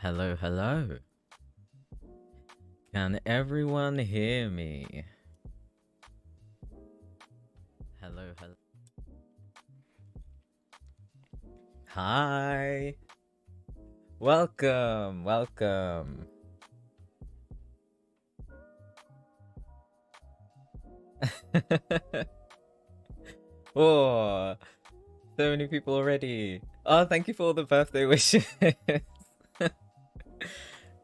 Hello, hello. Can everyone hear me? Hello, hello. Hi. Welcome, welcome. Oh, so many people already. Oh, thank you for all the birthday wishes.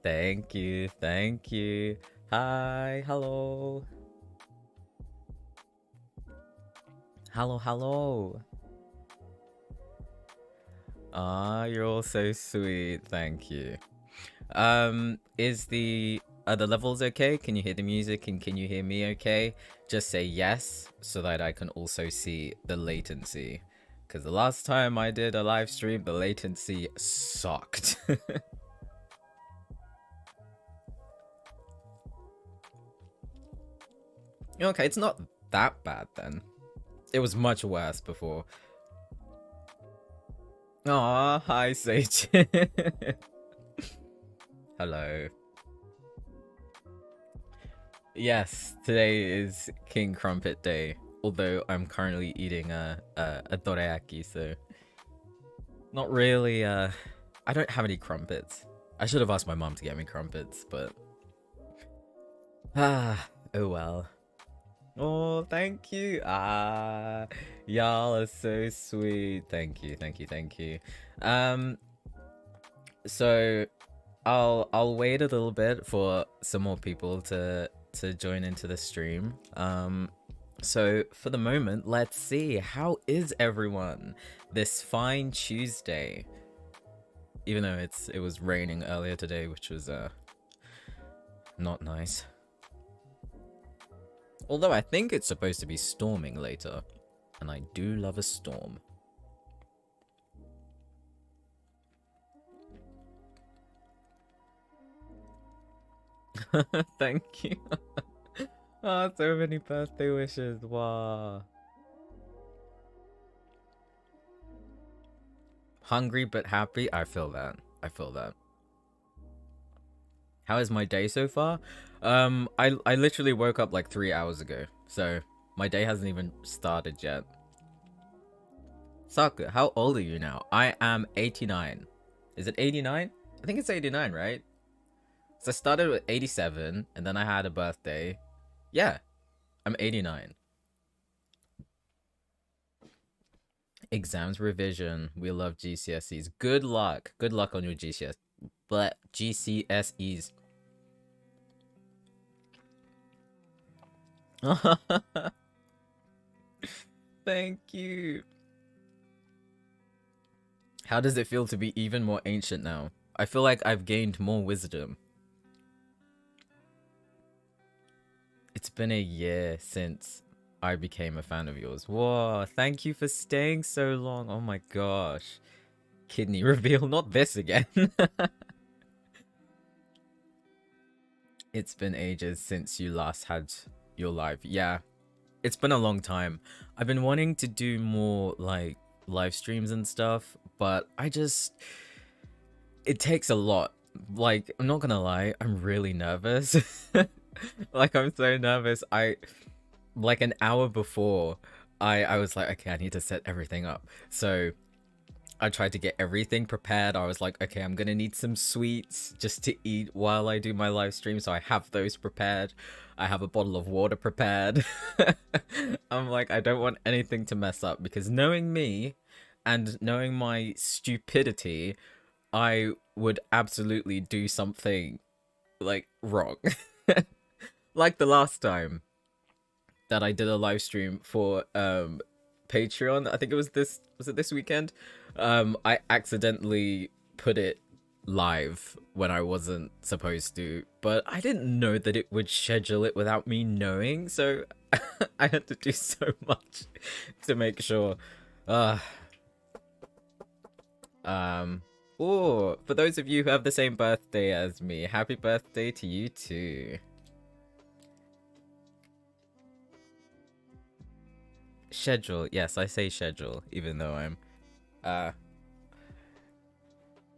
Thank you, thank you. Hi, hello. Hello, hello. Ah, you're all so sweet. Thank you. Is are the levels okay? Can you hear the music and can you hear me okay? Just say yes so that I can also see the latency. Because the last time I did a live stream, the latency sucked. Okay, it's not that bad then. It was much worse before. Aw, hi Sage. Hello. Yes, today is King Crumpet Day. Although I'm currently eating a dorayaki, so not really. I don't have any crumpets. I should have asked my mom to get me crumpets, but oh well. Oh, thank you. Y'all are so sweet. Thank you, thank you, thank you. Um, so I'll wait a little bit for some more people to join into the stream. So for the moment, let's see, how is everyone this fine Tuesday? Even though it was raining earlier today, which was not nice. Although I think it's supposed to be storming later, and I do love a storm. Thank you. Oh, so many birthday wishes. Wow. Hungry but happy. I feel that. I feel that. How is my day so far? I literally woke up like 3 hours ago, so my day hasn't even started yet. Saku, how old are you now? I am 89. Is it 89? I think it's 89, right? So I started with 87, and then I had a birthday. Yeah, I'm 89. Exams revision. We love GCSEs. Good luck. Good luck on your GCSEs. Thank you. How does it feel to be even more ancient now? I feel like I've gained more wisdom. It's been a year since I became a fan of yours. Whoa, thank you for staying so long. Oh my gosh. Kidney reveal, not this again. It's been ages since you last had your live. Yeah, it's been a long time. I've been wanting to do more like live streams and stuff, but it takes a lot. Like, I'm not gonna lie, I'm really nervous. Like, I'm so nervous. Like an hour before, I was like, okay, I need to set everything up. So I tried to get everything prepared. I was like, okay, I'm gonna need some sweets just to eat while I do my live stream, so I have those prepared. I have a bottle of water prepared. I'm like, I don't want anything to mess up, because knowing me and knowing my stupidity, I would absolutely do something like wrong. Like the last time that I did a live stream for Patreon. I think it was this weekend. I accidentally put it live when I wasn't supposed to, but I didn't know that it would schedule it without me knowing, so I had to do so much to make sure. Uh Oh, for those of you who have the same birthday as me, happy birthday to you too. Schedule. Yes, I say schedule, even though I'm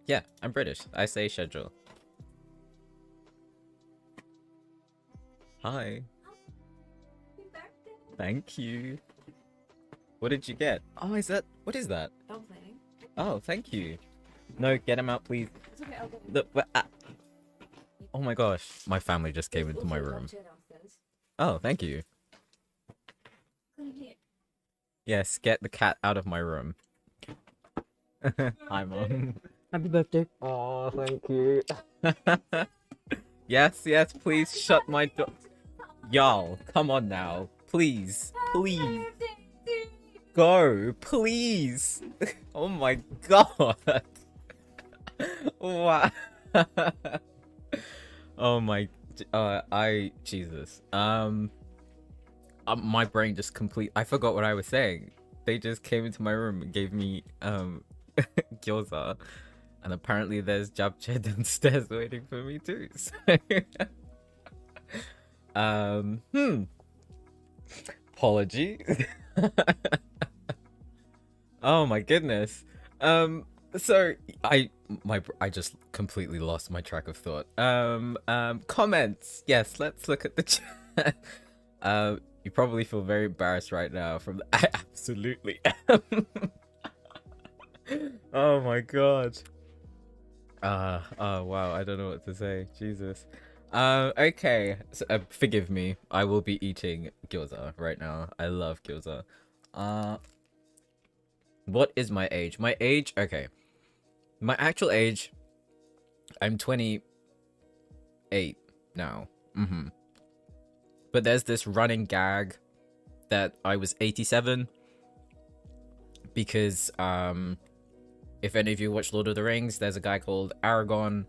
Yeah, I'm British. I say schedule. Hi. Thank you. What did you get? Oh, is that... What is that? Dumpling. Oh, thank you. No, get him out, please. It's okay, I'll go. Look, oh my gosh. My family just came into my room. Oh, thank you. Yes, get the cat out of my room. Hi, Mom. Happy birthday. Oh, thank you. Yes, yes, please shut my door. Y'all, come on now. Please, please. Go, please. Oh my god. Wow. Oh my, Jesus. My brain just I forgot what I was saying. They just came into my room and gave me, gyoza. And apparently there's japchae downstairs waiting for me too. So, apology. Oh my goodness. So I just completely lost my track of thought. Comments. Yes, let's look at the chat. You probably feel very embarrassed right now from the absolutely. Oh my god. Oh wow, I don't know what to say. Jesus. Okay. So, forgive me. I will be eating gyoza right now. I love gyoza. What is my age? My age, okay. My actual age, I'm 28 now. But there's this running gag that I was 87 because if any of you watch Lord of the Rings, there's a guy called Aragorn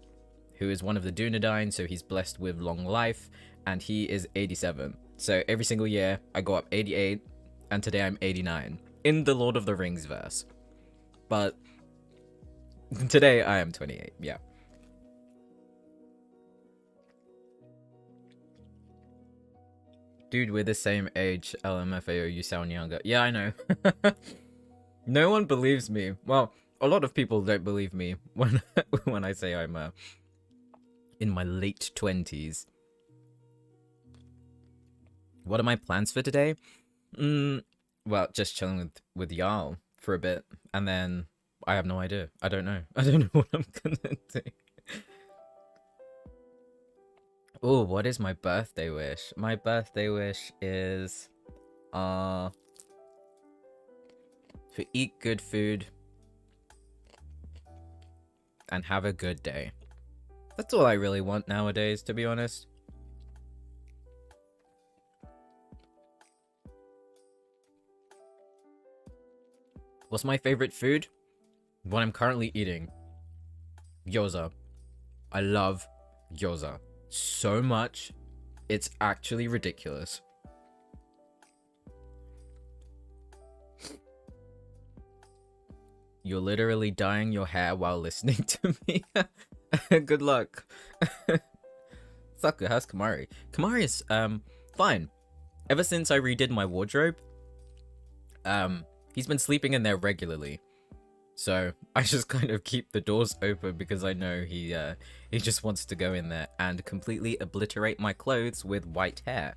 who is one of the Dunedain, so he's blessed with long life, and he is 87. So every single year I go up 88, and today I'm 89 in the Lord of the Rings verse. But today I am 28, yeah. Dude, we're the same age. LMFAO, you sound younger. Yeah, I know. No one believes me. Well, a lot of people don't believe me when when I say I'm in my late 20s. What are my plans for today? Well, just chilling with y'all for a bit, and then I have no idea. I don't know. I don't know what I'm gonna do. Oh, what is my birthday wish? My birthday wish is to eat good food and have a good day. That's all I really want nowadays, to be honest. What's my favorite food? What I'm currently eating. Gyoza. I love gyoza so much. It's actually ridiculous. You're literally dyeing your hair while listening to me. Good luck. Sucker, how's Kamari? Kamari is fine. Ever since I redid my wardrobe, he's been sleeping in there regularly. So I just kind of keep the doors open because I know he just wants to go in there and completely obliterate my clothes with white hair.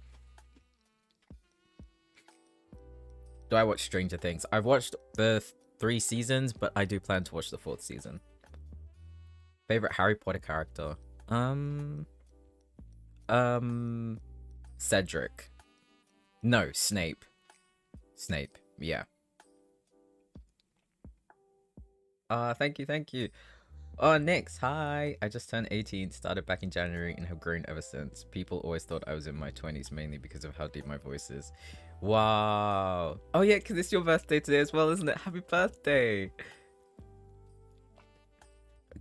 Do I watch Stranger Things? I've watched the 3 seasons, but I do plan to watch the 4th season. Favorite Harry Potter character? Cedric. No, Snape. Snape, yeah. Thank you, thank you. Oh, Nix, hi. I just turned 18, started back in January, and have grown ever since. People always thought I was in my 20s, mainly because of how deep my voice is. Wow. Oh yeah, because it's your birthday today as well, isn't it? Happy birthday.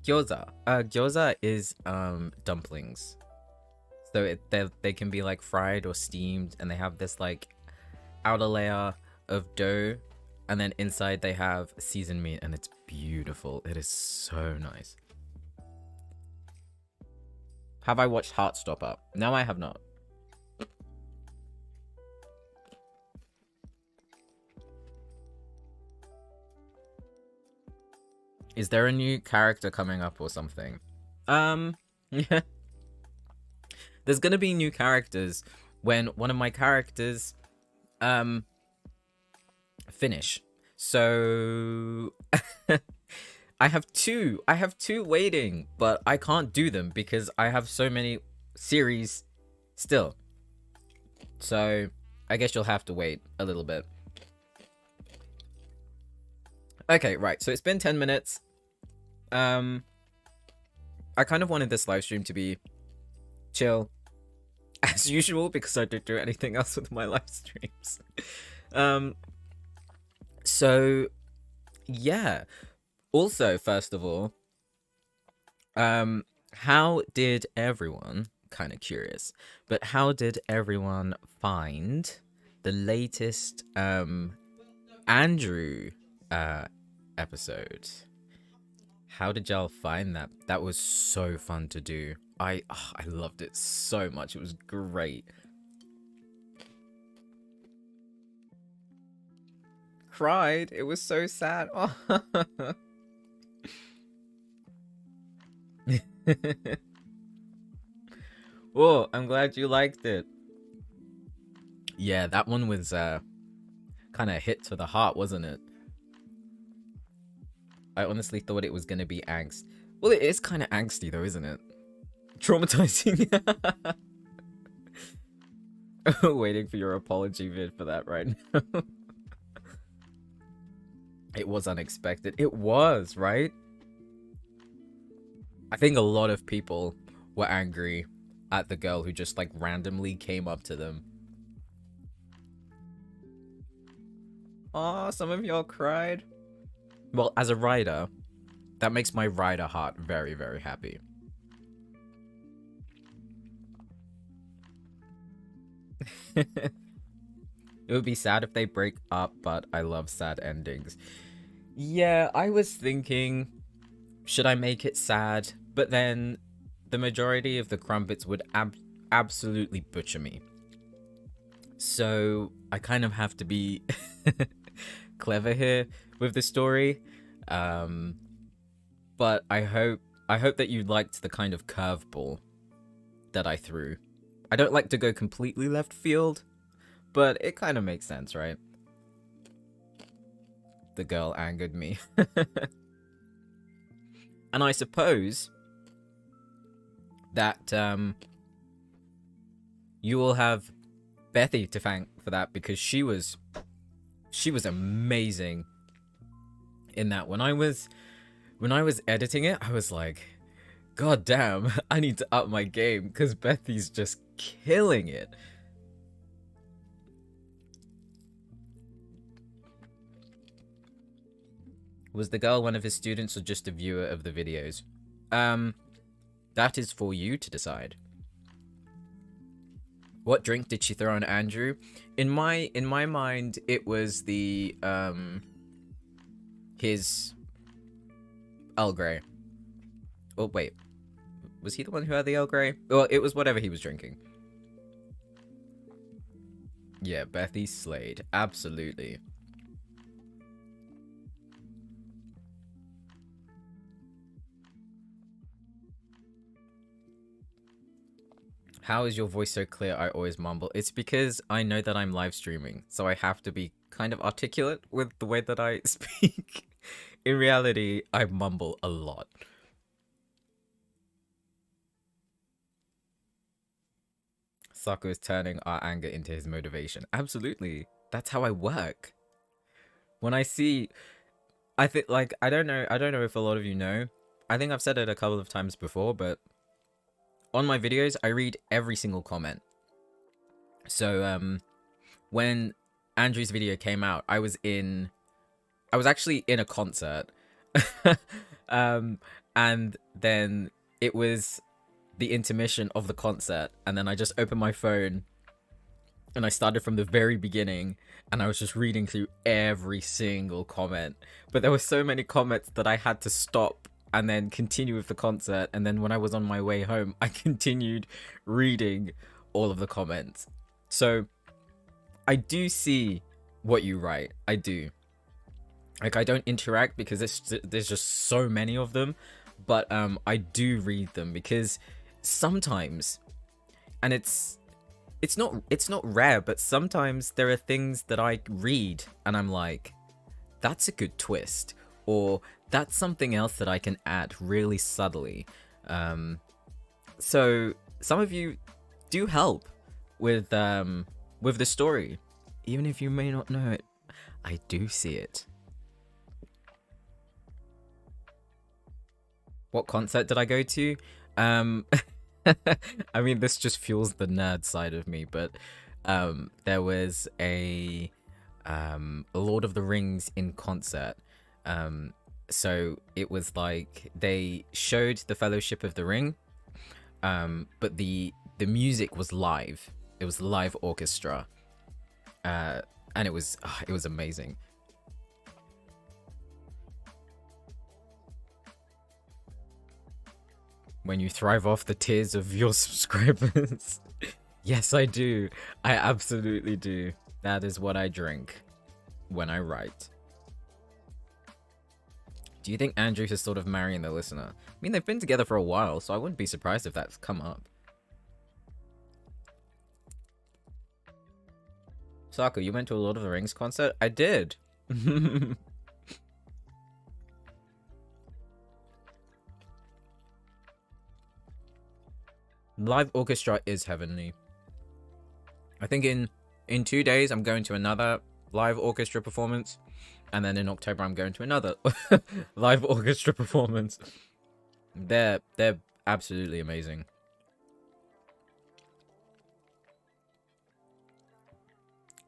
Gyoza. Gyoza is dumplings. So they can be like fried or steamed, and they have this like outer layer of dough, and then inside they have seasoned meat, and it's beautiful. It is so nice. Have I watched Heartstopper? No, I have not. Is there a new character coming up or something? Yeah. There's gonna be new characters when one of my characters finish. So I have two waiting, but I can't do them because I have so many series still. So I guess you'll have to wait a little bit. Okay, right. So it's been 10 minutes. I kind of wanted this live stream to be chill as usual because I don't do anything else with my live streams. So yeah. Also, first of all, how did everyone, kind of curious, but how did everyone find the latest Andrew episode? How did y'all find that? That was so fun to do. I loved it so much. It was great. Cried. It was so sad. Oh, I'm glad you liked it. Yeah, that one was kind of hit to the heart, wasn't it? I honestly thought it was gonna be angst. Well, it is kind of angsty though, isn't it? Traumatizing. Waiting for your apology vid for that right now. It was unexpected. It was, right? I think a lot of people were angry at the girl who just like randomly came up to them. Aw, some of y'all cried. Well, as a writer, that makes my writer heart very, very happy. It would be sad if they break up, but I love sad endings. Yeah, I was thinking, should I make it sad? But then the majority of the crumpets would absolutely butcher me. So I kind of have to be clever here with the story. But I hope that you liked the kind of curveball that I threw. I don't like to go completely left field, but it kind of makes sense, right? The girl angered me. And I suppose that you will have Bethy to thank for that because she was amazing in that. When I was editing it, I was like, God damn, I need to up my game because Bethy's just killing it. Was the girl one of his students or just a viewer of the videos? That is for you to decide. What drink did she throw on Andrew? In my mind, it was the his Earl Grey. Oh wait, was he the one who had the Earl Grey? Well, it was whatever he was drinking. Yeah, Bethy slayed. Absolutely. How is your voice so clear? I always mumble. It's because I know that I'm live streaming, so I have to be kind of articulate with the way that I speak. In reality, I mumble a lot. Sako is turning our anger into his motivation. Absolutely. That's how I work. When I see... I think, like, I don't know if a lot of you know. I think I've said it a couple of times before, but on my videos, I read every single comment. So, when Andrew's video came out, I was actually in a concert. And then it was the intermission of the concert, and then I just opened my phone and I started from the very beginning, and I was just reading through every single comment. But there were so many comments that I had to stop and then continue with the concert, and then when I was on my way home, I continued reading all of the comments. So I do see what you write. I do. Like, I don't interact because there's just so many of them, but I do read them because sometimes, and it's not rare, but sometimes there are things that I read and I'm like, that's a good twist, or that's something else that I can add really subtly. So some of you do help with the story, even if you may not know it. I do see it. What concert did I go to? I mean, this just fuels the nerd side of me, but there was a Lord of the Rings in concert. So it was like they showed the Fellowship of the Ring, but the music was live. It was live orchestra, and it was amazing. When you thrive off the tears of your subscribers. Yes, I do. I absolutely do. That is what I drink when I write. Do you think Andrews is sort of marrying the listener? I mean, they've been together for a while, so I wouldn't be surprised if that's come up. Saku, you went to a Lord of the Rings concert? I did. Live orchestra is heavenly. I think in 2 days I'm going to another live orchestra performance, and then in October I'm going to another live orchestra performance. They're absolutely amazing.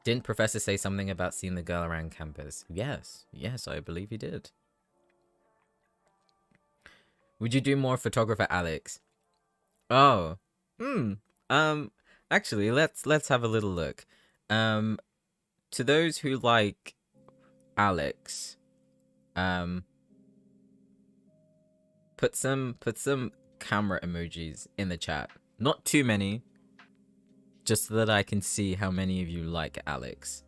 Didn't Professor say something about seeing the girl around campus? Yes, I believe he did. Would you do more photographer Alex? Oh, actually, let's have a little look. To those who like Alex, put some camera emojis in the chat. Not too many, just so that I can see how many of you like Alex.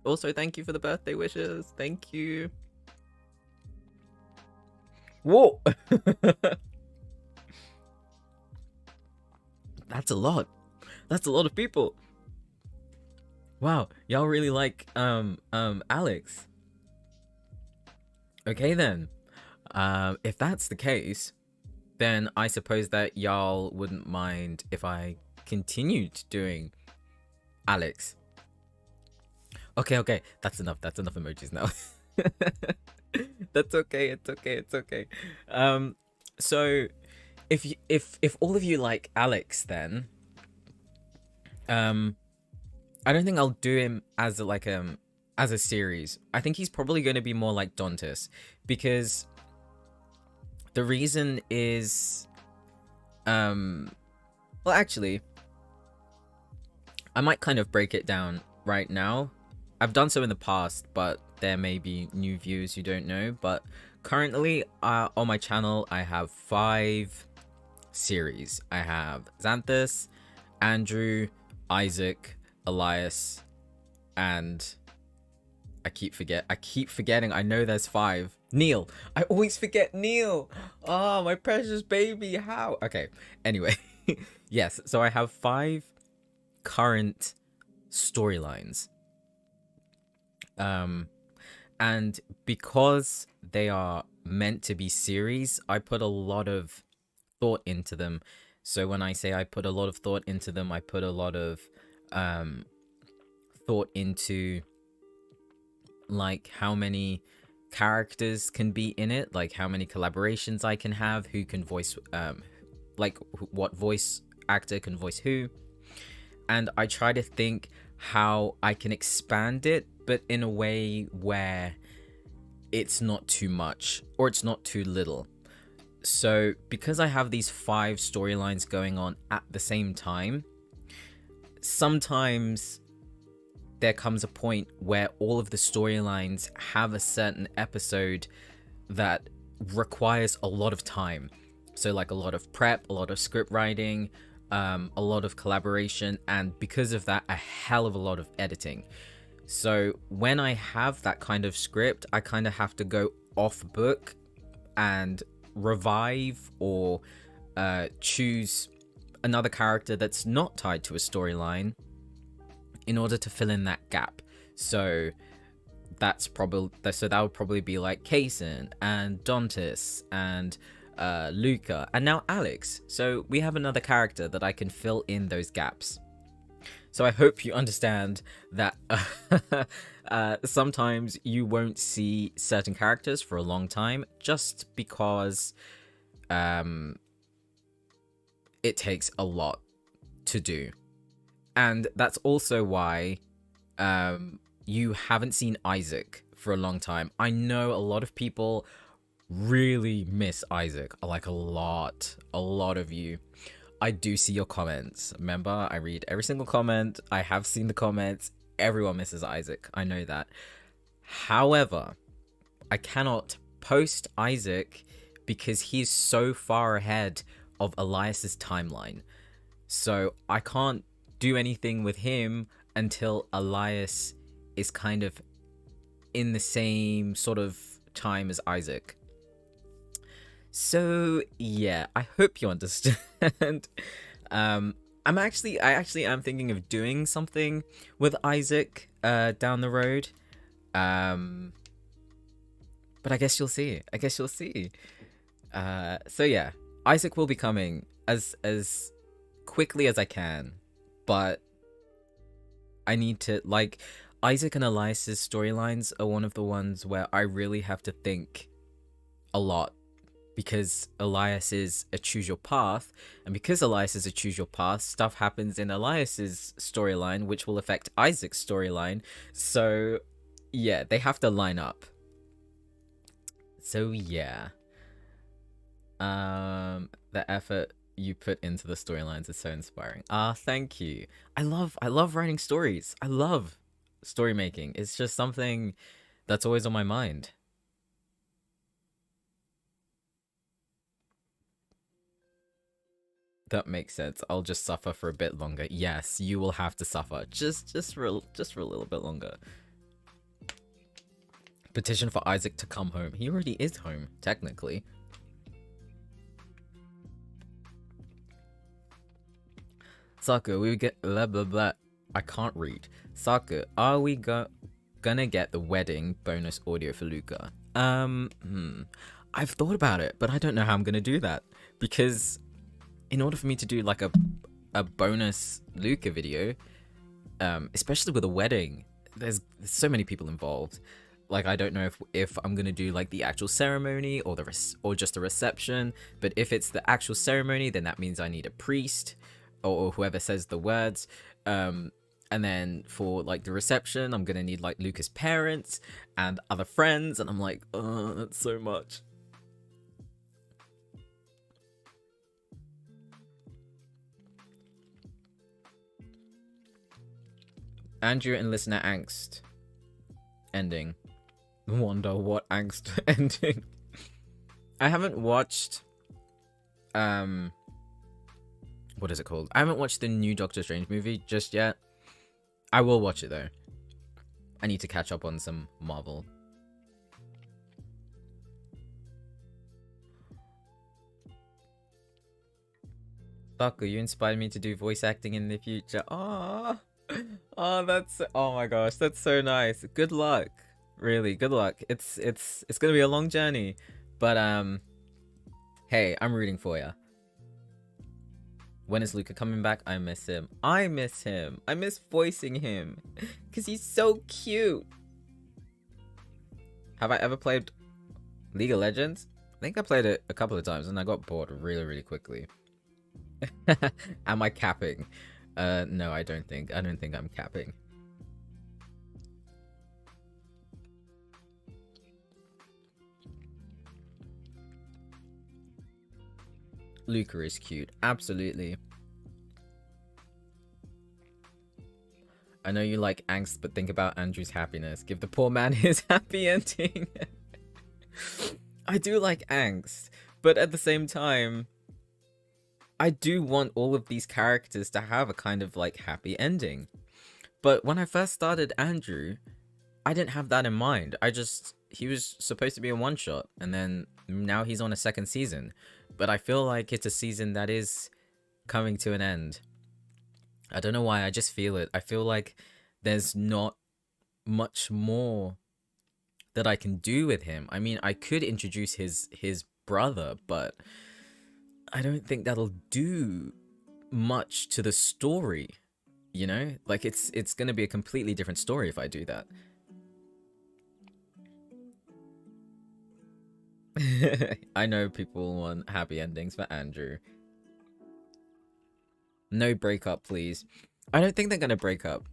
Also, thank you for the birthday wishes. Thank you. Whoa! That's a lot. That's a lot of people. Wow, y'all really like Alex. Okay then. If that's the case, then I suppose that y'all wouldn't mind if I continued doing Alex. Okay, that's enough emojis now. That's okay, it's okay. So if all of you like Alex, then I don't think I'll do him as a series. I think he's probably going to be more like Dantis, because the reason is well, actually, I might kind of break it down right now. I've done so in the past, but there may be new viewers who don't know. But currently, on my channel, I have 5 series. I have Xanthus, Andrew, Isaac, Elias, and I keep forgetting. I know there's 5. Neil. I always forget Neil. Oh, my precious baby. How? Okay. Anyway, yes. So I have 5 current storylines. And because they are meant to be series, I put a lot of thought into them. So when I say I put a lot of thought into them, I put a lot of thought into like how many characters can be in it, like how many collaborations I can have, who can voice like what voice actor can voice who. And I try to think how I can expand it, but in a way where it's not too much or it's not too little. So because I have these 5 storylines going on at the same time, sometimes there comes a point where all of the storylines have a certain episode that requires a lot of time. So like a lot of prep, a lot of script writing, a lot of collaboration, and because of that, a hell of a lot of editing. So when I have that kind of script, I kind of have to go off book and revive or choose another character that's not tied to a storyline in order to fill in that gap. So that would probably be like Kaysen and Dantis and Luca, and now Alex. So we have another character that I can fill in those gaps. So I hope you understand that sometimes you won't see certain characters for a long time just because it takes a lot to do. And that's also why you haven't seen Isaac for a long time. I know a lot of people really miss Isaac, like a lot of you. I do see your comments. Remember, I read every single comment. I have seen the comments. Everyone misses Isaac. I know that. However, I cannot post Isaac because he's so far ahead of Elias's timeline. So I can't do anything with him until Elias is kind of in the same sort of time as Isaac. So yeah, I hope you understand. I actually am thinking of doing something with Isaac down the road. But I guess you'll see. So yeah, Isaac will be coming as quickly as I can, but I need to, like, Isaac and Elias's storylines are one of the ones where I really have to think a lot, because Elias is a choose your path, and because Elias is a choose your path, stuff happens in Elias's storyline which will affect Isaac's storyline. So yeah, they have to line up. So yeah, the effort you put into the storylines is so inspiring. Thank you. I love writing stories. I love story making. It's just something that's always on my mind. That makes sense. I'll just suffer for a bit longer. Yes, you will have to suffer just for a little bit longer. Petition for Isaac to come home. He already is home, technically. Saku, we get blah blah blah. I can't read. Saku, are we gonna get the wedding bonus audio for Luca? I've thought about it, but I don't know how I'm gonna do that, because in order for me to do like a bonus Luca video, especially with a wedding, there's so many people involved. Like, I don't know if I'm gonna do like the actual ceremony or just a reception. But if it's the actual ceremony, then that means I need a priest or whoever says the words. And then for like the reception, I'm gonna need like Luca's parents and other friends, and I'm like, oh, that's so much. Andrew and listener angst ending. Wonder what angst ending. I haven't watched what is it called? I haven't watched the new Doctor Strange movie just yet. I will watch it though. I need to catch up on some Marvel. Baku, you inspired me to do voice acting in the future. Oh, oh my gosh, that's so nice. Good luck. Really, good luck. It's gonna be a long journey, but hey, I'm rooting for ya. When is Luca coming back? I miss him. I miss voicing him, because he's so cute. Have I ever played League of Legends? I think I played it a couple of times and I got bored really quickly. Am I capping? No, I don't think I'm capping. Luca is cute, absolutely. I know you like angst, but think about Andrew's happiness. Give the poor man his happy ending. I do like angst, But at the same time, I do want all of these characters to have a kind of like happy ending. But when I first started Andrew, I didn't have that in mind. He was supposed to be a one shot, and then now he's on a second season. But I feel like it's a season that is coming to an end. I don't know why, I just feel it. I feel like there's not much more that I can do with him. I mean, I could introduce his brother, but I don't think that'll do much to the story. You know, like it's gonna be a completely different story if I do that. I know people want happy endings for Andrew. No breakup, please. I don't think they're gonna break up.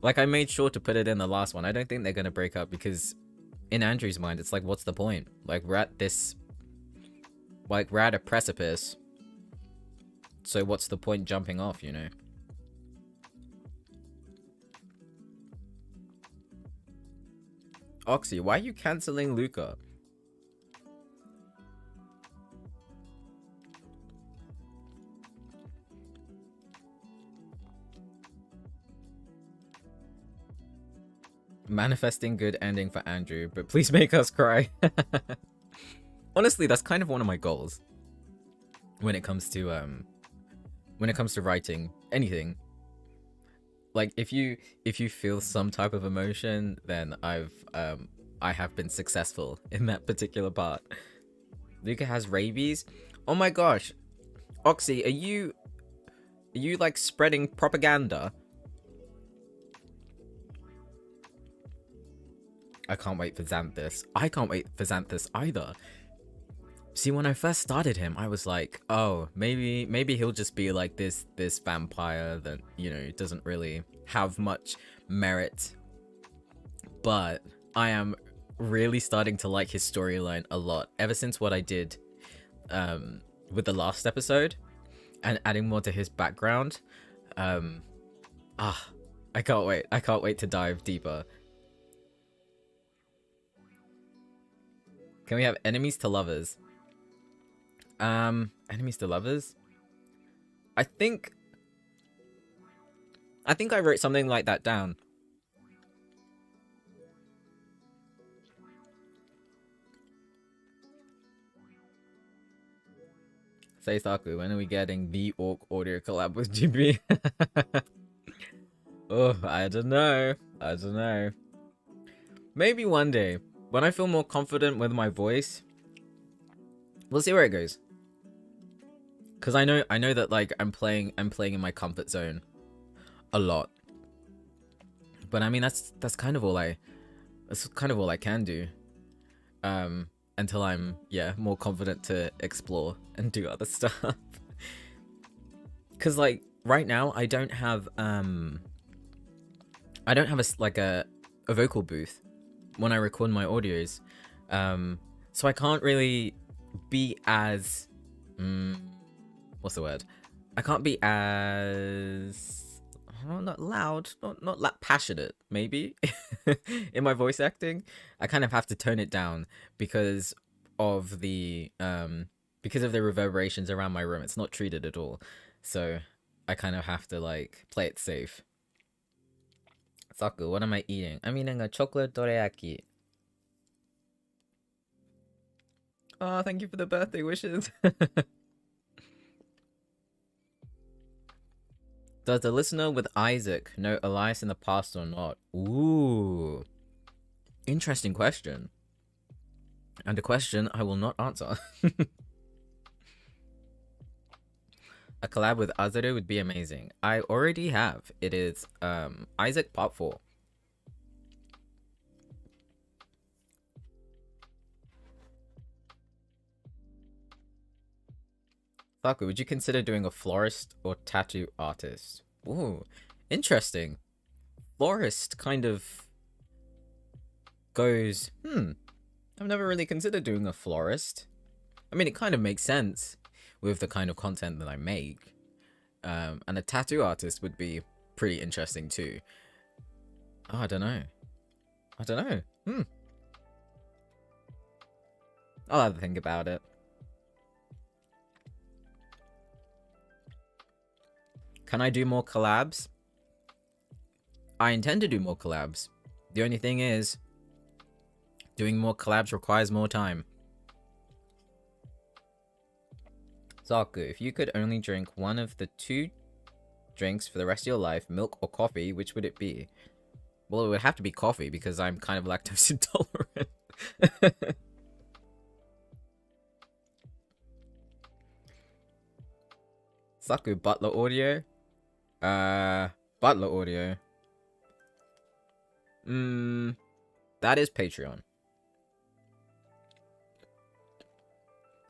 Like, I made sure to put it in the last one. I don't think they're gonna break up because in Andrew's mind, it's like, what's the point? Like, we're at this... Like, we're at a precipice. So what's the point jumping off, you know? Oxy, why are you cancelling Luca? Manifesting good ending for Andrew, but please make us cry. Honestly, that's kind of one of my goals when it comes to writing anything. Like, if you feel some type of emotion, then I have been successful in that particular part. Luca has rabies. Oh my gosh, Oxy, are you like spreading propaganda? I can't wait for Xanthus. I can't wait for Xanthus either. See, when I first started him, I was like, oh, maybe he'll just be like this vampire that, you know, doesn't really have much merit. But I am really starting to like his storyline a lot ever since what I did with the last episode and adding more to his background. I can't wait. I can't wait to dive deeper. Can we have enemies to lovers? Enemies to lovers? I think I wrote something like that down. Say Saku, when are we getting the Orc audio collab with GB? Oh, I don't know. I don't know. Maybe one day. When I feel more confident with my voice, we'll see where it goes. Cause I know that like I'm playing in my comfort zone a lot. But I mean that's kind of all I can do. Until I'm more confident to explore and do other stuff. Cause like right now I don't have a vocal booth when I record my audios, so I can't really be as what's the word? I can't be as not loud, not passionate, maybe in my voice acting. I kind of have to tone it down because of the reverberations around my room. It's not treated at all, so I kind of have to like play it safe. Saku, what am I eating? I'm eating a chocolate dorayaki. Oh, thank you for the birthday wishes. Does the listener with Isaac know Elias in the past or not? Ooh. Interesting question. And a question I will not answer. A collab with Azure would be amazing. I already have. It is Isaac Part 4. Saku, would you consider doing a florist or tattoo artist? Ooh, interesting. Florist kind of goes, I've never really considered doing a florist. I mean, it kind of makes sense with the kind of content that I make. And a tattoo artist would be pretty interesting too. Oh, I don't know. I'll have to think about it. Can I do more collabs? I intend to do more collabs. The only thing is, doing more collabs requires more time. Zaku, if you could only drink one of the two drinks for the rest of your life, milk or coffee, which would it be? Well, it would have to be coffee because I'm kind of lactose intolerant. Zaku, Butler Audio? Butler Audio. That is Patreon.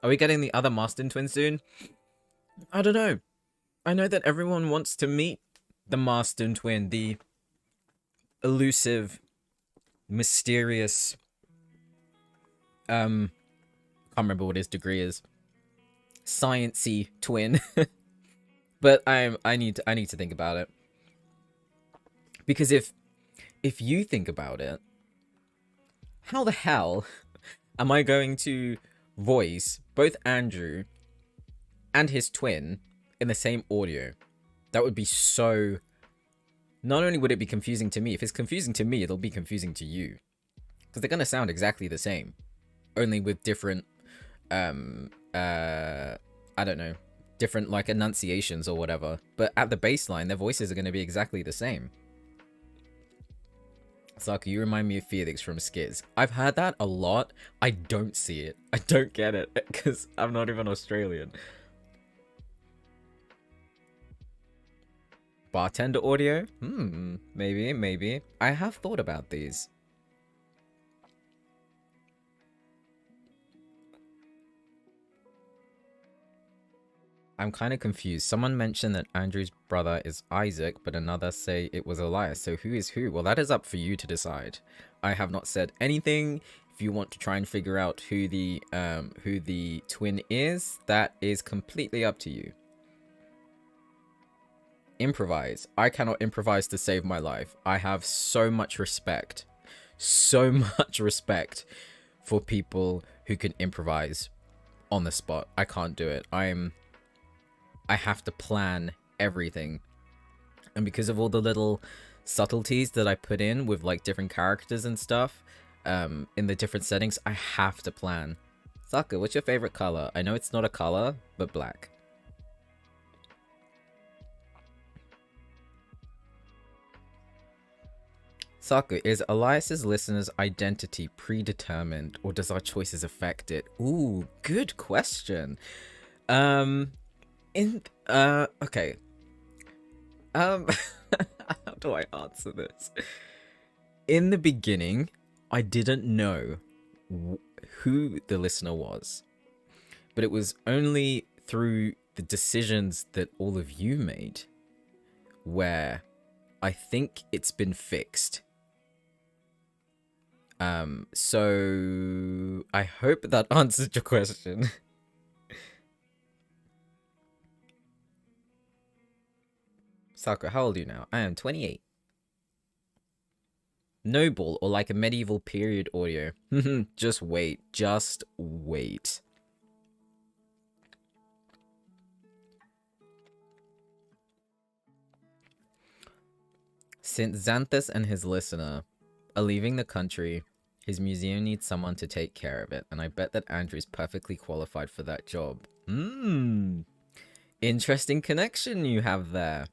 Are we getting the other Marston twin soon? I don't know. I know that everyone wants to meet the Marston twin, the elusive, mysterious, can't remember what his degree is, science-y twin. But I need to think about it. Because if you think about it, how the hell am I going to voice both Andrew and his twin in the same audio? That would be so... Not only would it be confusing to me, if it's confusing to me, it'll be confusing to you. Because they're going to sound exactly the same. Only with different, I don't know, different, like, enunciations or whatever. But at the baseline, their voices are going to be exactly the same. Saka, you remind me of Felix from Skiz. I've heard that a lot. I don't see it. I don't get it, because I'm not even Australian. Bartender audio? Maybe. I have thought about these. I'm kind of confused. Someone mentioned that Andrew's brother is Isaac, but another say it was Elias. So who is who? Well, that is up for you to decide. I have not said anything. If you want to try and figure out who the twin is, that is completely up to you. Improvise. I cannot improvise to save my life. I have so much respect for people who can improvise on the spot. I can't do it. I have to plan everything. And because of all the little subtleties that I put in with like different characters and stuff, in the different settings, I have to plan. Saka, what's your favorite color? I know it's not a color, but black. Saka, is Elias's listener's identity predetermined, or does our choices affect it? Ooh, good question. Okay. How do I answer this? In the beginning, I didn't know who the listener was. But it was only through the decisions that all of you made where I think it's been fixed. So I hope that answered your question. Sakura, how old are you now? I am 28. Noble, or like a medieval period audio. Just wait. Just wait. Since Xanthus and his listener are leaving the country, his museum needs someone to take care of it, and I bet that Andrew's perfectly qualified for that job. Interesting connection you have there.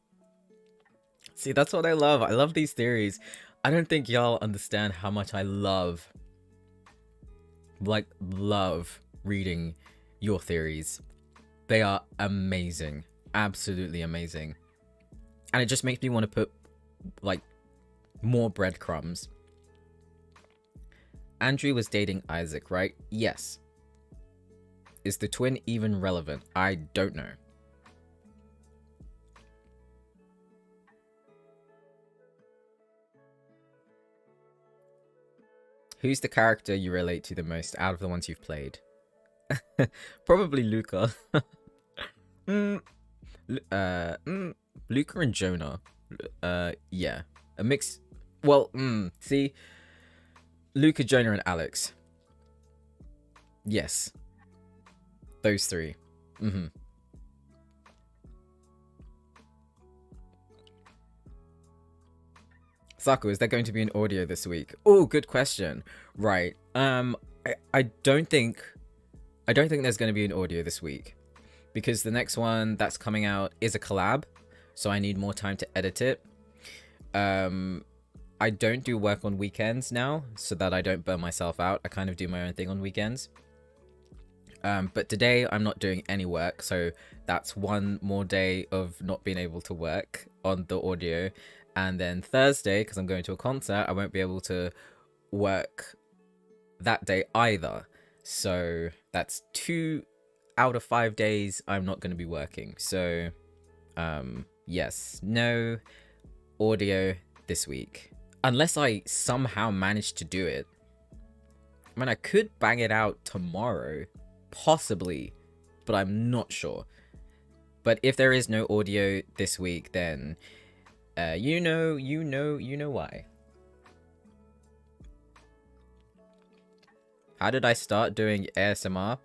See, that's what I love. I love these theories. I don't think y'all understand how much I love reading your theories. They are amazing. Absolutely amazing. And it just makes me want to put, like, more breadcrumbs. Andrew was dating Isaac, right? Yes. Is the twin even relevant? I don't know. Who's the character you relate to the most out of the ones you've played? Probably Luca. Luca and Jonah. Yeah. A mix. Well, see? Luca, Jonah, and Alex. Yes. Those three. Saku, is there going to be an audio this week? Oh, good question. Right. I don't think there's going to be an audio this week because the next one that's coming out is a collab, so I need more time to edit it. I don't do work on weekends now so that I don't burn myself out. I kind of do my own thing on weekends. But today I'm not doing any work, so that's one more day of not being able to work on the audio. And then Thursday, because I'm going to a concert, I won't be able to work that day either. So that's 2 out of 5 days I'm not going to be working. So, yes, no audio this week. Unless I somehow manage to do it. I mean, I could bang it out tomorrow. Possibly. But I'm not sure. But if there is no audio this week, then... you know why. How did I start doing ASMR?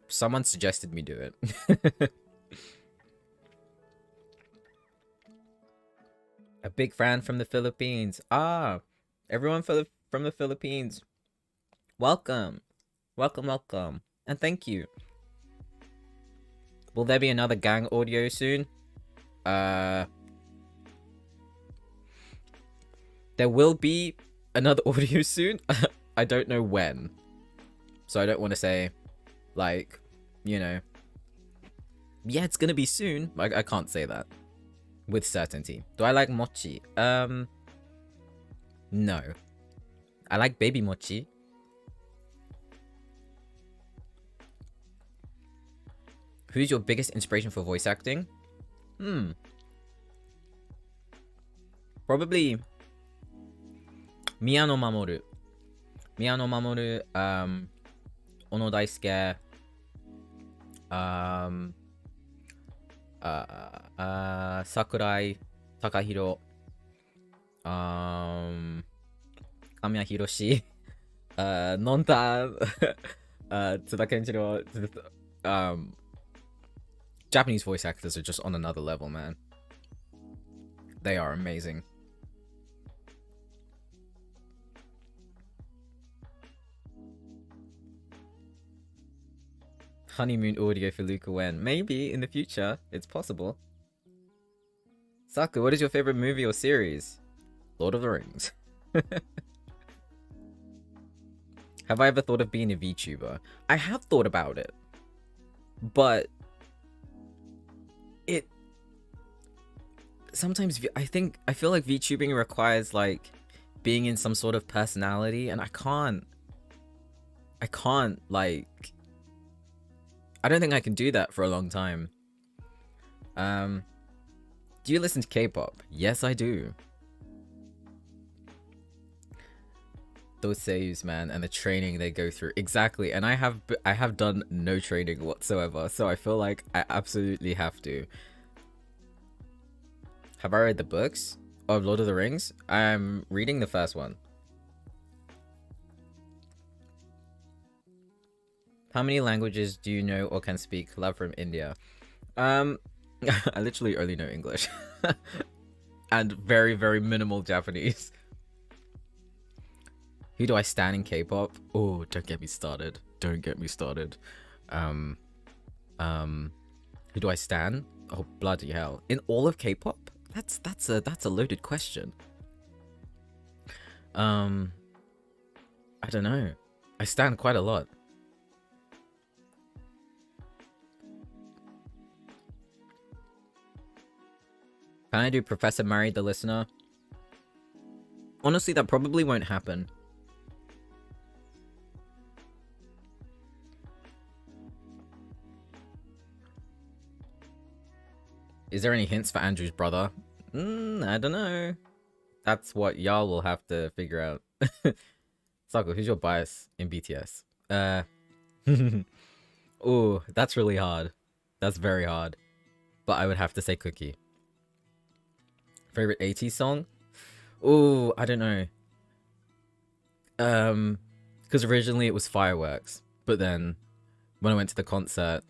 Someone suggested me do it. A big fan from the Philippines. Ah, everyone from the Philippines. Welcome. Welcome, welcome. And thank you. Will there be another gang audio soon? There will be another audio soon. I don't know when. So I don't want to say, like, you know. Yeah, it's gonna be soon. I can't say that with certainty. Do I like mochi? No. I like baby mochi. Who's your biggest inspiration for voice acting? Probably Miyano Mamoru. Miyano Mamoru, Ono Daisuke, Sakurai Takahiro, Kamiya Hiroshi, Nonta, Tsuda Kenshiro. Japanese voice actors are just on another level, man. They are amazing. Honeymoon audio for Luca when? Maybe in the future. It's possible. Saku, what is your favorite movie or series? Lord of the Rings. Have I ever thought of being a VTuber? I have thought about it. But... it... sometimes I feel like VTubing requires, like, being in some sort of personality, and I can't, like... I don't think I can do that for a long time. Do you listen to K-pop? Yes, I do. Those saves, man, and the training they go through. Exactly, and I have done no training whatsoever, so I feel like I absolutely have to. Have I read the books of Lord of the Rings? I'm reading the first one. How many languages do you know or can speak? Love from India. I literally only know English. And very, very minimal Japanese. Who do I stan in K-pop? Oh, don't get me started. Don't get me started. Who do I stan? Oh, bloody hell. In all of K-pop? That's a loaded question. I don't know. I stan quite a lot. Can I do Professor Married the Listener? Honestly, that probably won't happen. Is there any hints for Andrew's brother? I don't know. That's what y'all will have to figure out. Saku, who's your bias in BTS? Ooh, that's really hard. That's very hard. But I would have to say Cookie. Favorite 80s song? Ooh, I don't know. Because originally it was Fireworks, but then when I went to the concert,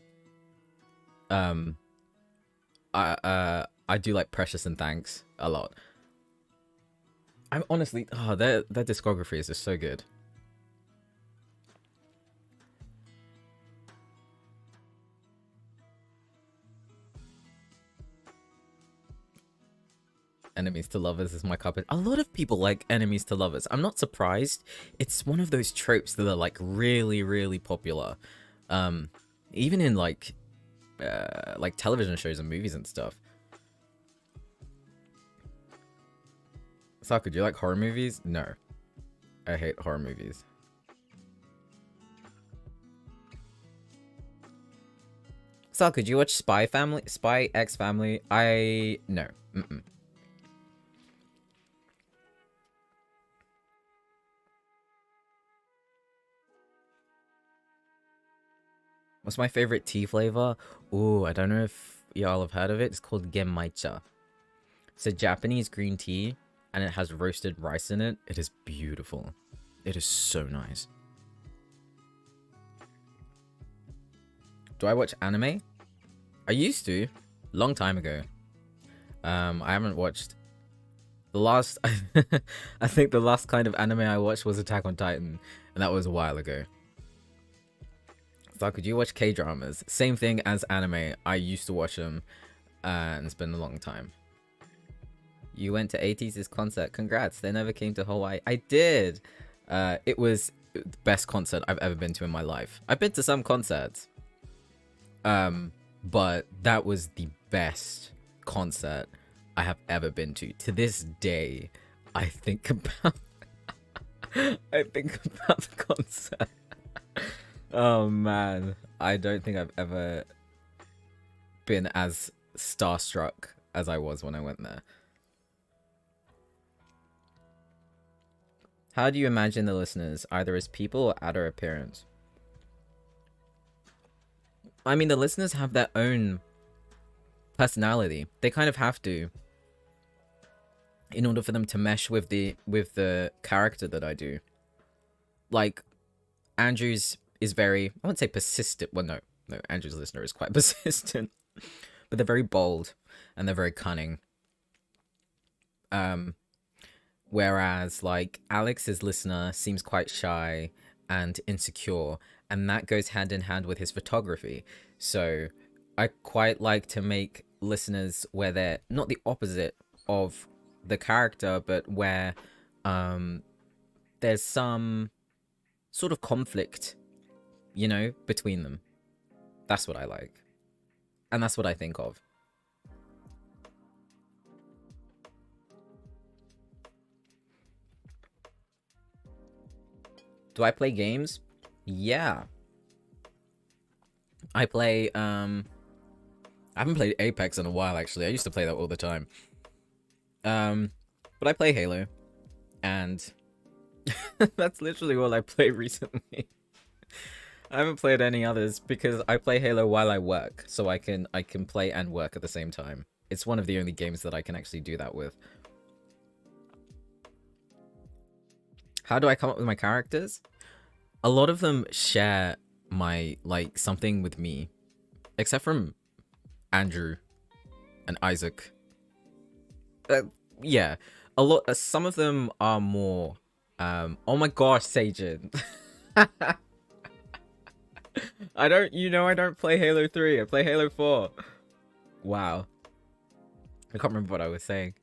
I do like Precious and Thanks a lot. I'm honestly, oh, their discography is just so good. Enemies to lovers is my cup. A lot of people like enemies to lovers. I'm not surprised. It's one of those tropes that are like really, really popular. Even in like television shows and movies and stuff. Saka, do you like horror movies? No. I hate horror movies. Saka, do you watch Spy X Family? No. Mm-mm. What's my favorite tea flavor? Ooh, I don't know if y'all have heard of it. It's called Genmaicha. It's a Japanese green tea, and it has roasted rice in it. It is beautiful. It is so nice. Do I watch anime? I used to. Long time ago. I haven't watched... The last... I think the last kind of anime I watched was Attack on Titan, and that was a while ago. So could you watch K-dramas? Same thing as anime. I used to watch them, and it's been a long time. You went to 80s concert. Congrats. They never came to Hawaii. I did. It was the best concert I've ever been to in my life. I've been to some concerts. But that was the best concert I have ever been to. To this day, I think about the concert. Oh man, I don't think I've ever been as starstruck as I was when I went there. How do you imagine the listeners, either as people or outer appearance? I mean, the listeners have their own personality. They kind of have to, in order for them to mesh with the character that I do. Like, Andrew's is very, I wouldn't say persistent. Well, no, Andrew's listener is quite persistent, but they're very bold and they're very cunning. Whereas like Alex's listener seems quite shy and insecure, and that goes hand in hand with his photography. So I quite like to make listeners where they're not the opposite of the character, but where there's some sort of conflict, you know, between them. That's what I like. And that's what I think of. Do I play games? Yeah. I play, I haven't played Apex in a while, actually. I used to play that all the time. But I play Halo. And that's literally all I play recently. I haven't played any others because I play Halo while I work, so I can play and work at the same time. It's one of the only games that I can actually do that with. How do I come up with my characters? A lot of them share my, like, something with me. Except from Andrew and Isaac. Yeah. A lot, some of them are more, oh my gosh, Sajin. I don't play Halo 3, I play Halo 4. Wow. I can't remember what I was saying.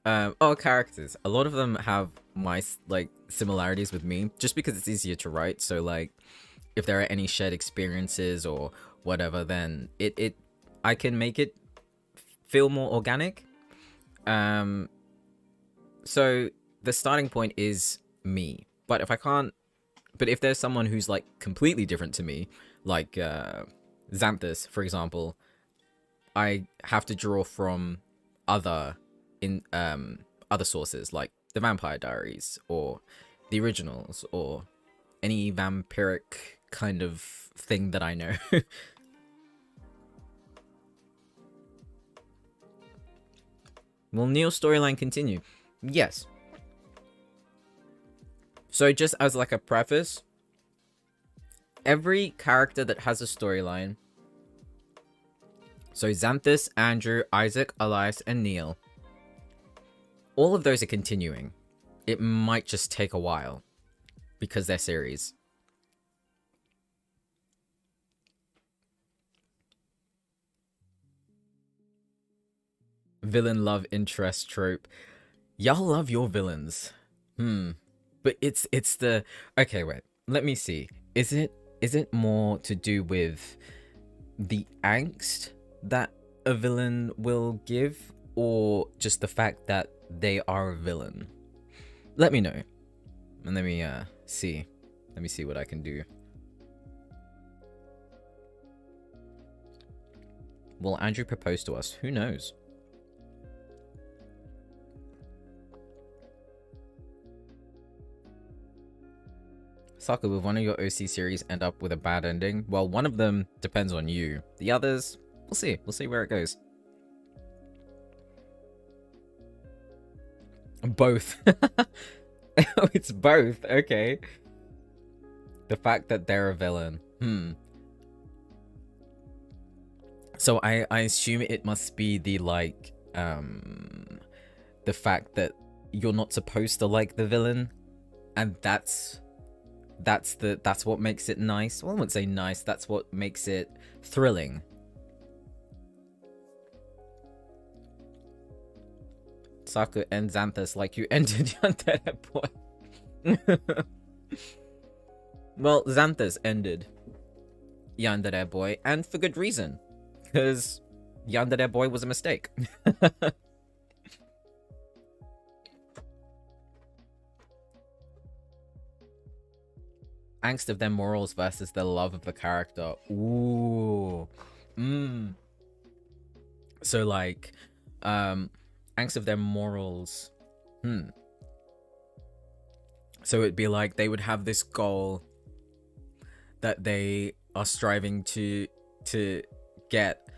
Oh, characters. A lot of them have my, like, similarities with me, just because it's easier to write. So, like, if there are any shared experiences or whatever, then I can make it feel more organic. So the starting point is me. But if there's someone who's, like, completely different to me, like, Xanthus, for example, I have to draw from other sources, like the Vampire Diaries or the originals or any vampiric kind of thing that I know. Will Neil's storyline continue? Yes. So just as like a preface, every character that has a storyline, so Xanthus, Andrew, Isaac, Elias, and Neil, all of those are continuing it might just take a while because they're series. Villain love interest trope. Y'all love your villains. But it's the okay, wait. Let me see. Is it more to do with the angst that a villain will give, or just the fact that they are a villain? Let me know. And let me see. Let me see what I can do. Will Andrew propose to us? Who knows? Saka, will one of your OC series end up with a bad ending? Well, one of them depends on you. The others, we'll see. We'll see where it goes. Both. It's both. Okay. The fact that they're a villain. So I assume it must be the like the fact that you're not supposed to like the villain, and that's what makes it nice. Well, I wouldn't say nice. That's what makes it thrilling. Saku and Xanthus like you ended Yandere Boy. Well, Xanthus ended Yandere Boy, and for good reason. Because Yandere Boy was a mistake. Angst of their morals versus the love of the character. Ooh. So like, angst of their morals. So it'd be like they would have this goal that they are striving to get,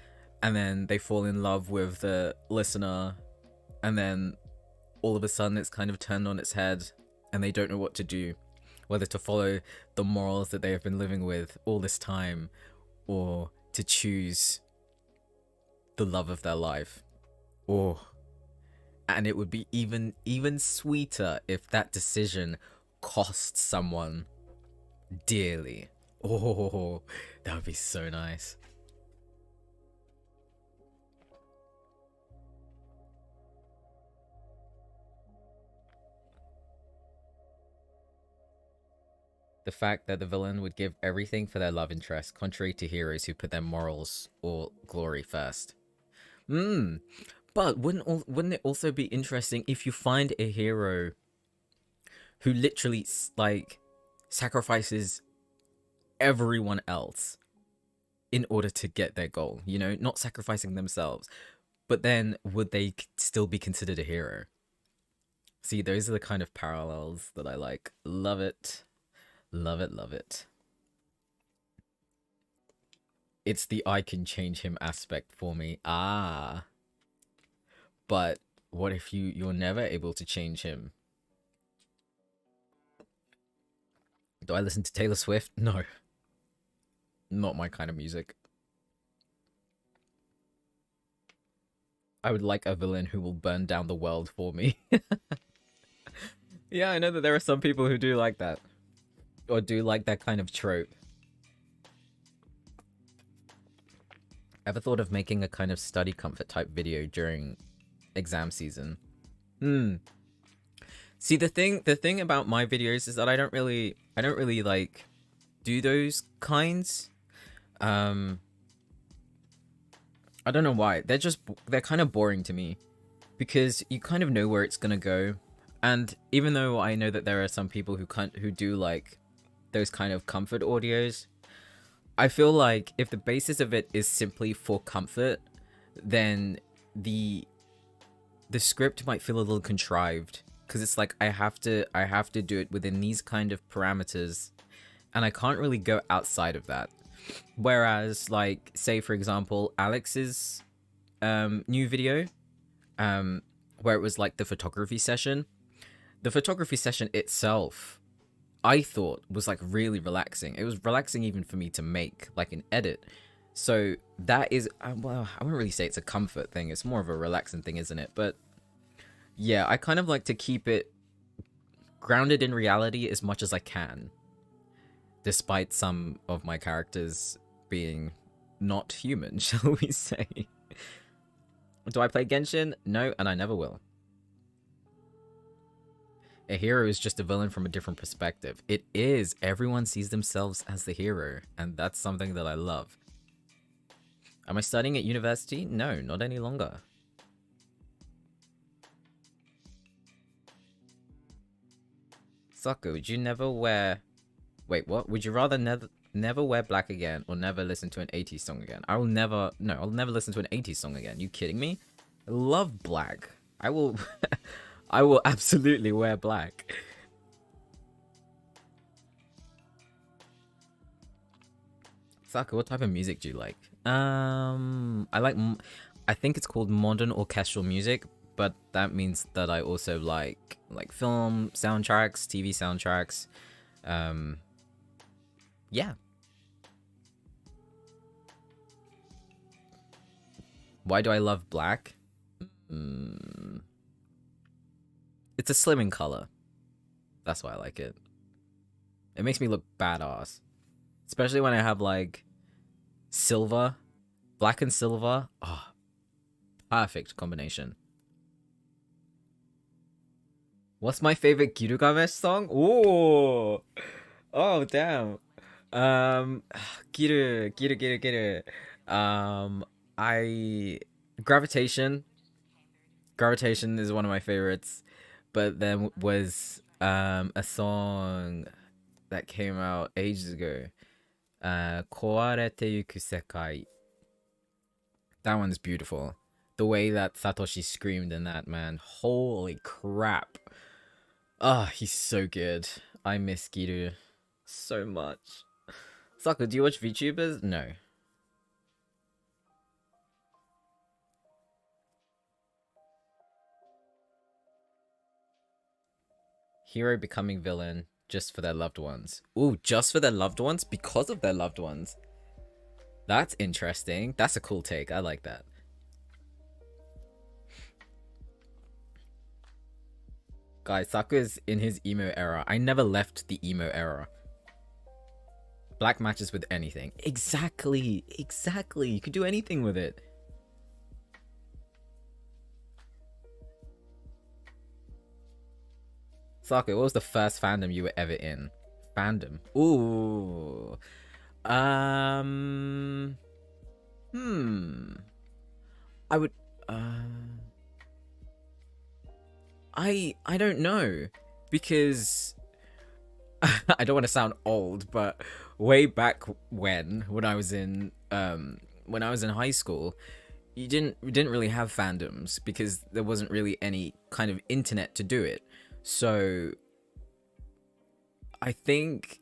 and then they fall in love with the listener, and then all of a sudden it's kind of turned on its head, and they don't know what to do. Whether to follow the morals that they have been living with all this time, or to choose the love of their life. And it would be even sweeter if that decision cost someone dearly. Oh, that would be so nice. The fact that the villain would give everything for their love interest, contrary to heroes who put their morals or glory first. But wouldn't it also be interesting if you find a hero who literally like sacrifices everyone else in order to get their goal, you know, not sacrificing themselves, but then would they still be considered a hero? See, those are the kind of parallels that I like. Love it. Love it, love it. It's the I can change him aspect for me. But what if you're never able to change him? Do I listen to Taylor Swift? No. Not my kind of music. I would like a villain who will burn down the world for me. Yeah, I know that there are some people who do like that. Or do like that kind of trope. Ever thought of making a kind of study comfort type video during exam season? See, the thing about my videos is that I don't really like do those kinds. I don't know why. They're kind of boring to me, because you kind of know where it's gonna go. And even though I know that there are some people who do like those kind of comfort audios, I feel like if the basis of it is simply for comfort, then the script might feel a little contrived, because it's like I have to do it within these kind of parameters, and I can't really go outside of that. Whereas, like, say for example, Alex's new video, where it was like the photography session itself, I thought was like really relaxing. It was relaxing even for me to make, like, an edit. So that is, well, I wouldn't really say it's a comfort thing. It's more of a relaxing thing, isn't it? But yeah, I kind of like to keep it grounded in reality as much as I can, despite some of my characters being not human, shall we say. Do I play Genshin? No, and I never will. A hero is just a villain from a different perspective. It is. Everyone sees themselves as the hero, and that's something that I love. Am I studying at university? No, not any longer. Sokka, would you never wear... Wait, what? Would you rather never wear black again or never listen to an 80s song again? I'll never listen to an 80s song again. You kidding me? I love black. I will... I will absolutely wear black. Saka, what type of music do you like? I think it's called modern orchestral music, but that means that I also like film soundtracks, TV soundtracks. Yeah. Why do I love black? It's a slimming color. That's why I like it. It makes me look badass. Especially when I have like silver, black and silver. Oh, perfect combination. What's my favorite Girugamesh song? Ooh. Oh, damn. Giru. Gravitation. Gravitation is one of my favorites. But then was a song that came out ages ago. Koarete Yuku Sekai. That one's beautiful. The way that Satoshi screamed in that, man. Holy crap. Ah, he's so good. I miss Giru so much. Saka, do you watch VTubers? No. Hero becoming villain just for their loved ones. Ooh, just for their loved ones? Because of their loved ones. That's interesting. That's a cool take. I like that. Guys, Saku's in his emo era. I never left the emo era. Black matches with anything. Exactly. Exactly. You could do anything with it. Saku, what was the first fandom you were ever in? Fandom. Ooh. I would I don't know, because I don't want to sound old, but way back when I was in high school, we didn't really have fandoms because there wasn't really any kind of internet to do it. So I think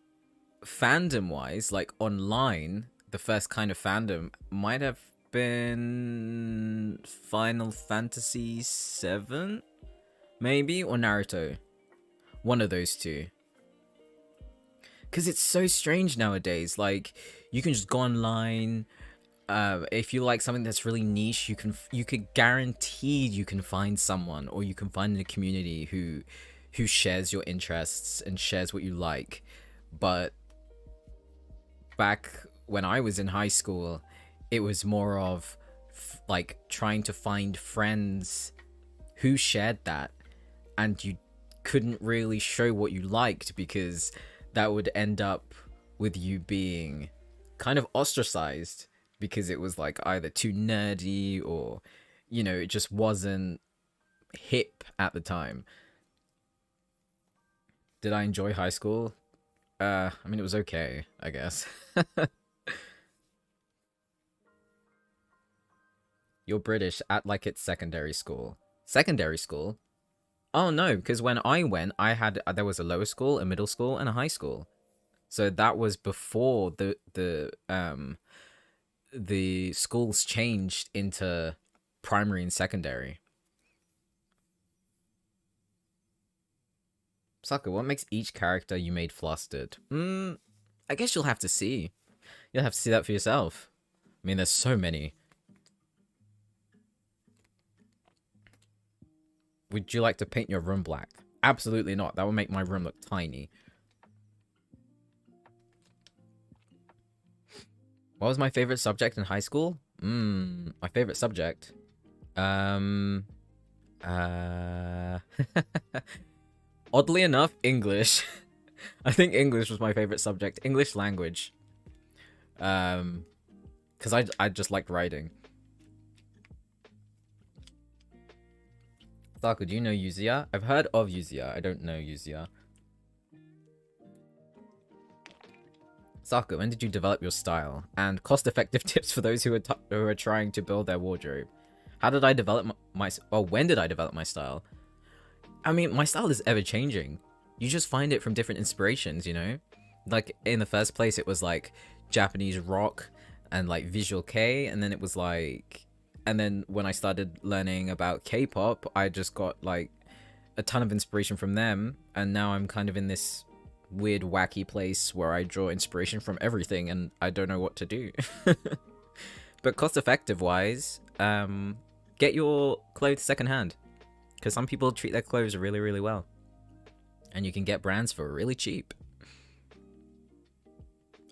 fandom wise, like online, the first kind of fandom might have been Final Fantasy VII, maybe, or Naruto. One of those two. Because it's so strange nowadays. Like, you can just go online. If you like something that's really niche, you could guaranteed you can find someone, or you can find a community who shares your interests and shares what you like. But back when I was in high school, it was more of like trying to find friends who shared that, and you couldn't really show what you liked because that would end up with you being kind of ostracized because it was like either too nerdy or, you know, it just wasn't hip at the time. Did I enjoy high school? I mean, it was okay, I guess. You're British, act like it's secondary school. Secondary school? Oh no, because when I went, there was a lower school, a middle school, and a high school. So that was before the schools changed into primary and secondary. Saka, what makes each character you made flustered? I guess you'll have to see. You'll have to see that for yourself. I mean, there's so many. Would you like to paint your room black? Absolutely not. That would make my room look tiny. What was my favorite subject in high school? My favorite subject. Um, uh, Oddly enough, English. I think English was my favorite subject. English language. Um, because I just liked writing. Saku, do you know Yuzuya? I've heard of Yuzuya. I don't know Yuzuya. Saku, when did you develop your style? And cost-effective tips for those who are trying to build their wardrobe. How did I develop when did I develop my style? I mean, my style is ever changing. You just find it from different inspirations, you know? Like, in the first place, it was like Japanese rock and like visual K, and then it was like, and then when I started learning about K-pop, I just got like a ton of inspiration from them, and now I'm kind of in this weird, wacky place where I draw inspiration from everything, and I don't know what to do. But cost-effective wise, get your clothes secondhand, because some people treat their clothes really, really well, and you can get brands for really cheap.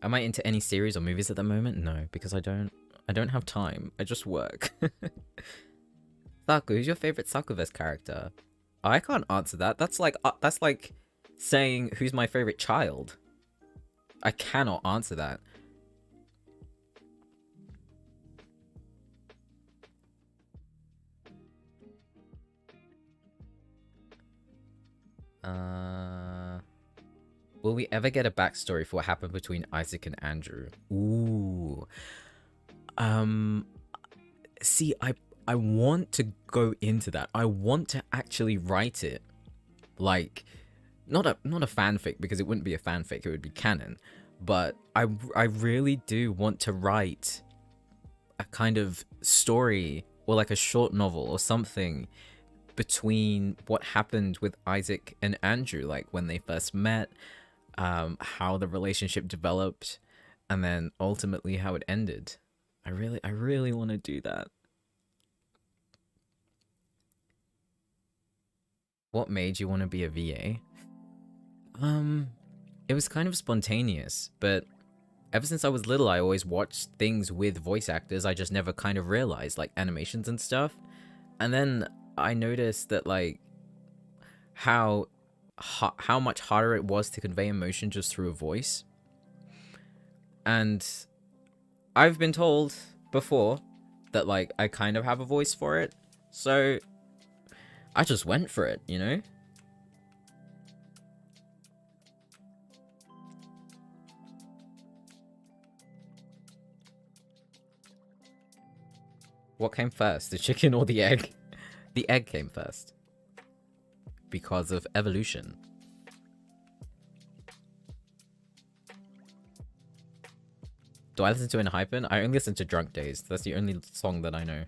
Am I into any series or movies at the moment? No, because I don't have time. I just work. Saku, who's your favorite Sakuverse character? I can't answer that. That's like saying who's my favorite child. I cannot answer that. Will we ever get a backstory for what happened between Isaac and Andrew? Ooh. See, I want to go into that. I want to actually write it. Like, not a fanfic, because it wouldn't be a fanfic, it would be canon. But I really do want to write a kind of story, or like a short novel or something, between what happened with Isaac and Andrew, like when they first met, how the relationship developed, and then ultimately how it ended. I really want to do that. What made you want to be a VA? It was kind of spontaneous, but ever since I was little, I always watched things with voice actors. I just never kind of realized, like animations and stuff. And then I noticed that like how much harder it was to convey emotion just through a voice. And I've been told before that like I kind of have a voice for it. So I just went for it, you know? What came first, the chicken or the egg? The egg came first. Because of evolution. Do I listen to Enhypen? I only listen to Drunk Days. That's the only song that I know.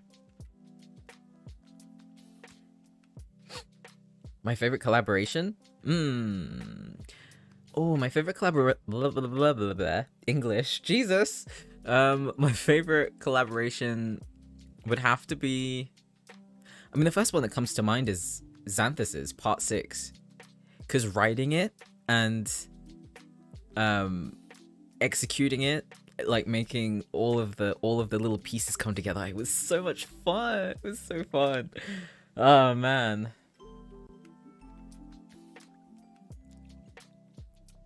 My favorite collaboration? Oh, my favorite English. Jesus. My favorite collaboration would have to be... I mean, the first one that comes to mind is Xanthus's Part 6. Because writing it and executing it, like making all of the little pieces come together, it was so much fun. It was so fun. Oh, man.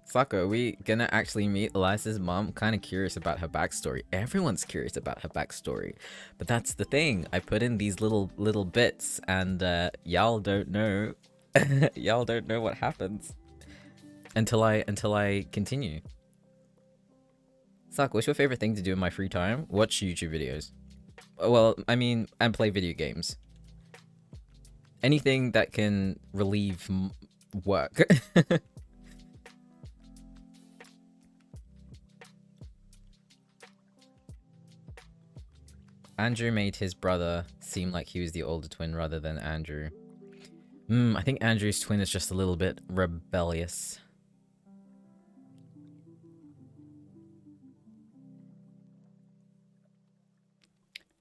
Sako, are we gonna actually meet Eliza's mom? Kind of curious about her backstory. Everyone's curious about her backstory, but that's the thing. I put in these little bits, and y'all don't know. Y'all don't know what happens until I continue. Sako, what's your favorite thing to do in my free time? Watch YouTube videos. Well, I mean, and play video games. Anything that can relieve work. Andrew made his brother seem like he was the older twin rather than Andrew. I think Andrew's twin is just a little bit rebellious.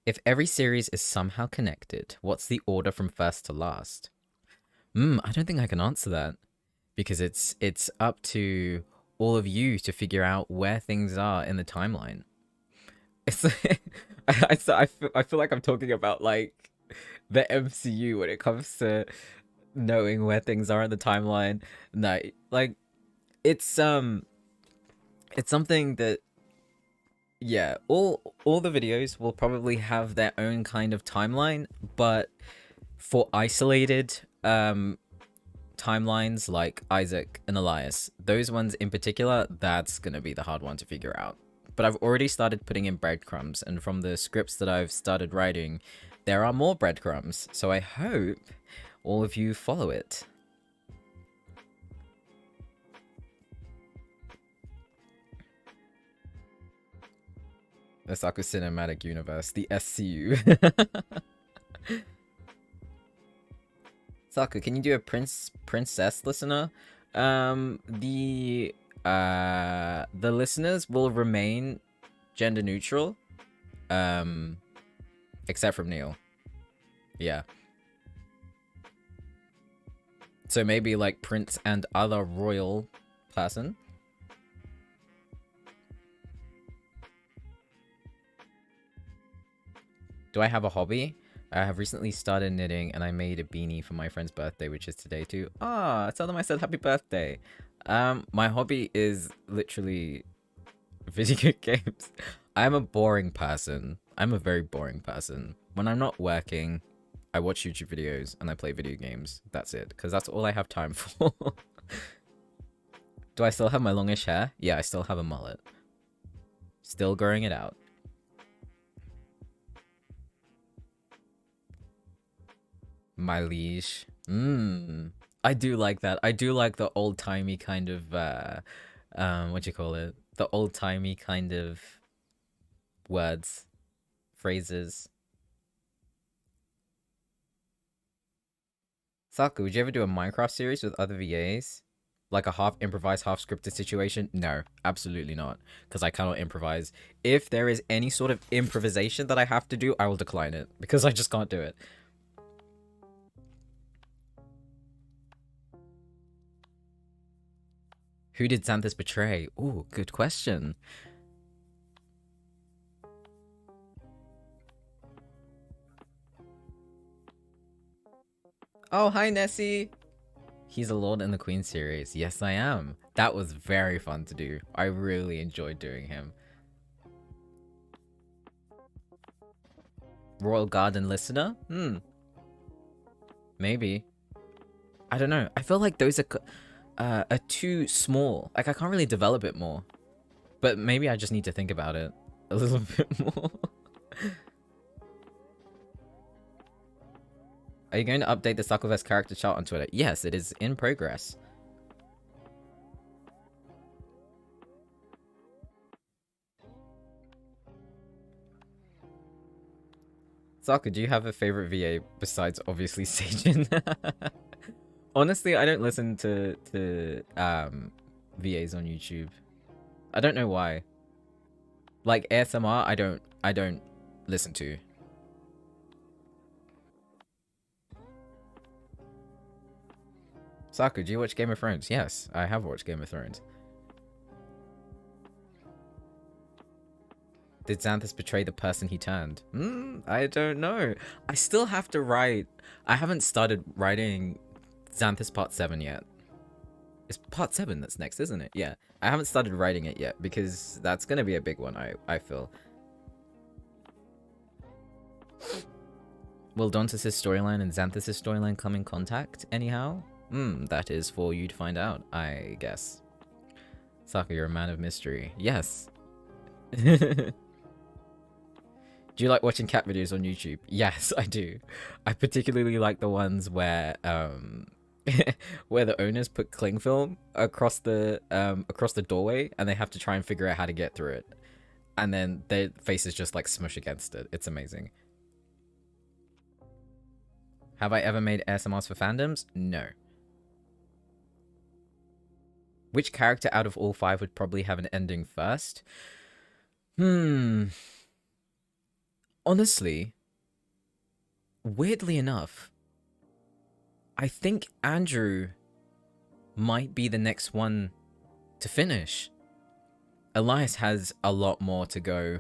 If every series is somehow connected, what's the order from first to last? I don't think I can answer that because it's up to all of you to figure out where things are in the timeline. It's I feel like I'm talking about like the MCU when it comes to knowing where things are in the timeline. No, like it's it's something that yeah, all the videos will probably have their own kind of timeline, but for isolated timelines like Isaac and Elias, those ones in particular, that's gonna be the hard one to figure out. But I've already started putting in breadcrumbs, and from the scripts that I've started writing, there are more breadcrumbs. So I hope all of you follow it. The Saku Cinematic Universe, the SCU. Saku, can you do a princess listener? The listeners will remain gender neutral, except from Neil. Yeah. So maybe like prince and other royal person. Do I have a hobby? I have recently started knitting and I made a beanie for my friend's birthday, which is today too. Ah, tell them I said happy birthday. My hobby is literally video games. I'm a boring person. I'm a very boring person. When I'm not working, I watch YouTube videos and I play video games. That's it, because that's all I have time for. Do I still have my longish hair? Yeah, I still have a mullet. Still growing it out. My liege. I do like that. I do like the old-timey kind of what do you call it? The old-timey kind of words, phrases. Saku, would you ever do a Minecraft series with other VAs? Like a half improvised, half scripted situation? No, absolutely not. Because I cannot improvise. If there is any sort of improvisation that I have to do, I will decline it. Because I just can't do it. Who did Xanthus betray? Ooh, good question. Oh, hi, Nessie. He's a Lord and the Queen series. Yes, I am. That was very fun to do. I really enjoyed doing him. Royal Garden listener? Maybe. I don't know. I feel like those are too small. Like, I can't really develop it more. But maybe I just need to think about it a little bit more. Are you going to update the Suckleverse character chart on Twitter? Yes, it is in progress. Saka, do you have a favorite VA besides obviously Sajin? Honestly, I don't listen to VAs on YouTube. I don't know why. Like ASMR, I don't listen to. Saku, do you watch Game of Thrones? Yes, I have watched Game of Thrones. Did Xanthus betray the person he turned? I don't know. I still have to write. I haven't started writing Xanthus Part 7 yet. It's Part 7 that's next, isn't it? Yeah. I haven't started writing it yet because that's going to be a big one, I feel. Will Dantus' storyline and Xanthus' storyline come in contact anyhow? That is for you to find out, I guess. Saka, you're a man of mystery. Yes. Do you like watching cat videos on YouTube? Yes, I do. I particularly like the ones where where the owners put cling film across the doorway and they have to try and figure out how to get through it. And then their faces just like smush against it. It's amazing. Have I ever made ASMRs for fandoms? No. Which character out of all 5 would probably have an ending first? Honestly, weirdly enough, I think Andrew might be the next one to finish. Elias has a lot more to go.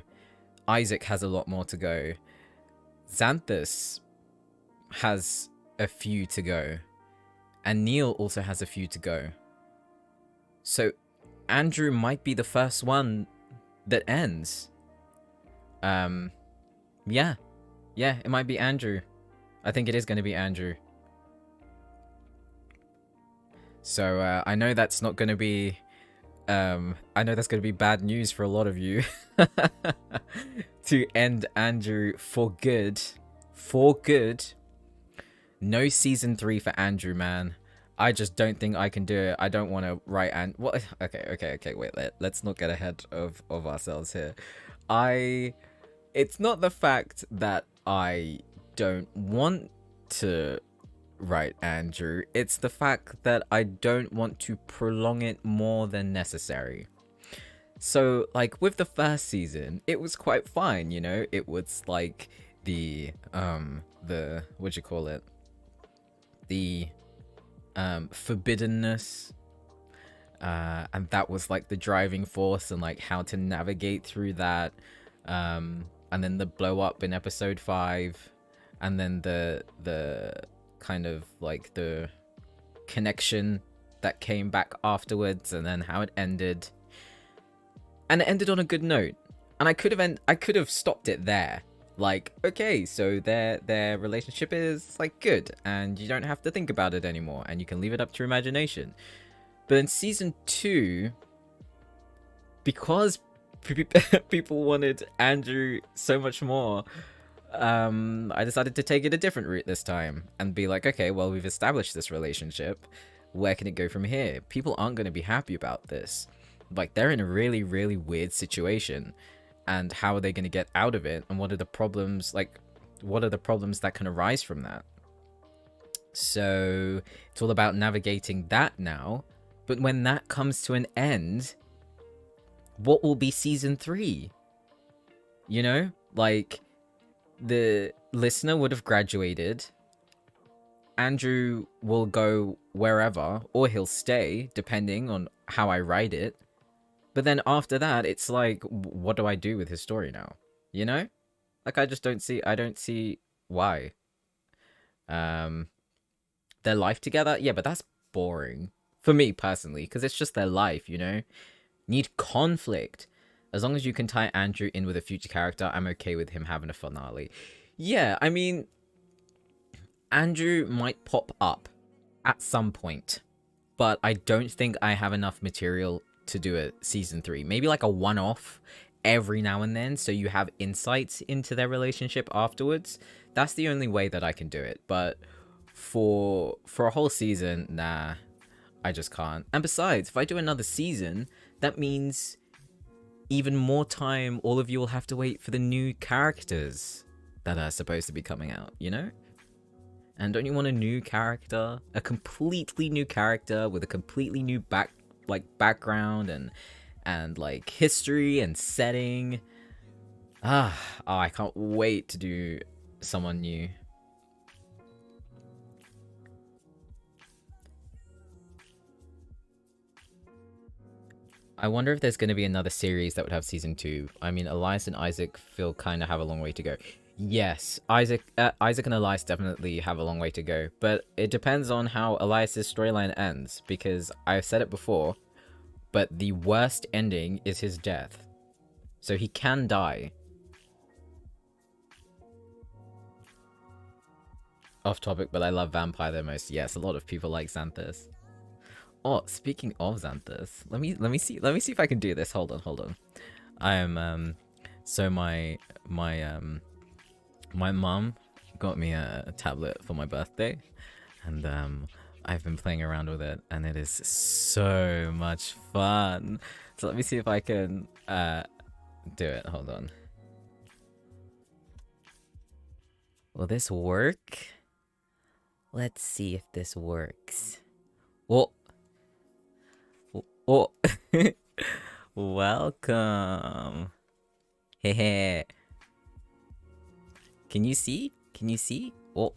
Isaac has a lot more to go. Xanthus has a few to go. And Neil also has a few to go. So Andrew might be the first one that ends. Yeah. Yeah, it might be Andrew. I think it is going to be Andrew. So I know that's not going to be... I know that's going to be bad news for a lot of you. To end Andrew for good. For good. No season 3 for Andrew, man. I just don't think I can do it. I don't want to write and what? Okay. Wait, let's not get ahead of ourselves here. It's not the fact that I don't want to write Andrew. It's the fact that I don't want to prolong it more than necessary. So, like, with the first season, it was quite fine, you know? It was like the what'd you call it? The forbiddenness, and that was like the driving force, and like how to navigate through that, and then the blow up in episode 5, and then the kind of like the connection that came back afterwards, and then how it ended. And it ended on a good note, and I could have stopped it there. Like, okay, so their relationship is like good, and you don't have to think about it anymore, and you can leave it up to your imagination. But in season 2, because people wanted Andrew so much more, I decided to take it a different route this time and be like, okay, well, we've established this relationship. Where can it go from here? People aren't going to be happy about this. Like, they're in a really, really weird situation. And how are they going to get out of it? And what are the problems, like, what are the problems that can arise from that? So it's all about navigating that now. But when that comes to an end, what will be season 3? You know, like, the listener would have graduated. Andrew will go wherever, or he'll stay, depending on how I write it. But then after that, it's like, what do I do with his story now? You know? Like, I don't see why. Their life together? Yeah, but that's boring. For me, personally, because it's just their life, you know? Need conflict. As long as you can tie Andrew in with a future character, I'm okay with him having a finale. Yeah, I mean, Andrew might pop up at some point, but I don't think I have enough material to do a season 3. Maybe like a one-off every now and then, so you have insights into their relationship afterwards. That's the only way that I can do it. But for a whole season, nah, I just can't. And besides, if I do another season, that means even more time all of you will have to wait for the new characters that are supposed to be coming out, you know? And don't you want a new character? A completely new character with a completely new background and like history and setting. I can't wait to do someone new. I wonder if there's going to be another series that would have season 2. I mean, Elias and Isaac feel kind of have a long way to go. Yes, Isaac and Elias definitely have a long way to go, but it depends on how Elias's storyline ends, because I've said it before, but the worst ending is his death. So he can die. Off topic, but I love Vampire the most. Yes, a lot of people like Xanthus. Oh, speaking of Xanthus, let me see if I can do this. Hold on. I am so my mum got me a tablet for my birthday, and I've been playing around with it, and it is so much fun. So let me see if I can do it. Hold on. Will this work? Let's see if this works. Oh. Welcome. Hehe. Can you see? Oh.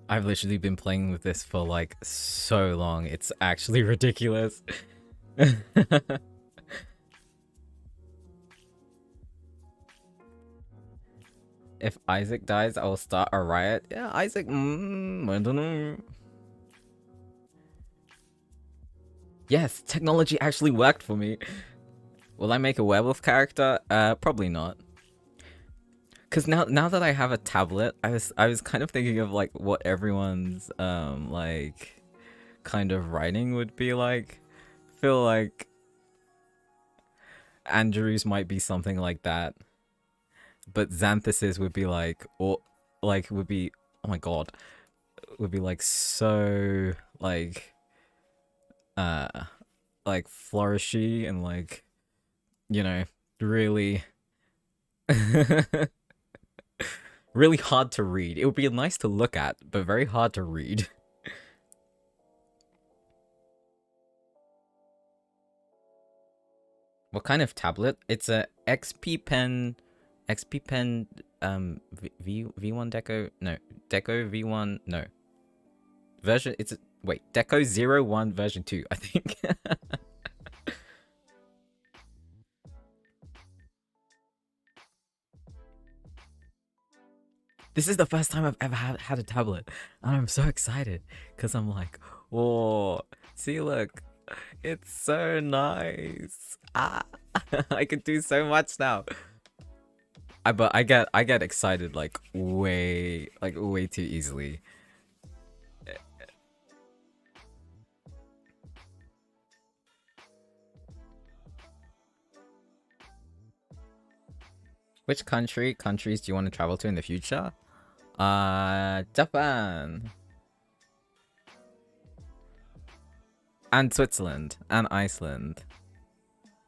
I've literally been playing with this for like so long. It's actually ridiculous. If Isaac dies, I will start a riot. Yeah, Isaac, I don't know. Yes, technology actually worked for me. Will I make a werewolf character? Probably not. Cause now that I have a tablet, I was kind of thinking of like what everyone's like kind of writing would be like. Feel like Andrew's might be something like that, but Xanthus's would be like, or like would be, oh my god, would be like so uh like flourishy and like, you know, really really hard to read. It would be nice to look at, but very hard to read. What kind of tablet? It's a XP Pen V1 Deco, no, Deco V1, no. Version, it's a, wait, Deco 01 version 2, I think. This is the first time I've ever had a tablet, and I'm so excited because I'm like, whoa, see, look, it's so nice. Ah, I can do so much now. But I get excited like way too easily. Which countries do you want to travel to in the future? Japan and Switzerland and Iceland.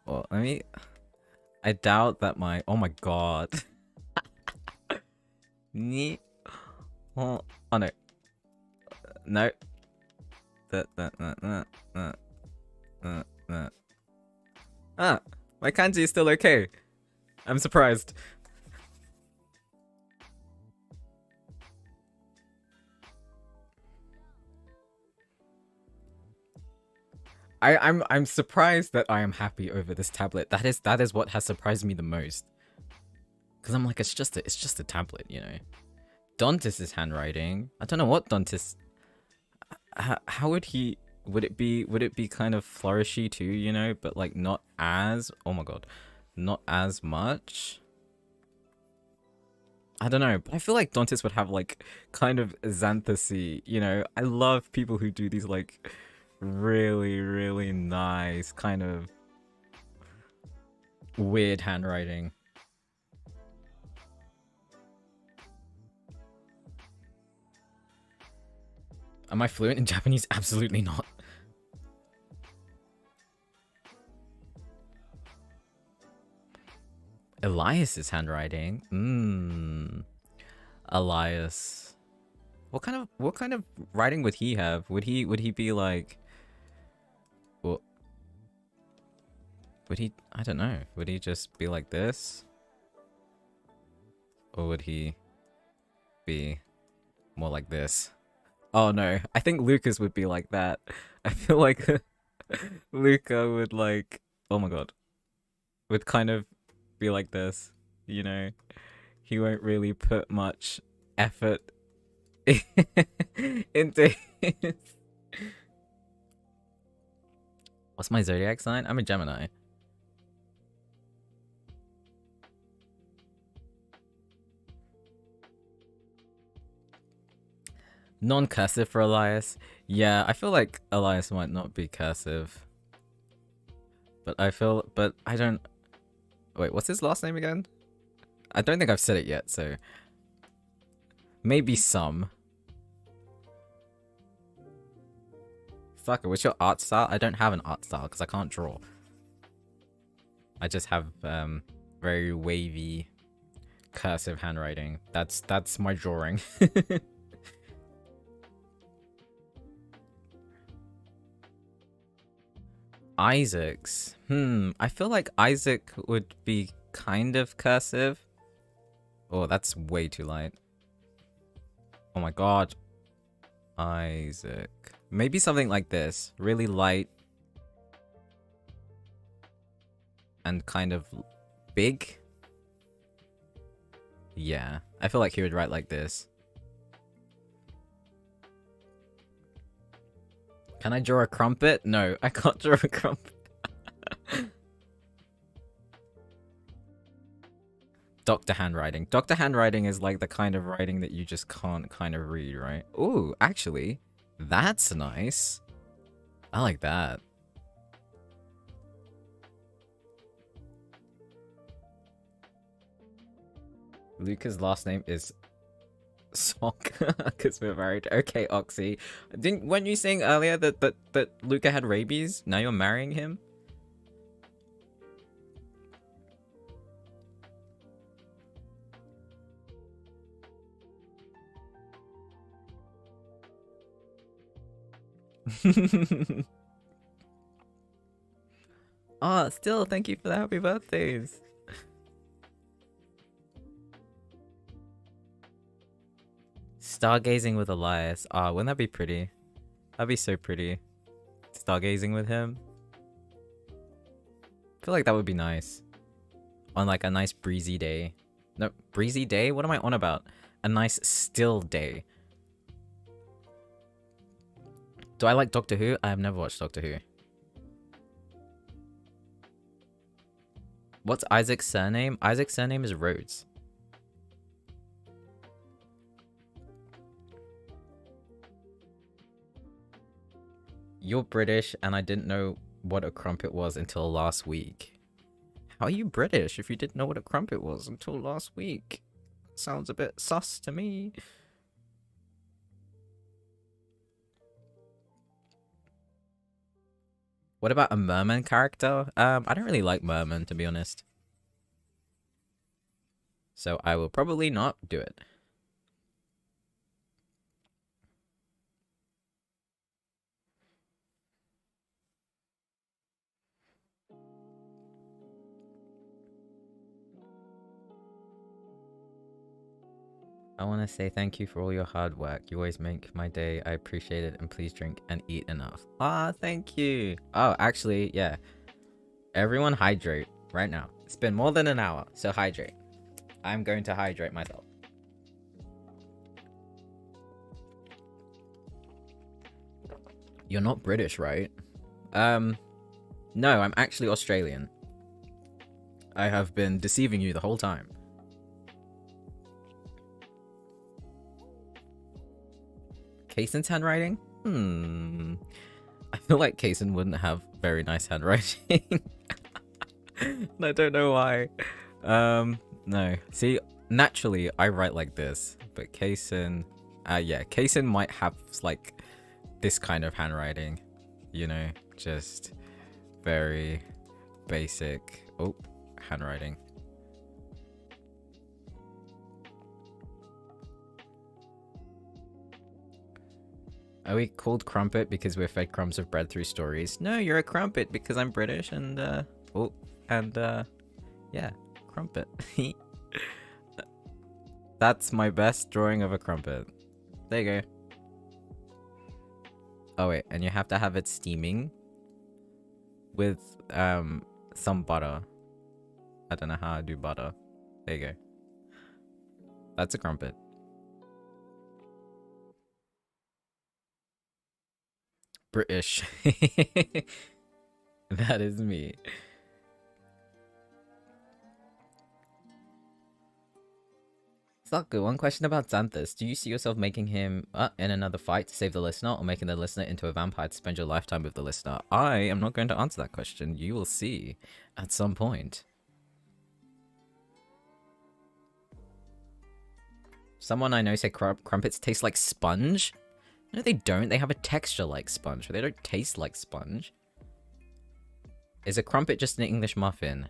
Well, I doubt that oh my god. Oh, oh no. No. Ah, my kanji is still okay. I'm surprised. I'm surprised that I am happy over this tablet. That is what has surprised me the most. Cause I'm like, it's just a tablet, you know. Dantis's handwriting. I don't know what Dantis. How would he? Would it be kind of flourishy too, you know, but like not as. Oh my god, not as much. I don't know, but I feel like Dantis would have like kind of Xanthusy, you know. I love people who do these like really nice kind of weird handwriting. Am I fluent in Japanese? Absolutely not. Elias's handwriting. Elias. What kind of writing would he have? Would he be like, well, would he, I don't know. Would he just be like this? Or would he be more like this? Oh no, I think Lucas would be like that. I feel like Luca would like, oh my god, would kind of be like this, you know? He won't really put much effort into his... What's my zodiac sign? I'm a Gemini. Non-cursive for Elias. Yeah, I feel like Elias might not be cursive. But I don't... Wait, what's his last name again? I don't think I've said it yet, so... Maybe some. Saka, what's your art style? I don't have an art style because I can't draw. I just have very wavy cursive handwriting. That's my drawing. Isaac's. I feel like Isaac would be kind of cursive. Oh, that's way too light. Oh my god. Isaac. Maybe something like this. Really light. And kind of big. Yeah, I feel like he would write like this. Can I draw a crumpet? No, I can't draw a crumpet. Doctor handwriting. Doctor handwriting is like the kind of writing that you just can't kind of read, right? Ooh, actually, that's nice. I like that. Luca's last name is Sock because we're married. Okay, Oxy. Weren't you saying earlier that Luca had rabies? Now you're marrying him? Oh, still, thank you for the happy birthdays. Stargazing with Elias. Ah, wouldn't that be pretty? That'd be so pretty. Stargazing with him. I feel like that would be nice. On like a nice breezy day. No, breezy day? What am I on about? A nice still day. Do I like Doctor Who? I have never watched Doctor Who. What's Isaac's surname? Isaac's surname is Rhodes. You're British and I didn't know what a crumpet was until last week. How are you British if you didn't know what a crumpet was until last week? Sounds a bit sus to me. What about a merman character? I don't really like merman, to be honest. So I will probably not do it. I want to say thank you for all your hard work. You always make my day. I appreciate it. And please drink and eat enough. Ah, thank you. Oh, actually, yeah. Everyone hydrate right now. It's been more than an hour, so hydrate. I'm going to hydrate myself. You're not British, right? No, I'm actually Australian. I have been deceiving you the whole time. Kaysen's handwriting? I feel like Kaysen wouldn't have very nice handwriting. I don't know why. No. See, naturally, I write like this. But Kaysen... yeah, Kaysen might have, like, this kind of handwriting. You know, just very basic... Oh, handwriting. Are we called crumpet because we're fed crumbs of bread through stories? No, you're a crumpet because I'm British and, yeah, crumpet. That's my best drawing of a crumpet. There you go. Oh wait, and you have to have it steaming with, some butter. I don't know how I do butter. There you go. That's a crumpet. British. That is me. Saku, one question about Xanthus. Do you see yourself making him in another fight to save the listener or making the listener into a vampire to spend your lifetime with the listener? I am not going to answer that question. You will see at some point. Someone I know said crumpets taste like sponge. No, they don't. They have a texture like sponge, but they don't taste like sponge. Is a crumpet just an English muffin?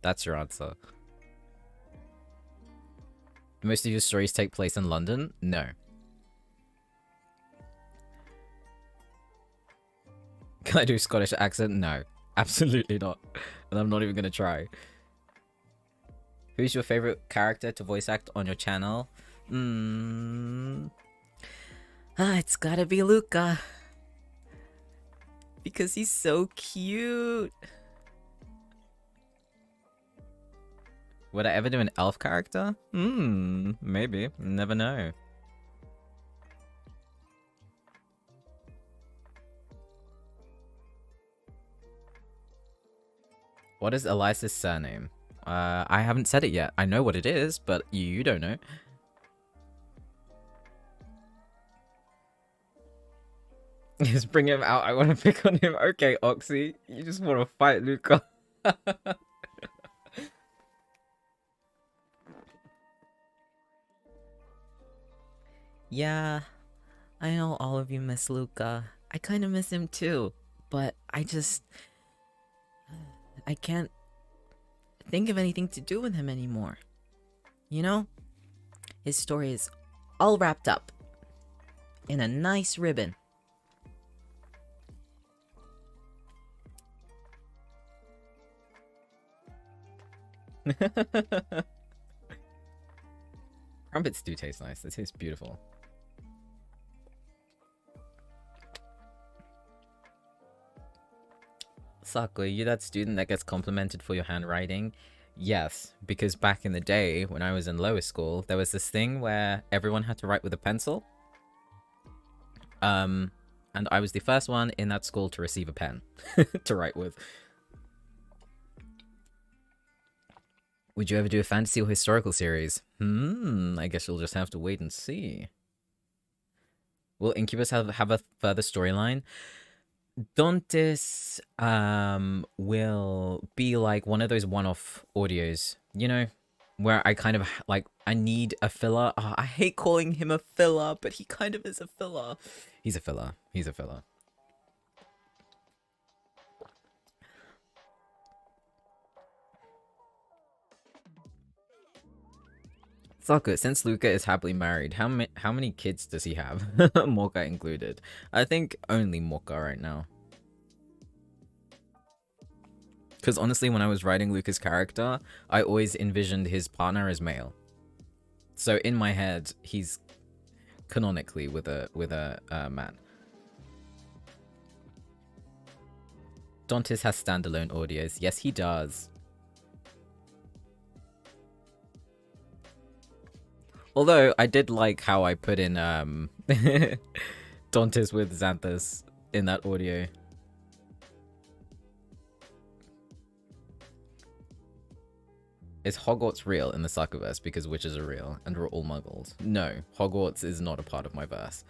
That's your answer. Do most of your stories take place in London? No. Can I do a Scottish accent? No. Absolutely not. And I'm not even going to try. Who's your favorite character to voice act on your channel? It's gotta be Luca. Because he's so cute. Would I ever do an elf character? Maybe. Never know. What is Elias's surname? I haven't said it yet. I know what it is, but you don't know. Just bring him out. I want to pick on him. Okay, Oxy. You just want to fight Luca. Yeah, I know all of you miss Luca. I kind of miss him too. But I can't think of anything to do with him anymore. You know? His story is all wrapped up in a nice ribbon. Crumpets do taste nice. They taste beautiful. Saku, you that student that gets complimented for your handwriting? Yes, because back in the day, when I was in lower school, there was this thing where everyone had to write with a pencil. And I was the first one in that school to receive a pen to write with. Would you ever do a fantasy or historical series? I guess you'll just have to wait and see. Will Incubus have a further storyline? Dantes will be like one of those one-off audios, you know, where I kind of like I need a filler. Oh, I hate calling him a filler, but he kind of is a filler. He's a filler. He's a filler. Sokka, since Luca is happily married, how many kids does he have? Mocha included. I think only Mocha right now. Because honestly, when I was writing Luca's character, I always envisioned his partner as male. So in my head, he's canonically with a man. Dantes has standalone audios. Yes, he does. Although, I did like how I put in, Dantes with Xanthus in that audio. Is Hogwarts real in the Sakuverse because witches are real and we're all muggles? No, Hogwarts is not a part of my verse.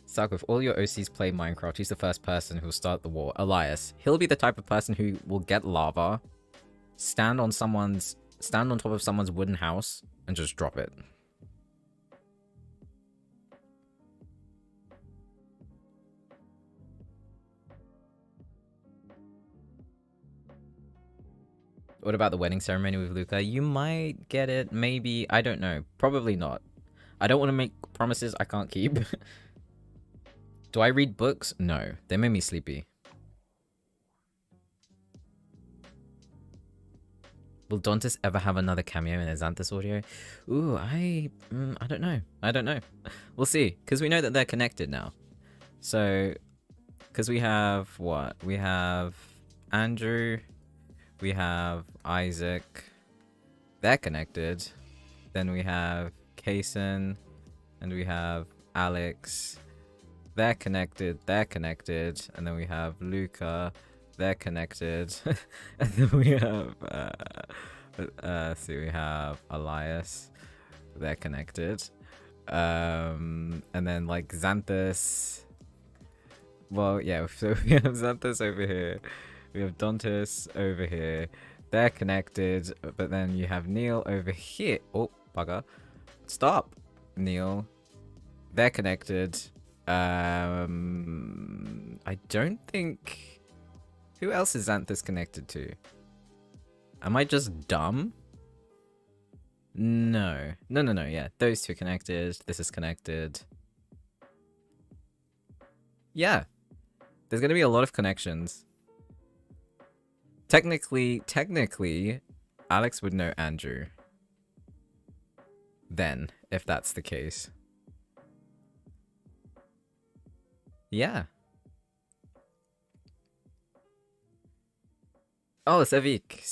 Saku, if all your OCs play Minecraft, who's the first person who'll start the war? Elias. He'll be the type of person who will get lava, stand on top of someone's wooden house, and just drop it. What about the wedding ceremony with Luca? You might get it, maybe, I don't know. Probably not. I don't want to make promises I can't keep. Do I read books? No. They made me sleepy. Will Dantes ever have another cameo in a Xanthus audio? Ooh, I don't know. I don't know. We'll see. Because we know that they're connected now. So, because we have what? We have Andrew. We have Isaac. They're connected. Then we have Kason. And we have Alex. They're connected. They're connected. And then we have Luca. They're connected. And then we have we have Elias. They're connected. And then like Xanthus. Well, yeah, so we have Xanthus over here. We have Dantes over here. They're connected, but then you have Neil over here. Oh, bugger. Stop, Neil. They're connected. I don't think... Who else is Xanthus connected to? Am I just dumb? No. No, yeah. Those two are connected. This is connected. Yeah. There's going to be a lot of connections. Technically, Alex would know Andrew. Then, if that's the case. Yeah. Oh, Sevik.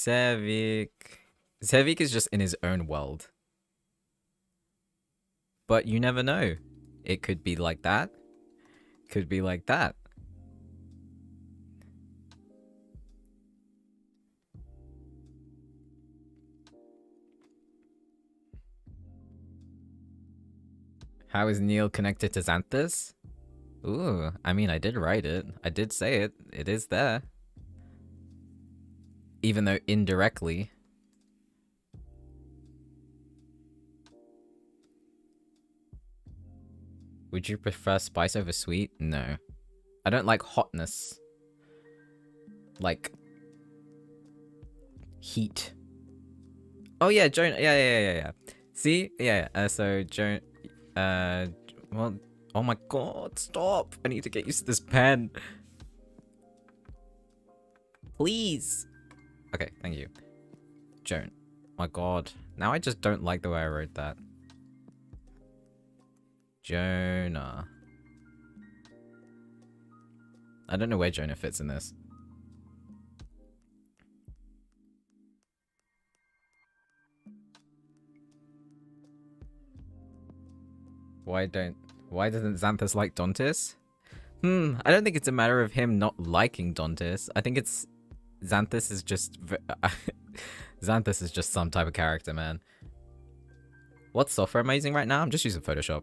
Sevik is just in his own world. But you never know. It could be like that. Could be like that. How is Neil connected to Xanthus? Ooh, I mean, I did write it. I did say it. It is there. Even though indirectly. Would you prefer spice over sweet? No. I don't like hotness. Like heat. Oh yeah, Joan. Yeah. See? Yeah. So Joan. Well. Oh my god! Stop! I need to get used to this pen. Please. Okay, thank you. Joan. My god. Now I just don't like the way I wrote that. Jonah. I don't know where Jonah fits in this. Why doesn't Xanthus like Dantis? I don't think it's a matter of him not liking Dantis. I think it's Xanthus is just Xanthus is just some type of character, man. What software am I using right now? I'm just using Photoshop.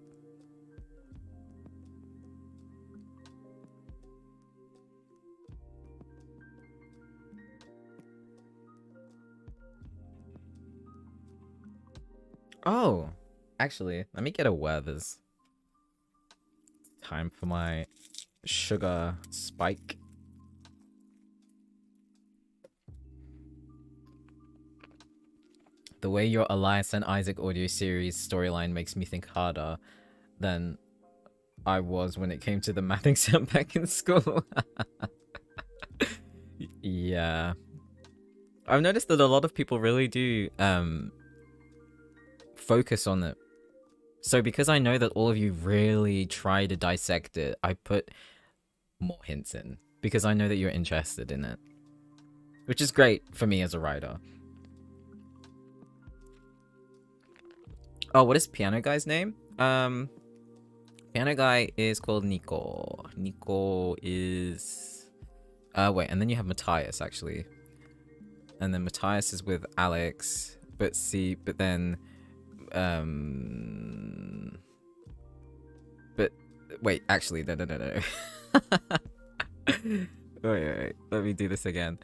Oh, actually, let me get a Werther's. Time for my sugar spike. The way your Elias and Isaac audio series storyline makes me think harder than I was when it came to the math exam back in school. Yeah. I've noticed that a lot of people really do focus on it. So because I know that all of you really try to dissect it, I put more hints in. Because I know that you're interested in it. Which is great for me as a writer. Oh, what is Piano Guy's name? Piano Guy is called Nico. Nico is... wait, and then you have Matthias, actually. And then Matthias is with Alex. But then... But wait, actually, no. wait. Let me do this again.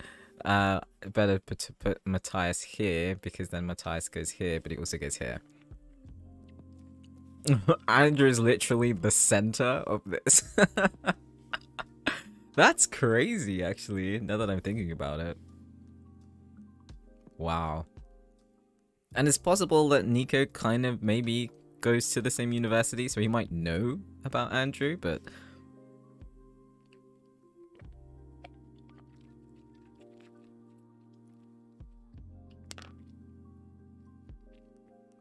Better put Matthias here because then Matthias goes here, but he also goes here. Andrew is literally the center of this. That's crazy, actually. Now that I'm thinking about it. Wow. And it's possible that Nico kind of maybe goes to the same university, so he might know about Andrew, but...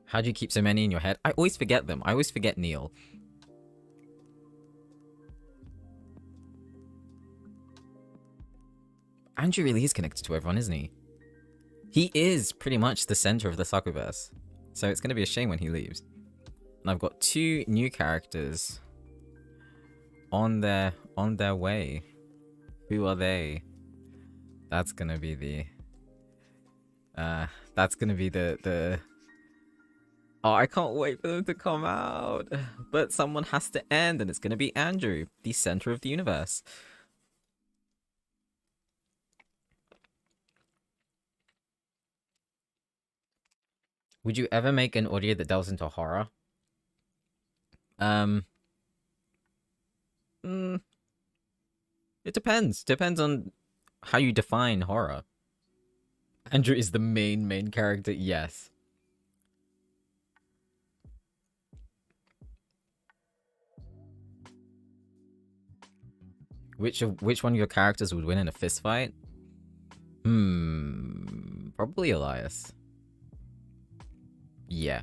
How do you keep so many in your head? I always forget them. I always forget Neil. Andrew really is connected to everyone, isn't he? He is pretty much the center of the Sakuverse. So it's going to be a shame when he leaves. And I've got 2 new characters on their way. Who are they? That's going to be the... that's going to be the... Oh, I can't wait for them to come out. But someone has to end, and it's going to be Andrew, the center of the universe. Would you ever make an audio that delves into horror? It depends. Depends on how you define horror. Andrew is the main character, yes. Which one of your characters would win in a fist fight? Probably Elias. Yeah.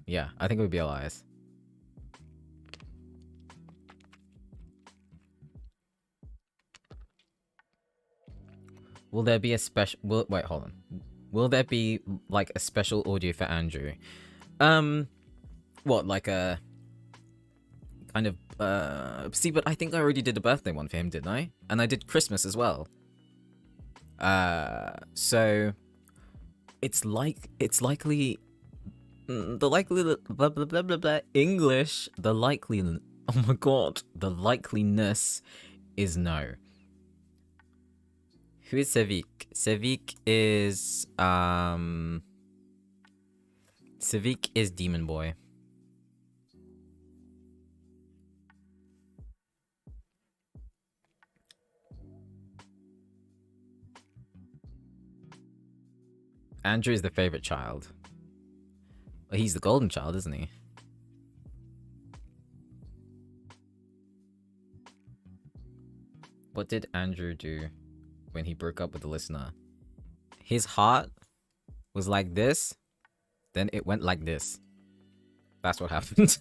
Yeah, I think it would be Elias. Will there be a special... Wait, hold on. Will there be, like, a special audio for Andrew? What, like a... kind of, See, but I think I already did a birthday one for him, didn't I? And I did Christmas as well. So... It's likely... The likely... Blah, blah, blah, blah, blah. English. The likely... Oh my god. The likeliness is no. Who is Sevik? Sevik is Demon Boy. Andrew is the favorite child. Well, he's the golden child, isn't he? What did Andrew do when he broke up with the listener? His heart was like this, then it went like this. That's what happened.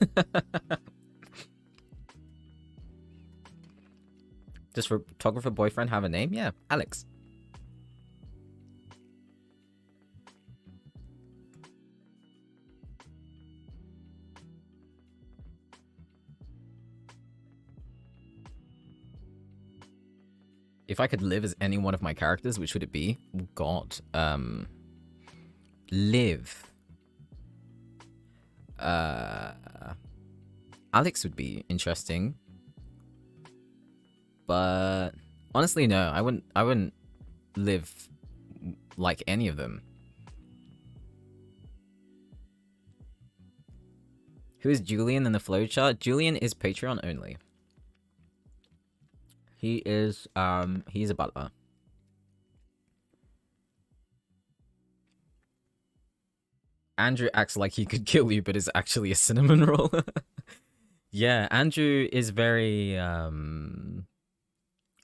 Does photographer boyfriend have a name? Yeah, Alex. If I could live as any one of my characters, which would it be? God. Live. Alex would be interesting. But honestly, no. I wouldn't live like any of them. Who is Julian in the flowchart? Julian is Patreon only. He is, he's a butler. Andrew acts like he could kill you, but is actually a cinnamon roll. Yeah, Andrew is very,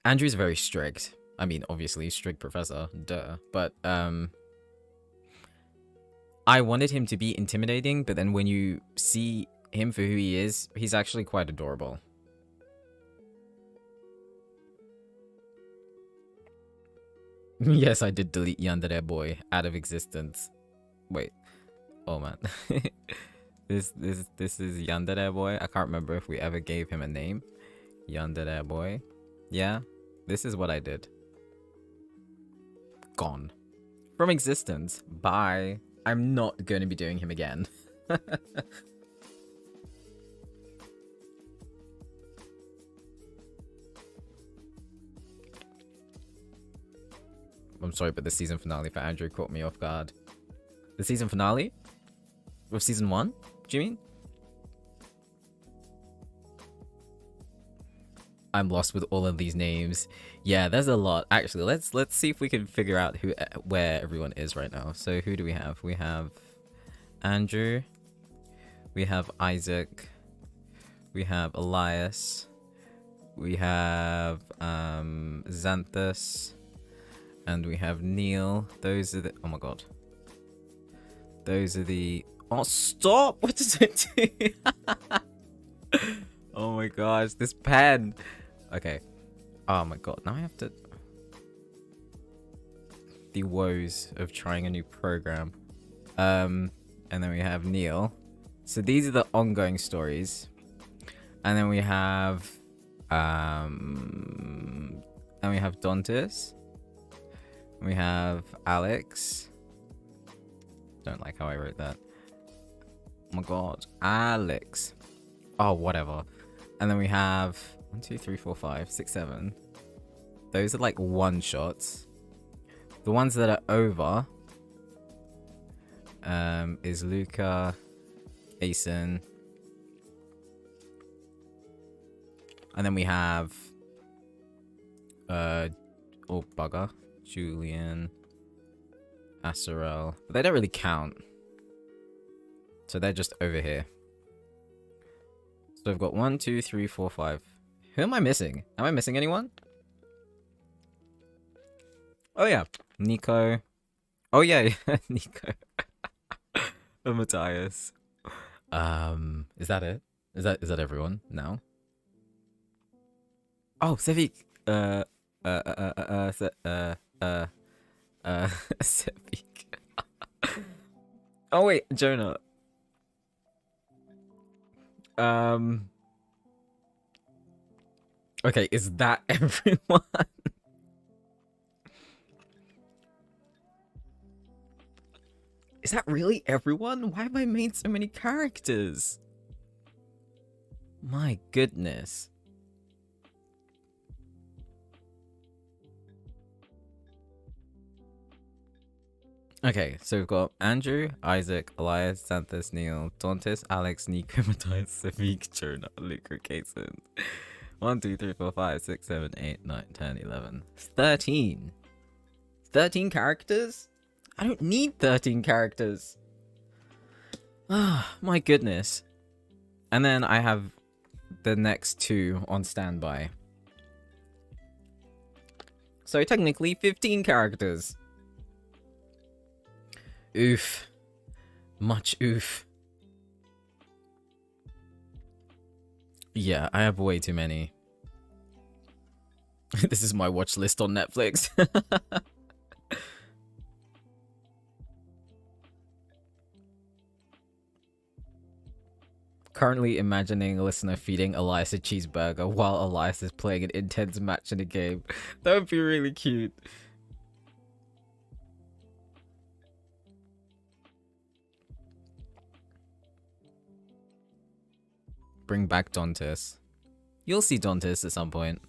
Andrew's very strict. I mean, obviously, strict professor, duh. But, I wanted him to be intimidating, but then when you see him for who he is, he's actually quite adorable. Yes, I did delete Yandere Boy out of existence. Wait. Oh man. This is Yandere Boy. I can't remember if we ever gave him a name. Yandere Boy. Yeah. This is what I did. Gone. From existence. Bye. I'm not going to be doing him again. I'm sorry, but the season finale for Andrew caught me off guard. The season finale? Of season 1? Do you mean? I'm lost with all of these names. Yeah, there's a lot. Actually, let's see if we can figure out where everyone is right now. So who do we have? We have Andrew. We have Isaac. We have Elias. We have Xanthus. And we have Neil. Those are the... Oh my god. Those are the... Oh, stop! What does it do? Oh my gosh, this pen. Okay. Oh my god, now I have to... The woes of trying a new program. And then we have Neil. So these are the ongoing stories. And then we have... And we have Dantes. We have Alex. Don't like how I wrote that. Oh my god. Alex. Oh, whatever. And then we have 1, 2, 3, 4, 5, 6, 7. Those are like one shots. The ones that are over is Luca, Asen. And then we have oh bugger. Julian, Asarel. But they don't really count. So they're just over here. So I've got 1, 2, 3, 4, 5. Who am I missing? Am I missing anyone? Oh yeah. Nico. Oh yeah, Nico. Matthias. Is that it? Is that everyone now? Oh, Sevik. Sevik. Oh wait, Jonah. Um. Okay, is that everyone? Is that really everyone? Why have I made so many characters? My goodness. Okay, so we've got Andrew, Isaac, Elias, Santhus, Neil, Tontis, Alex, Nico, Matthias, Savik, Jonah, Luca, Kason. 1, 2, 3, 4, 5, 6, 7, 8, 9, 10, 11. 13. 13 characters? I don't need 13 characters. Ah, my goodness. And then I have the next 2 on standby. So technically 15 characters. Oof. Much oof. Yeah, I have way too many. This is my watch list on Netflix. Currently imagining a listener feeding Elias a cheeseburger while Elias is playing an intense match in a game. That would be really cute. Bring back Dantes. You'll see Dantes at some point.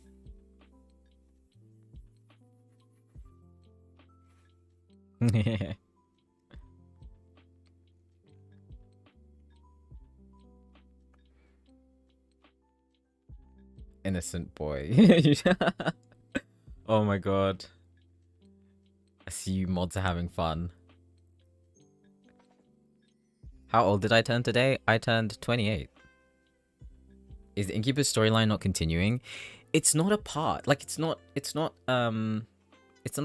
Innocent boy. Oh my god. I see you mods are having fun. How old did I turn today? I turned 28. Is the Incubus storyline not continuing? It's not a part. Like it's not a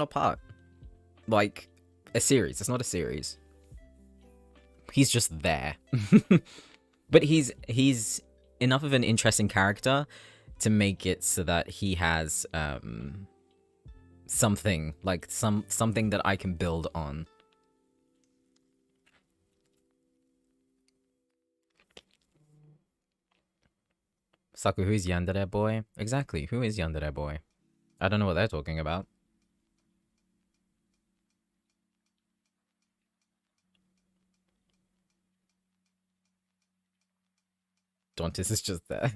part. Like a series. It's not a series. He's just there. But he's enough of an interesting character to make it so that he has something like something that I can build on. Saku, who's Yandere boy? Exactly, who is Yandere boy? I don't know what they're talking about. Dantis is just there.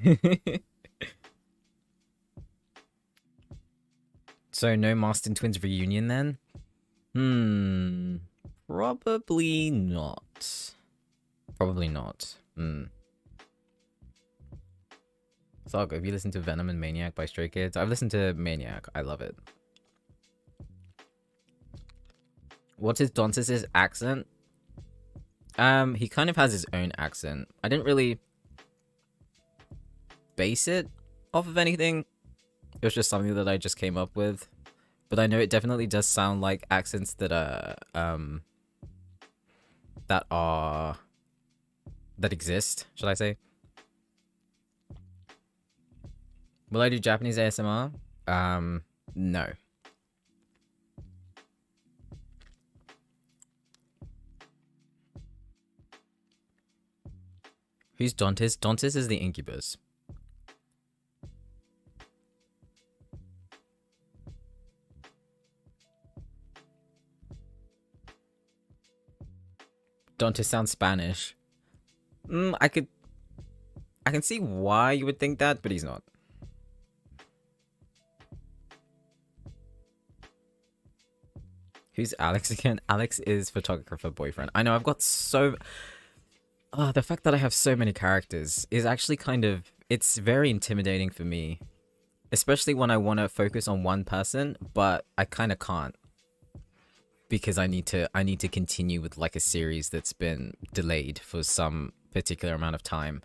So no Marston Twins reunion then? Probably not. Probably not. Saga, have you listened to Venom and Maniac by Stray Kids? I've listened to Maniac. I love it. What is Dantis' accent? He kind of has his own accent. I didn't really base it off of anything. It was just something that I just came up with. But I know it definitely does sound like accents that that exist, should I say? Will I do Japanese ASMR? No. Who's Dantis? Dantis is the Incubus. Dantis sounds Spanish. I can see why you would think that, but he's not. Who's Alex again? Alex is photographer boyfriend. I know, I've got so... the fact that I have so many characters is actually kind of... It's very intimidating for me. Especially when I want to focus on one person, but I kind of can't. Because I need to continue with like a series that's been delayed for some particular amount of time.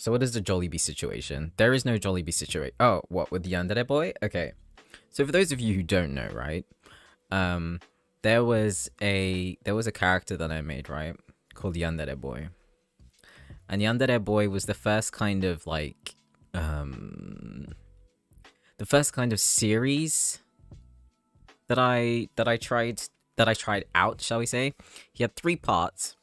So what is the Jollibee situation? There is no Jollibee situation. Oh, what, with the Yandere boy? Okay. So for those of you who don't know, right? Um, there was a character that I made, right? Called Yandere boy. And Yandere boy was the first kind of like the first kind of series that I tried out, shall we say. He had 3 parts,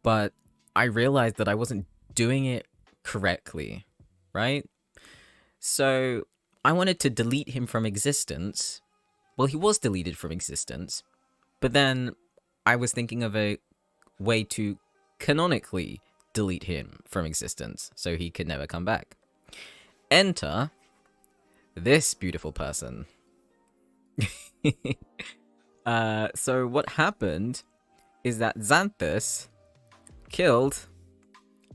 but I realized that I wasn't doing it correctly, right? So I wanted to delete him from existence. Well, he was deleted from existence, but then I was thinking of a way to canonically delete him from existence so he could never come back. Enter this beautiful person. So what happened is that Xanthus killed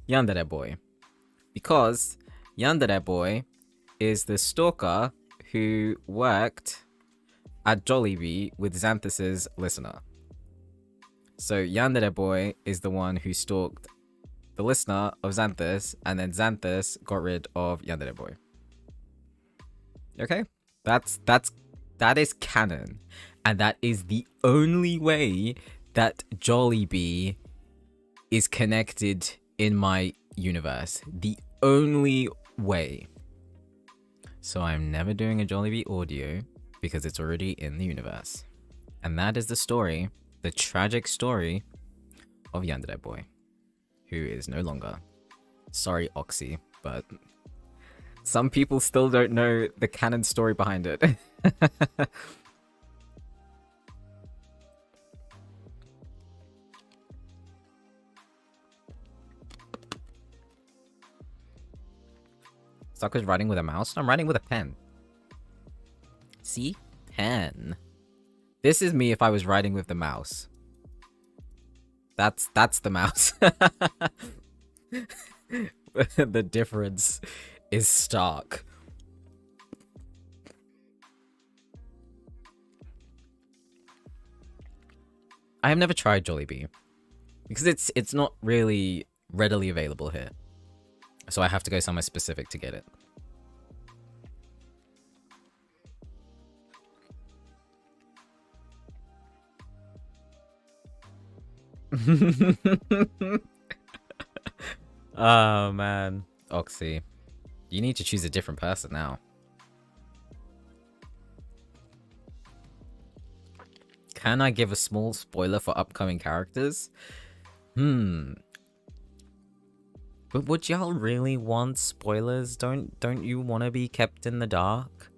Yandere boy, because Yandere boy is the stalker who worked at Jollibee with Xanthus's listener. So Yandere boy is the one who stalked the listener of Xanthus, and then Xanthus got rid of Yandere boy. Okay, that is canon, and that is the only way that Jollibee is connected in my universe. The only way. So I'm never doing a Jollibee audio because it's already in the universe. And that is the story, the tragic story of Yandere boy, who is no longer. Sorry, Oxy, but some people still don't know the canon story behind it. Sucker's writing with a mouse? I'm writing with a pen. See? Pen. This is me if I was writing with the mouse. That's the mouse. The difference is stark. I have never tried Jollibee because it's not really readily available here. So I have to go somewhere specific to get it. Oh man, Oxy, you need to choose a different person now. Can I give a small spoiler for upcoming characters? But would y'all really want spoilers? Don't you want to be kept in the dark?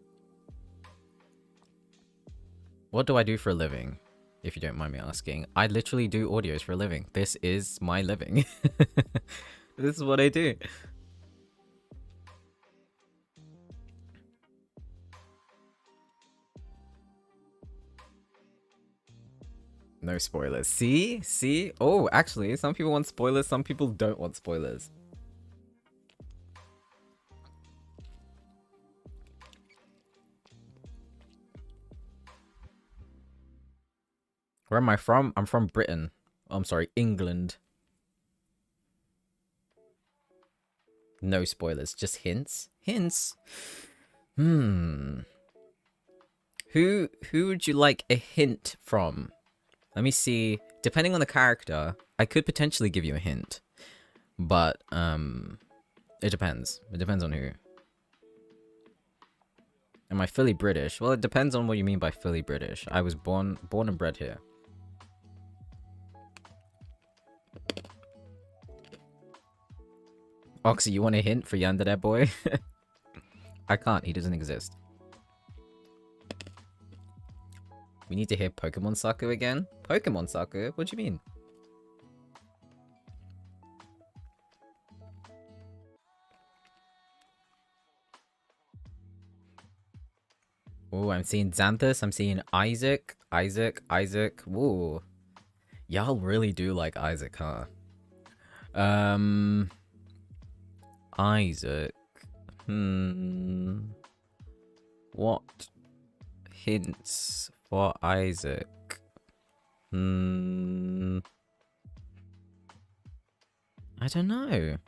What do I do for a living? If you don't mind me asking. I literally do audios for a living. This is my living. This is what I do. No spoilers. See? See? Oh, actually, some people want spoilers, some people don't want spoilers. Where am I from? I'm from Britain. Oh, I'm sorry, England. No spoilers, just hints. Hints. Who would you like a hint from? Let me see. Depending on the character, I could potentially give you a hint. But it depends. It depends on who. Am I fully British? Well, it depends on what you mean by fully British. I was born and bred here. Oxy, you want a hint for Yandere boy? I can't, he doesn't exist. We need to hear Pokemon Saku again? Pokemon Saku? What do you mean? Oh, I'm seeing Xanthus, I'm seeing Isaac. Isaac. Ooh. Y'all really do like Isaac, huh? Isaac. What hints for Isaac? I don't know.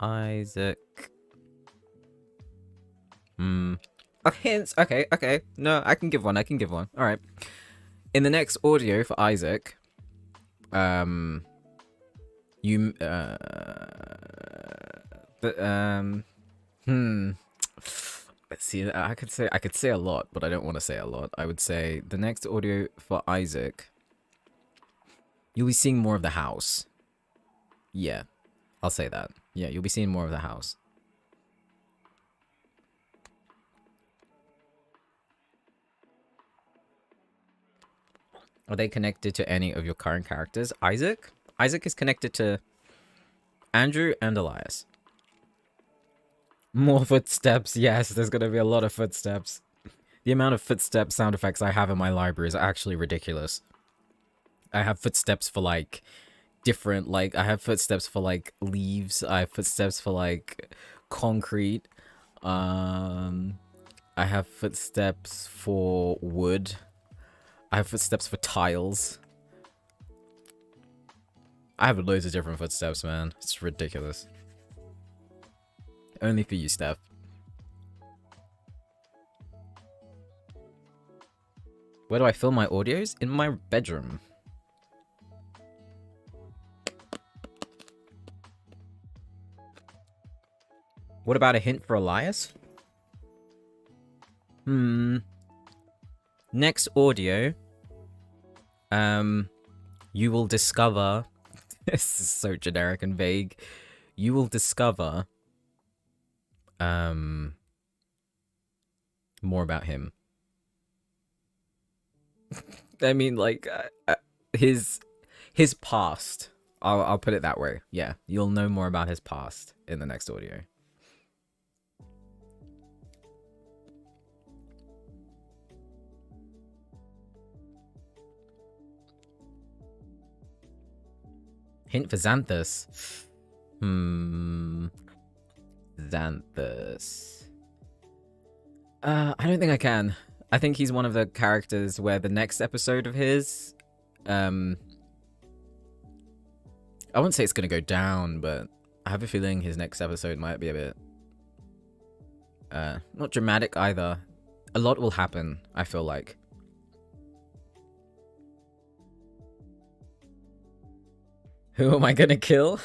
Isaac. Hints. Okay, okay. No, I can give one. I can give one. All right. In the next audio for Isaac, you hmm. Let's see. I could say a lot, but I don't want to say a lot. I would say the next audio for Isaac, you'll be seeing more of the house. Yeah, I'll say that. Yeah, you'll be seeing more of the house. Are they connected to any of your current characters? Isaac? Isaac is connected to Andrew and Elias. More footsteps. Yes, there's going to be a lot of footsteps. The amount of footstep sound effects I have in my library is actually ridiculous. I have footsteps for like different, like I have footsteps for like leaves. I have footsteps for like concrete. I have footsteps for wood. I have footsteps for tiles. I have loads of different footsteps, man. It's ridiculous. Only for you, Steph. Where do I film my audios? In my bedroom. What about a hint for Elias? Next audio, you will discover, this is so generic and vague, you will discover, more about him. I mean, like, his past. I'll put it that way. Yeah, you'll know more about his past in the next audio. Hint for Xanthus. Xanthus. I don't think I can. I think he's one of the characters where the next episode of his, I wouldn't say it's gonna go down, but I have a feeling his next episode might be a bit, not dramatic either. A lot will happen, I feel like. Who am I gonna kill?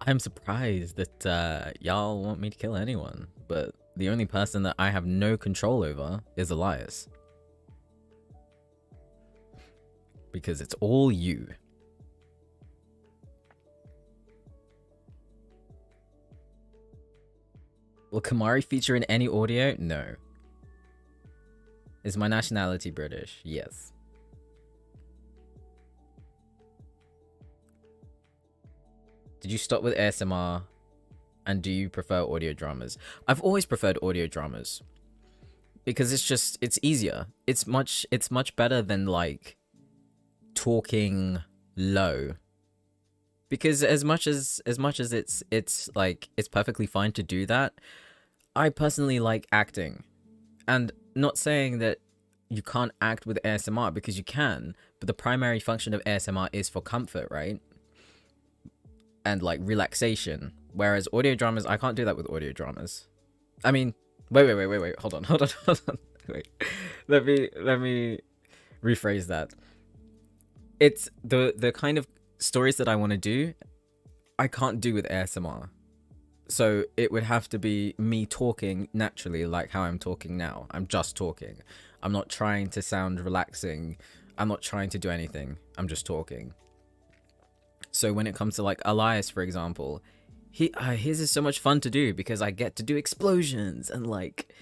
I'm surprised that y'all want me to kill anyone, but the only person that I have no control over is Elias. Because it's all you. Will Kamari feature in any audio? No. Is my nationality British? Yes. Did you stop with ASMR? And do you prefer audio dramas? I've always preferred audio dramas. Because it's easier. It's much better than like talking low. Because as much as it's like it's perfectly fine to do that, I personally like acting. And not saying that you can't act with ASMR, because you can, but the primary function of ASMR is for comfort, right? And like relaxation. Whereas audio dramas, I can't do that with audio dramas. I mean, wait. Hold on. Wait. Let me rephrase that. It's the kind of stories that I want to do, I can't do with ASMR. So it would have to be me talking naturally, like how I'm talking now. I'm just talking. I'm not trying to sound relaxing. I'm not trying to do anything. I'm just talking. So when it comes to like Elias, for example, his is so much fun to do because I get to do explosions and like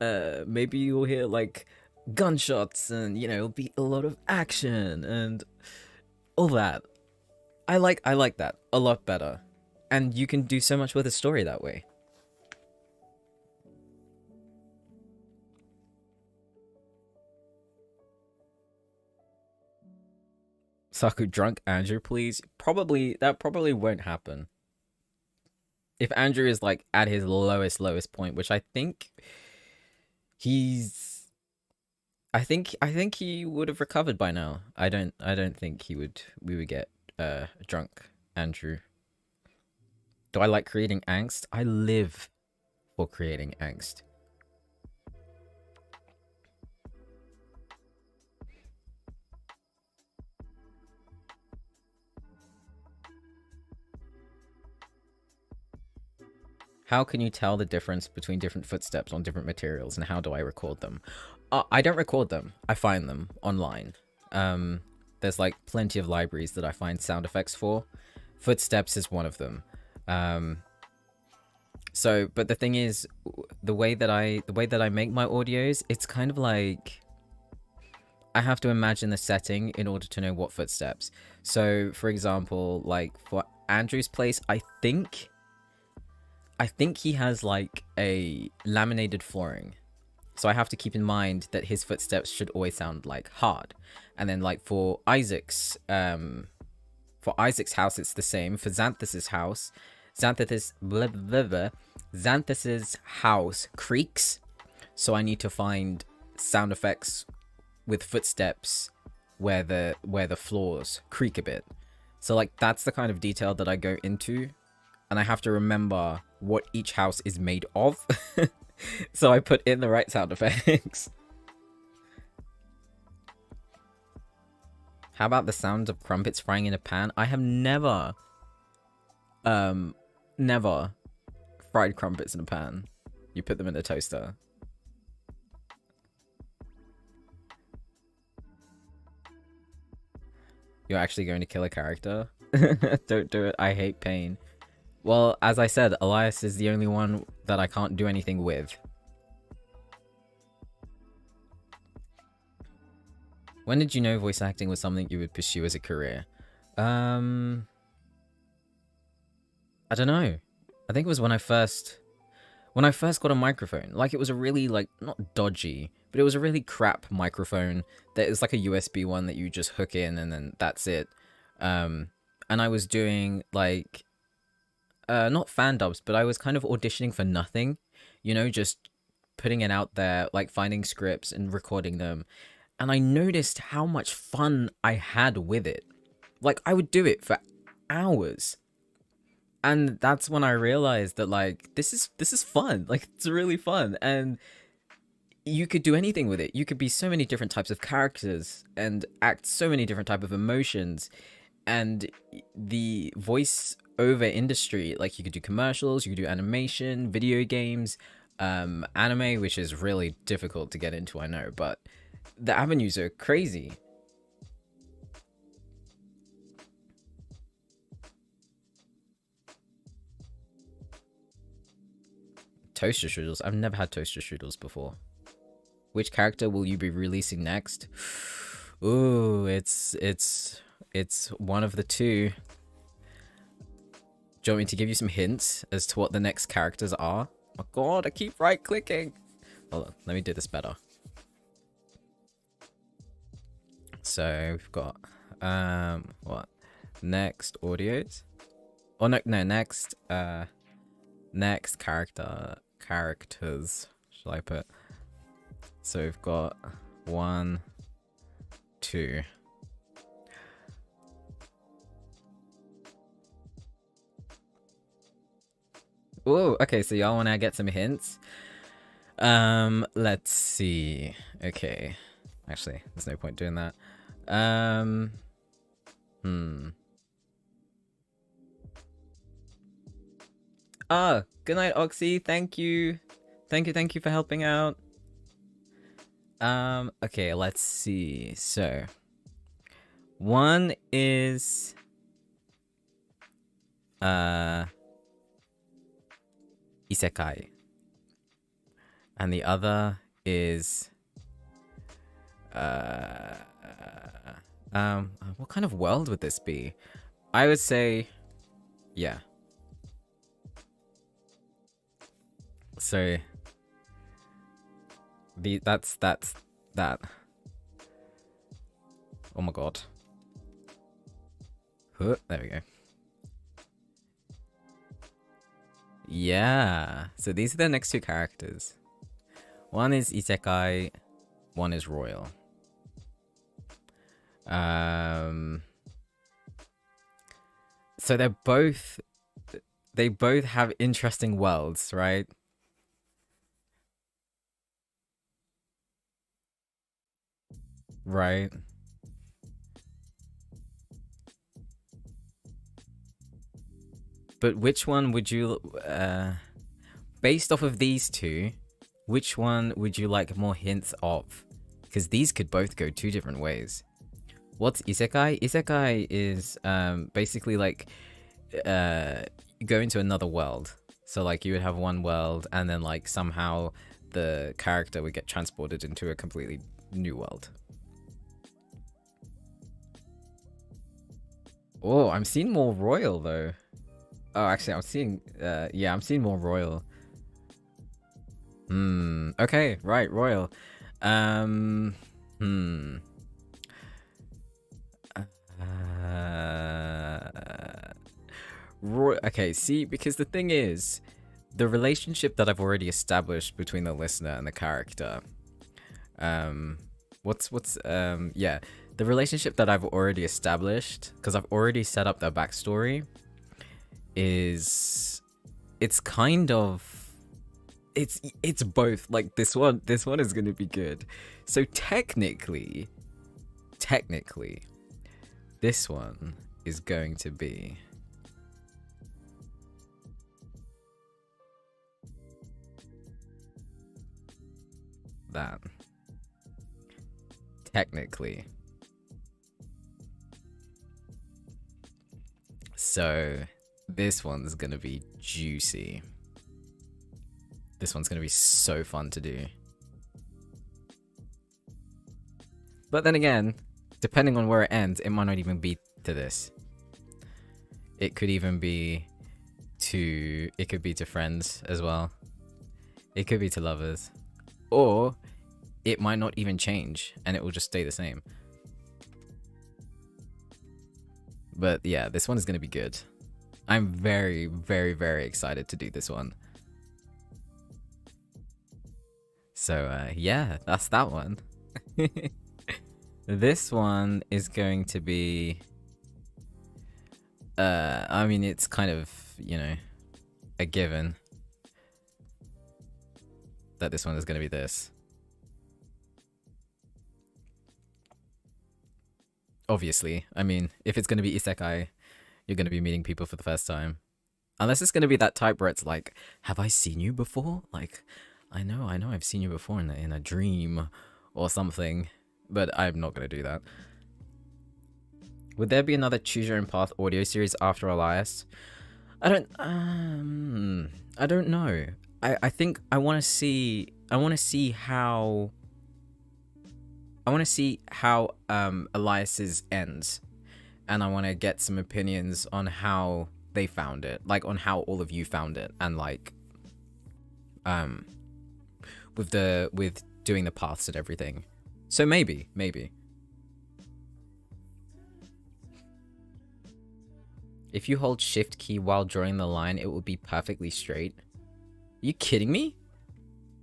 maybe you'll hear like gunshots and, you know, it'll be a lot of action and all that. I like that a lot better. And you can do so much with a story that way. Saku drunk Andrew, please. That probably won't happen. If Andrew is like at his lowest point, which I think he's, I think he would have recovered by now. I don't think we would get drunk Andrew. Do I like creating angst? I live for creating angst. How can you tell the difference between different footsteps on different materials, and how do I record them? I don't record them. I find them online. There's like plenty of libraries that I find sound effects for. Footsteps is one of them. But the thing is, the way that I make my audios, it's kind of like I have to imagine the setting in order to know what footsteps. So, for example, like for Andrew's place, I think he has like a laminated flooring. So I have to keep in mind that his footsteps should always sound like hard. And then like for Isaac's house, it's the same. For Xanthus's house, Xanthus's house creaks. So I need to find sound effects with footsteps where the floors creak a bit. So like that's the kind of detail that I go into, and I have to remember what each house is made of. So I put in the right sound effects. How about the sound of crumpets frying in a pan? I have never fried crumpets in a pan. You put them in a toaster. You're actually going to kill a character? Don't do it. I hate pain. Well, as I said, Elias is the only one that I can't do anything with. When did you know voice acting was something you would pursue as a career? I don't know. I think it was when I first got a microphone. Like, it was a really, like, not dodgy, but it was a really crap microphone that is like a USB one that you just hook in and then that's it. And I was doing, like, not fan dubs, but I was kind of auditioning for nothing, you know, just putting it out there, like finding scripts and recording them. And I noticed how much fun I had with it. Like, I would do it for hours. And that's when I realized that, like, this is fun. Like, it's really fun. And you could do anything with it. You could be so many different types of characters and act so many different types of emotions. And the voice over industry, like, you could do commercials, you could do animation, video games, anime, which is really difficult to get into, I know, but the avenues are crazy. Toaster strudels. I've never had toaster strudels before. Which character will you be releasing next? Ooh, it's one of the two. Do you want me to give you some hints as to what the next characters are? Oh my god, I keep right clicking. Hold on, let me do this better. So we've got what? Next audios? Oh no, next characters, shall I put? So we've got 1, 2. Oh, okay, so y'all wanna get some hints? Let's see. Okay. Actually, there's no point doing that. Ah, good night, Oxy. Thank you. Thank you for helping out. Okay, let's see. So, one is isekai. And the other is what kind of world would this be? I would say, yeah. So that's that. Oh my god. Huh, there we go. Yeah. So these are the next two characters. One is isekai, one is royal. So they're both they both have interesting worlds, right? Right. But which one would you, based off of these two, which one would you like more hints of? Because these could both go two different ways. What's isekai? Isekai is basically like you go into another world. So like you would have one world and then like somehow the character would get transported into a completely new world. Oh, I'm seeing more royal though. Oh, actually, I'm seeing. Yeah, I'm seeing more royal. Hmm. Okay. Right. Royal. Um. Hmm. Okay. See, because the thing is, the relationship that I've already established between the listener and the character. Um. Yeah. The relationship that I've already established, because I've already set up their backstory, is it's kind of it's both. Like this one is gonna be good. So technically this one is going to be that. Technically. So this one's gonna be juicy. This one's gonna be so fun to do. But then again, depending on where it ends, it might not even be to this. It could even be to friends as well. It could be to lovers. Or it might not even change and it will just stay the same. But yeah, this one is going to be good. I'm very, very, very excited to do this one. So yeah, that's that one. This one is going to be... I mean, it's kind of, you know, a given that this one is going to be this. Obviously. I mean, if it's going to be isekai, you're going to be meeting people for the first time. Unless it's going to be that type where it's like, have I seen you before? Like, I know I've seen you before in a dream or something. But I'm not going to do that. Would there be another Choose Your Own Path audio series after Elias? I don't know. I think I want to see how Elias's ends, and I want to get some opinions on how they found it, like on how all of you found it, and like with doing the paths and everything. So maybe. If you hold shift key while drawing the line, it will be perfectly straight. Are you kidding me?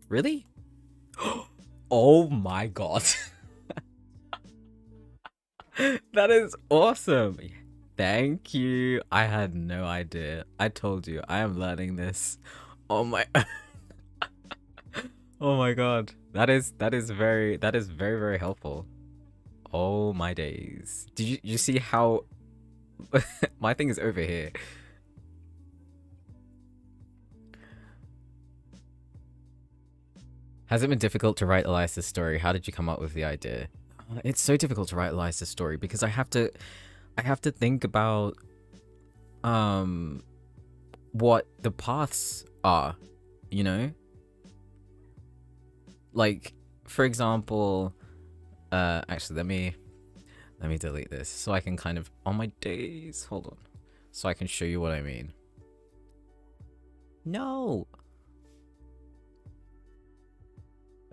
Really? Oh my god. That is awesome. Thank you. I had no idea. I told you, I am learning this. Oh my Oh my god. That is very very helpful. Oh my days. Did you see how my thing is over here? Has it been difficult to write Elias's story? How did you come up with the idea? It's so difficult to write Elias's story because I have to think about what the paths are, you know? Like, for example, actually let me delete this so I can kind of, on my days, hold on, so I can show you what I mean. No.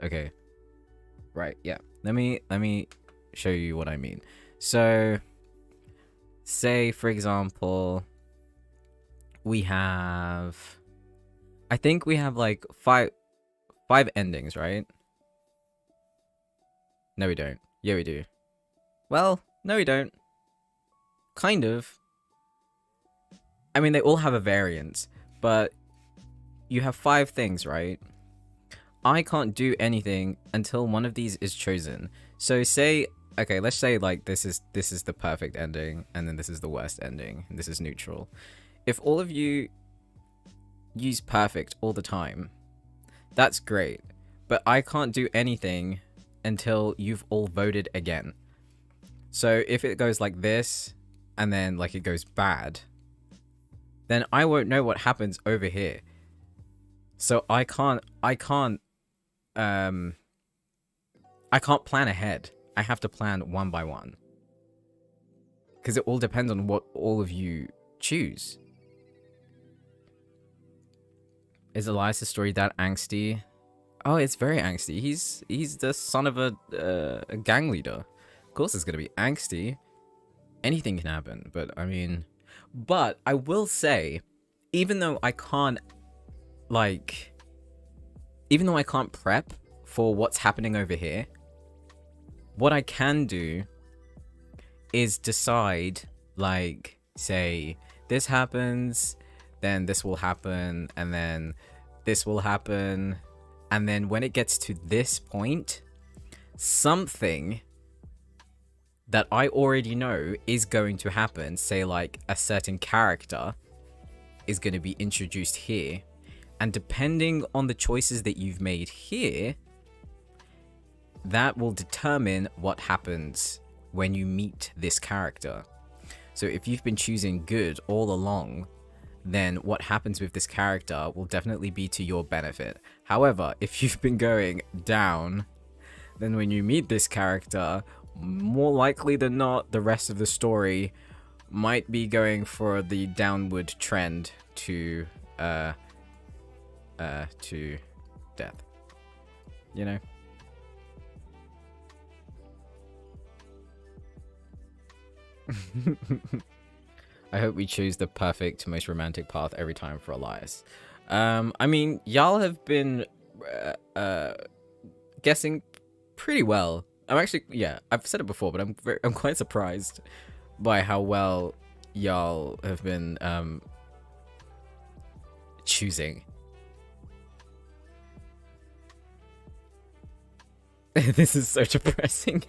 Okay. Right, yeah. Let me show you what I mean. So, say for example, we have, I think we have like five endings, right? No, we don't. Yeah, we do. Well, no, we don't. Kind of. I mean, they all have a variance, but you have 5 things, right? I can't do anything until one of these is chosen. So say, okay, let's say like this is the perfect ending, and then this is the worst ending, and this is neutral. If all of you use perfect all the time, that's great. But I can't do anything until you've all voted again. So if it goes like this, and then like it goes bad, then I won't know what happens over here. So I can't plan ahead. I have to plan one by one. Because it all depends on what all of you choose. Is Elias' story that angsty? Oh, it's very angsty. He's the son of a gang leader. Of course it's gonna be angsty. Anything can happen, but I mean... But I will say, even though I can't, like... Even though I can't prep for what's happening over here, what I can do is decide, like, say, this happens, then this will happen, and then this will happen, and then when it gets to this point, something that I already know is going to happen, say like a certain character is going to be introduced here, and depending on the choices that you've made here, that will determine what happens when you meet this character. So if you've been choosing good all along, then what happens with this character will definitely be to your benefit. However, if you've been going down, then when you meet this character, more likely than not, the rest of the story might be going for the downward trend to death. You know? I hope we choose the perfect, most romantic path every time for Elias. I mean, y'all have been guessing pretty well. I'm actually, yeah, I've said it before, but I'm quite surprised by how well y'all have been choosing. This is so depressing.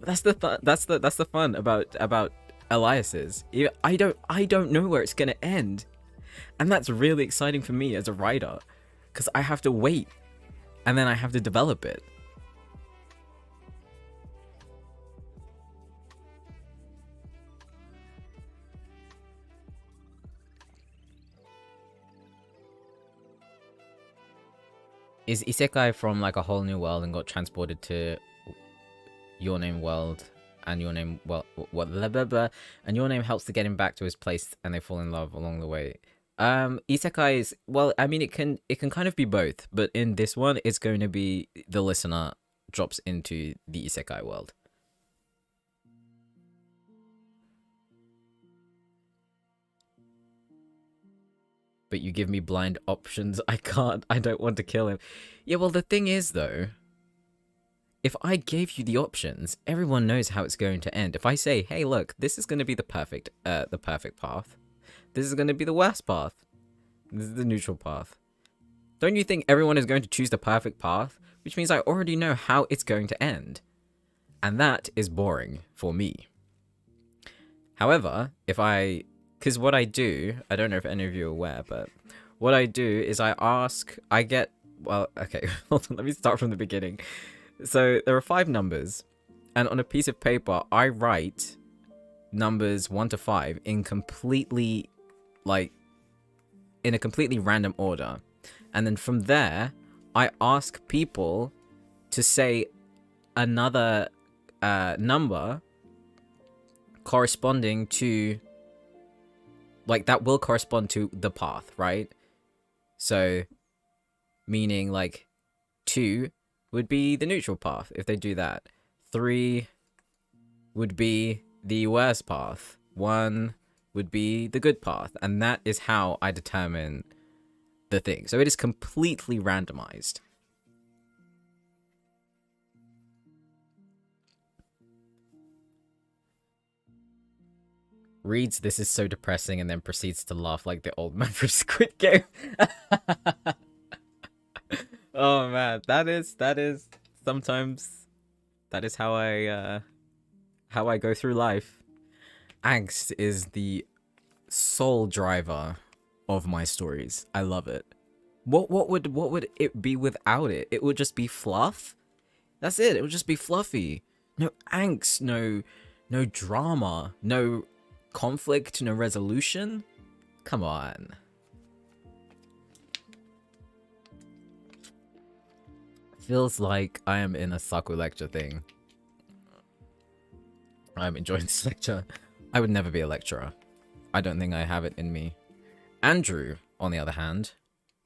That's the fun about Elias's. I don't know where it's gonna end, and that's really exciting for me as a writer, because I have to wait, and then I have to develop it. Is Isekai from like a whole new world and got transported to Your Name world, and Your Name, well, what, blah, blah, blah, and Your Name helps to get him back to his place, and they fall in love along the way. Isekai is, well, I mean, it can kind of be both, but in this one, it's going to be the listener drops into the Isekai world. But you give me blind options. I don't want to kill him. Yeah, well, the thing is, though, if I gave you the options, everyone knows how it's going to end. If I say, hey, look, this is going to be the perfect path. This is going to be the worst path. This is the neutral path. Don't you think everyone is going to choose the perfect path? Which means I already know how it's going to end. And that is boring for me. However, because what I do, I don't know if any of you are aware, but what I do is well, okay, hold on, let me start from the beginning. So there are 5 numbers, and on a piece of paper, I write numbers 1 to 5 in a completely random order. And then from there, I ask people to say another number corresponding to, like, that will correspond to the path, right? So, meaning, like, 2 would be the neutral path, if they do that. 3 would be the worst path. 1 would be the good path. And that is how I determine the thing. So it is completely randomized. Reads this is so depressing and then proceeds to laugh like the old man from Squid Game. Oh man, that is sometimes that is how I go through life. Angst is the sole driver of my stories. I love it. What would it be without it? It would just be fluff. That's it. It would just be fluffy. No angst, no drama, no conflict, no resolution. Come on. Feels like I am in a Saku lecture thing. I'm enjoying this lecture. I would never be a lecturer. I don't think I have it in me. Andrew, on the other hand,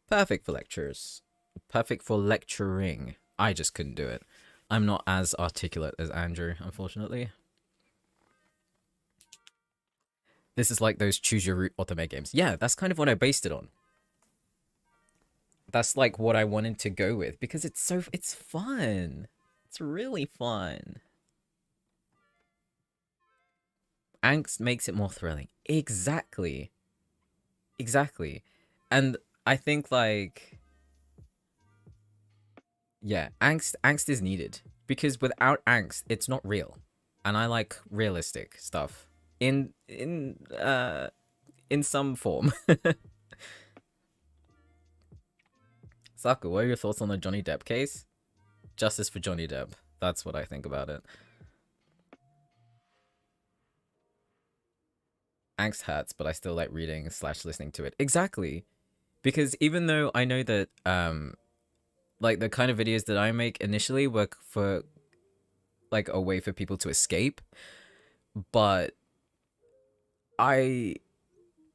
perfect for lectures. Perfect for lecturing. I just couldn't do it. I'm not as articulate as Andrew, unfortunately. This is like those choose your route otome games. Yeah, that's kind of what I based it on. That's like what I wanted to go with because it's fun. It's really fun. Angst makes it more thrilling. Exactly. Exactly. And I think like yeah, angst is needed because without angst it's not real. And I like realistic stuff in some form. Saku, what are your thoughts on the Johnny Depp case? Justice for Johnny Depp. That's what I think about it. Angst hurts, but I still like reading / listening to it. Exactly. Because even though I know that like the kind of videos that I make initially work for like a way for people to escape, but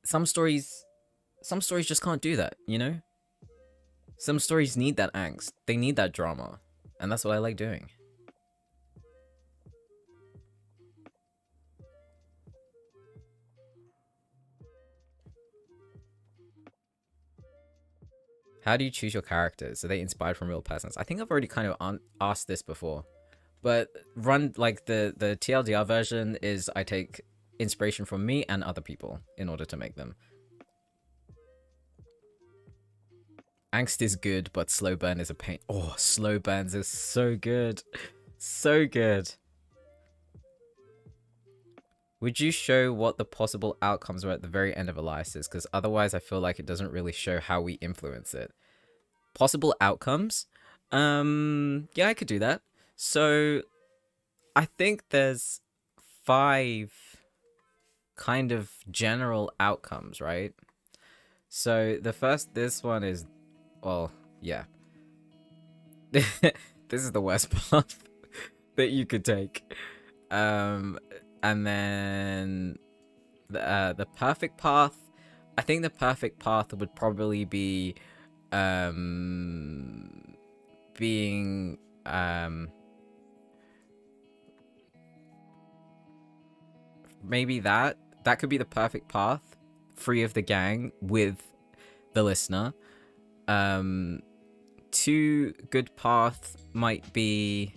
some stories just can't do that, you know? Some stories need that angst. They need that drama. And that's what I like doing. How do you choose your characters? Are they inspired from real persons? I think I've already kind of asked this before. But run like the TLDR version is I take inspiration from me and other people in order to make them. Angst is good, but slow burn is a pain. Oh, slow burns is so good. So good. Would you show what the possible outcomes were at the very end of Elias's? Because otherwise I feel like it doesn't really show how we influence it. Possible outcomes? Yeah, I could do that. So, I think there's 5 kind of general outcomes, right? So, this one is, well, yeah. This is the worst path that you could take. And then the perfect path, I think the perfect path would probably be being maybe that could be the perfect path, free of the gang with the listener. 2 good path might be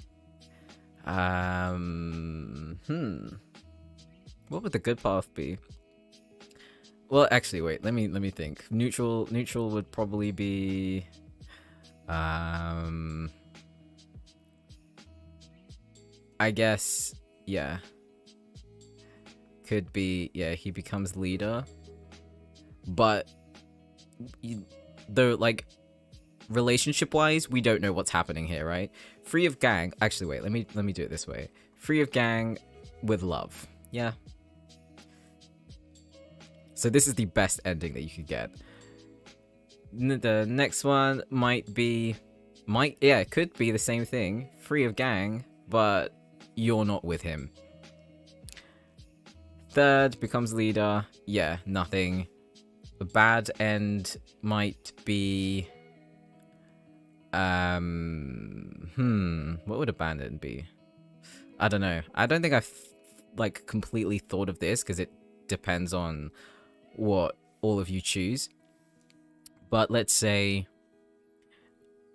what would the good path be? Well, actually, wait. Let me think. Neutral would probably be I guess yeah. Could be yeah, he becomes leader. But though like relationship wise, we don't know what's happening here, right? Free of gang. Actually, wait, let me do it this way. Free of gang with love. Yeah. So this is the best ending that you could get. The next one it could be the same thing. Free of gang, but you're not with him. Third becomes leader. Yeah, nothing. The bad end might be what would a bad end be? I don't know. I don't think I've like completely thought of this because it depends on what all of you choose. But let's say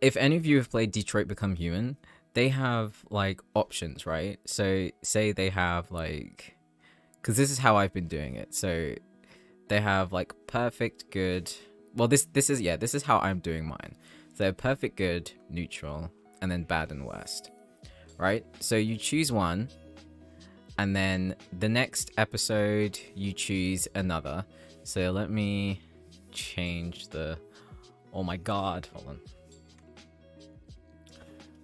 if any of you have played Detroit Become Human, they have like options, right? So say they have like because this is how I've been doing it. So they have like perfect, good. Well, this is how I'm doing mine. So perfect, good, neutral, and then bad and worst, right? So you choose one, and then the next episode you choose another. So let me change the. Oh my god! Hold on.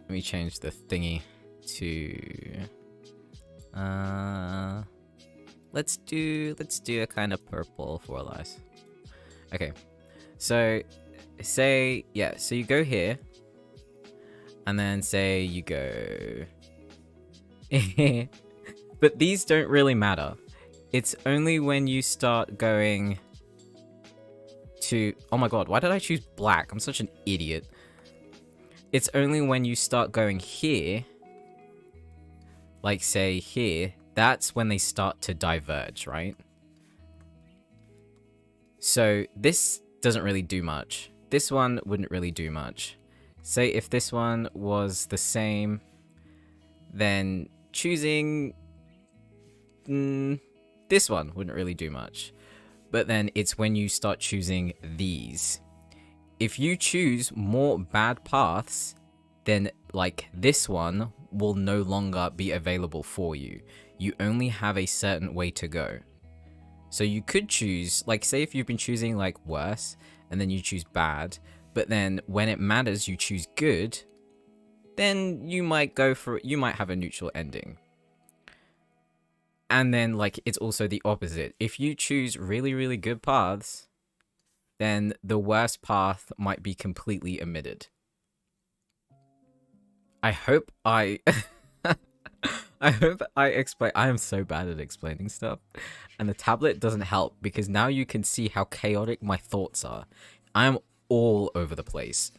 Let me change the thingy to. Let's do a kind of purple for Elias. Okay, so say so you go here, and then say you go. But these don't really matter. It's only when you start going to. Oh my god, why did I choose black? I'm such an idiot. It's only when you start going here, like say here, that's when they start to diverge, right? So this doesn't really do much. This one wouldn't really do much. Say if this one was the same, then choosing this one wouldn't really do much. But then it's when you start choosing these. If you choose more bad paths, then like this one will no longer be available for you. You only have a certain way to go. So you could choose, like say if you've been choosing like worse, and then you choose bad, but then when it matters you choose good, then you might have a neutral ending. And then like it's also the opposite. If you choose really, really good paths, then the worst path might be completely omitted. I hope I explain. I am so bad at explaining stuff, and the tablet doesn't help because now you can see how chaotic my thoughts are. I am all over the place.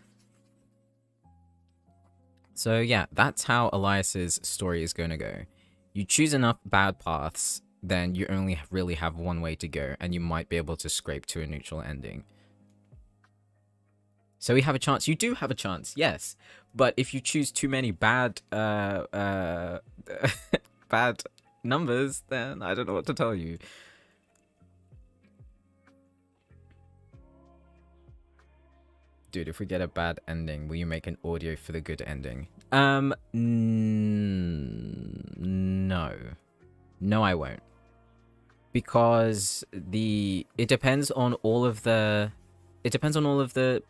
So yeah, that's how Elias's story is going to go. You choose enough bad paths, then you only really have one way to go, and you might be able to scrape to a neutral ending. So we have a chance. You do have a chance, yes. But if you choose too many bad bad numbers, then I don't know what to tell you. Dude, if we get a bad ending, will you make an audio for the good ending? No. No, I won't. Because it depends on all of the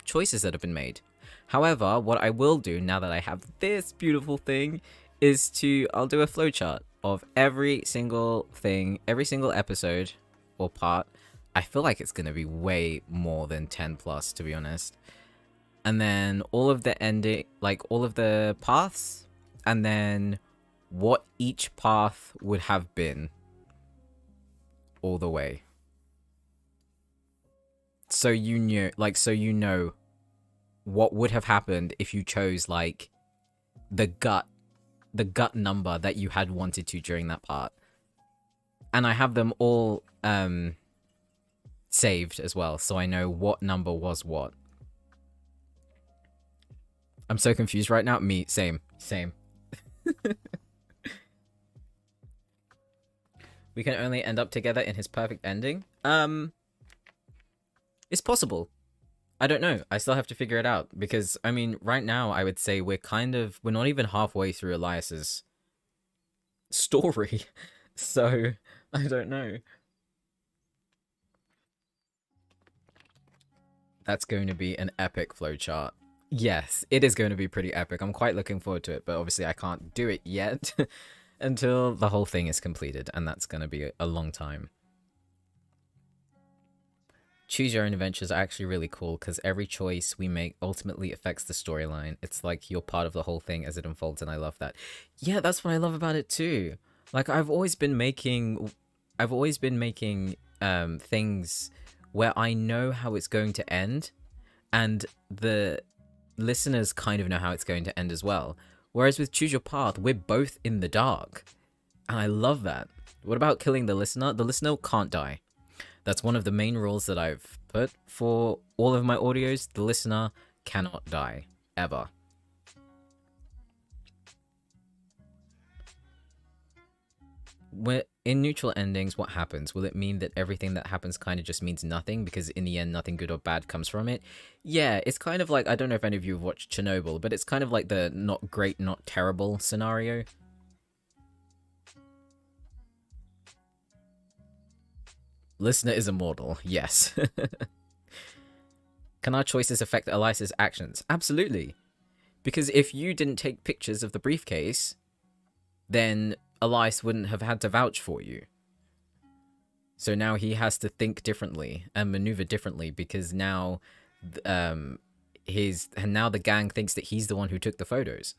choices that have been made. However, what I will do now that I have this beautiful thing is I'll do a flowchart of every single thing, every single episode or part. I feel like it's going to be way more than 10 plus, to be honest. And then all of the ending, like all of the paths, and then what each path would have been all the way. So you know what would have happened if you chose like the gut number that you had wanted to during that part. And I have them all saved as well, so I know what number was what. I'm so confused right now. Me, same. We can only end up together in his perfect ending. It's possible. I don't know. I still have to figure it out because I mean, right now I would say we're not even halfway through Elias's story. So, I don't know. That's going to be an epic flowchart. Yes, it is going to be pretty epic. I'm quite looking forward to it, but obviously I can't do it yet until the whole thing is completed, and that's going to be a long time. Choose your own adventures are actually really cool because every choice we make ultimately affects the storyline. It's like you're part of the whole thing as it unfolds, and I love that. Yeah, that's what I love about it too. Like I've always been making things where I know how it's going to end, and the listeners kind of know how it's going to end as well. Whereas with Choose Your Path, we're both in the dark, and I love that. What about killing the listener? The listener can't die. That's one of the main rules that I've put for all of my audios. The listener cannot die, ever. in neutral endings, what happens? Will it mean that everything that happens kind of just means nothing because in the end, nothing good or bad comes from it? Yeah, it's kind of like, I don't know if any of you have watched Chernobyl, but it's kind of like the not great, not terrible scenario. Listener is immortal, yes. Can our choices affect Elias's actions? Absolutely. Because if you didn't take pictures of the briefcase, then Elias wouldn't have had to vouch for you. So now he has to think differently and maneuver differently because now now the gang thinks that he's the one who took the photos.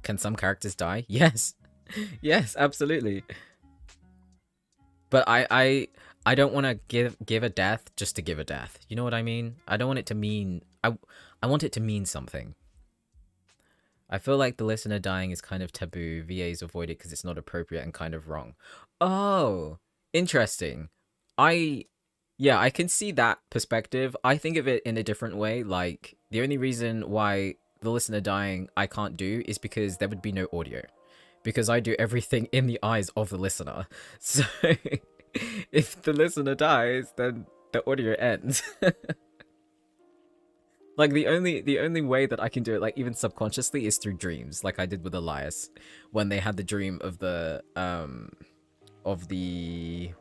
Can some characters die? Yes. Yes, absolutely. But I don't want to give a death just to give a death. You know what I mean? I don't want it to mean I want it to mean something. I feel like the listener dying is kind of taboo. VAs avoid it because it's not appropriate and kind of wrong. Oh, interesting. Yeah, I can see that perspective. I think of it in a different way. Like, the only reason why the listener dying I can't do is because there would be no audio. Because I do everything in the eyes of the listener. So, if the listener dies, then the audio ends. Like the only way that I can do it, like even subconsciously, is through dreams, like I did with Elias, when they had the dream of the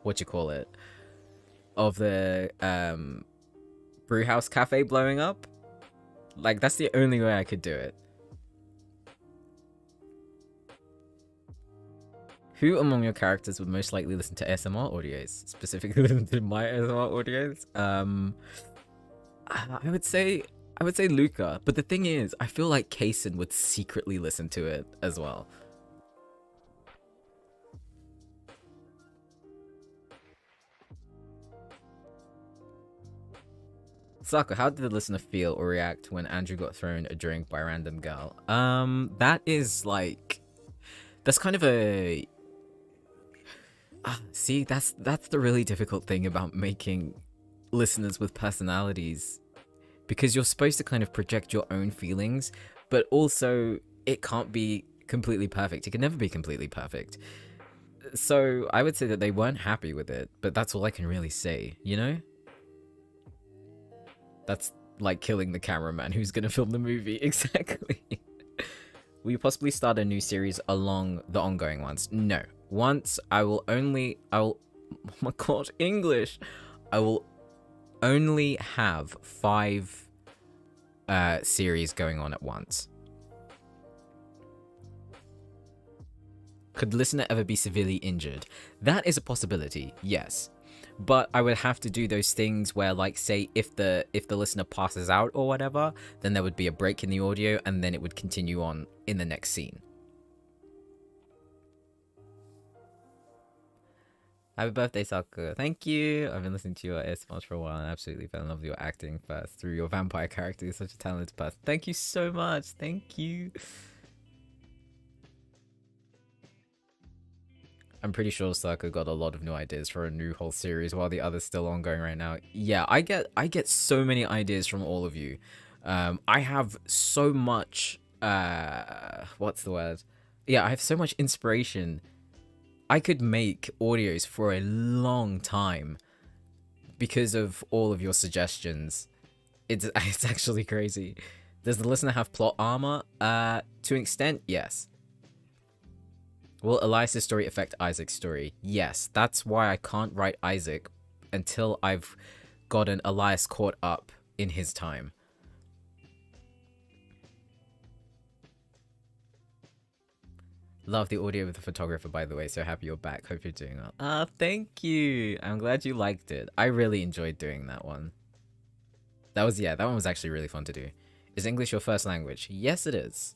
what you call it, of the brewhouse cafe blowing up. Like that's the only way I could do it. Who among your characters would most likely listen to ASMR audios? Specifically listen to my ASMR audios? I would say Luca, but the thing is, I feel like Kaysen would secretly listen to it as well. Sako, how did the listener feel or react when Andrew got thrown a drink by a random girl? That is like, that's kind of a. See, that's the really difficult thing about making listeners with personalities, because you're supposed to kind of project your own feelings, but also it can't be completely perfect. It can never be completely perfect. So I would say that they weren't happy with it, but that's all I can really say, you know? That's like killing the cameraman who's gonna film the movie. Exactly. Will you possibly start a new series along the ongoing ones? No. Once I will, oh my god, English. I will only have 5 series going on at once. Could listener ever be severely injured? That is a possibility, yes. But I would have to do those things where, like, say if the listener passes out or whatever, then there would be a break in the audio and then it would continue on in the next scene. Happy birthday, Saka. Thank you. I've been listening to your ASMRs for a while and I absolutely fell in love with your acting first through your vampire character. You're such a talented person. Thank you so much. Thank you. I'm pretty sure Saka got a lot of new ideas for a new whole series while the other's still ongoing right now. Yeah, I get so many ideas from all of you. I have so much what's the word? Yeah, I have so much inspiration. I could make audios for a long time because of all of your suggestions. It's actually crazy. Does the listener have plot armor? To an extent, yes. Will Elias's story affect Isaac's story? Yes. That's why I can't write Isaac until I've gotten Elias caught up in his time. Love the audio with the photographer, by the way. So happy you're back. Hope you're doing well. Ah, thank you. I'm glad you liked it. I really enjoyed doing that one. That one was actually really fun to do. Is English your first language? Yes, it is.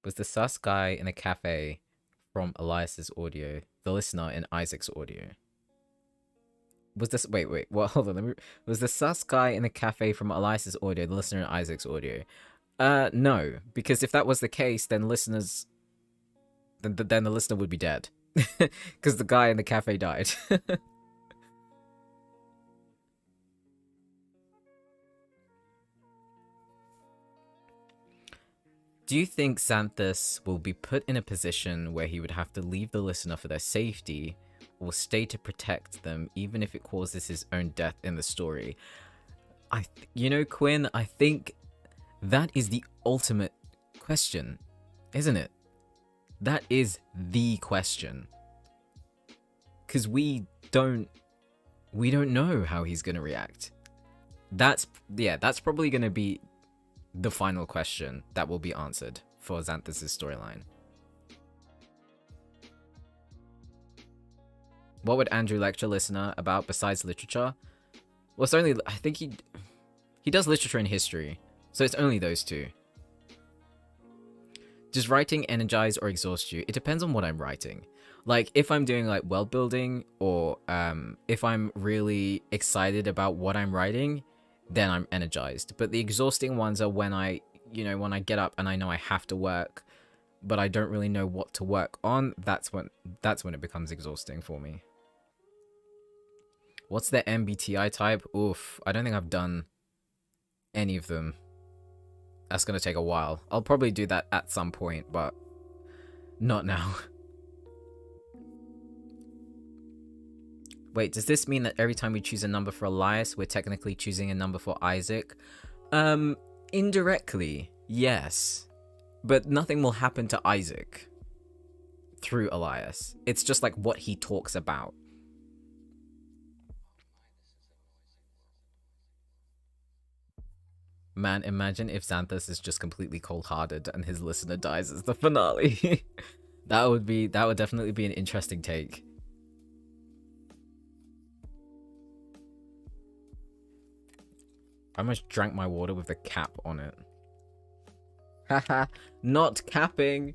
Was the sus guy in a cafe from Elias's audio the listener in Isaac's audio? Was this wait, well, hold on, was the sus guy in the cafe from Elias's audio the listener in Isaac's audio? No, because if that was the case, then listeners then the listener would be dead. Because the guy in the cafe died. Do you think Xanthus will be put in a position where he would have to leave the listener for their safety, or stay to protect them, even if it causes his own death in the story? You know, Quinn, I think that is the ultimate question, isn't it? That is the question. Because we don't know how he's gonna react. That's probably gonna be the final question that will be answered for Xanthus' storyline. What would Andrew lecture listener about besides literature? Well, it's only, I think he does literature and history, so it's only those two. Does writing energize or exhaust you? It depends on what I'm writing. Like, if I'm doing like world building, or if I'm really excited about what I'm writing, then I'm energized. But the exhausting ones are when I get up and I know I have to work, but I don't really know what to work on. That's when it becomes exhausting for me. What's the MBTI type? Oof, I don't think I've done any of them. That's gonna take a while. I'll probably do that at some point, but not now. Wait, does this mean that every time we choose a number for Elias, we're technically choosing a number for Isaac? Indirectly, yes. But nothing will happen to Isaac through Elias. It's just like what he talks about. Man, imagine if Xanthus is just completely cold-hearted and his listener dies as the finale. That would definitely be an interesting take. I almost drank my water with the cap on it. Haha, not capping.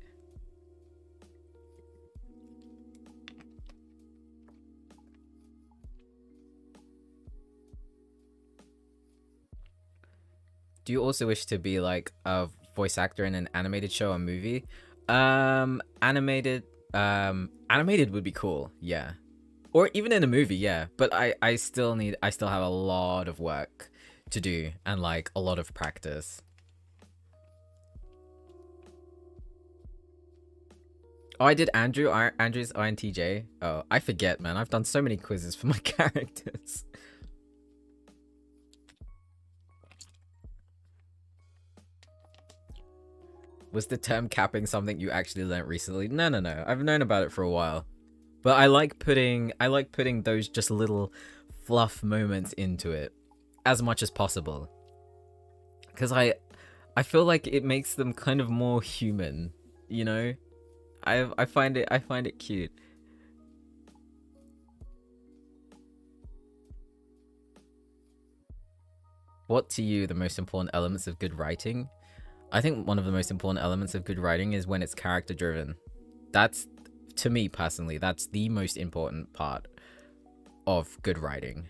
Do you also wish to be like a voice actor in an animated show or movie? Animated would be cool, yeah. Or even in a movie, yeah. But I still have a lot of work to do and like a lot of practice. Oh, I did Andrew's INTJ. Oh, I forget, man. I've done so many quizzes for my characters. Was the term capping something you actually learnt recently? No. I've known about it for a while. But I like putting those just little fluff moments into it as much as possible. Cuz I feel like it makes them kind of more human, you know? I find it cute. What to you the most important elements of good writing? I think one of the most important elements of good writing is when it's character driven. That's, to me personally, that's the most important part of good writing.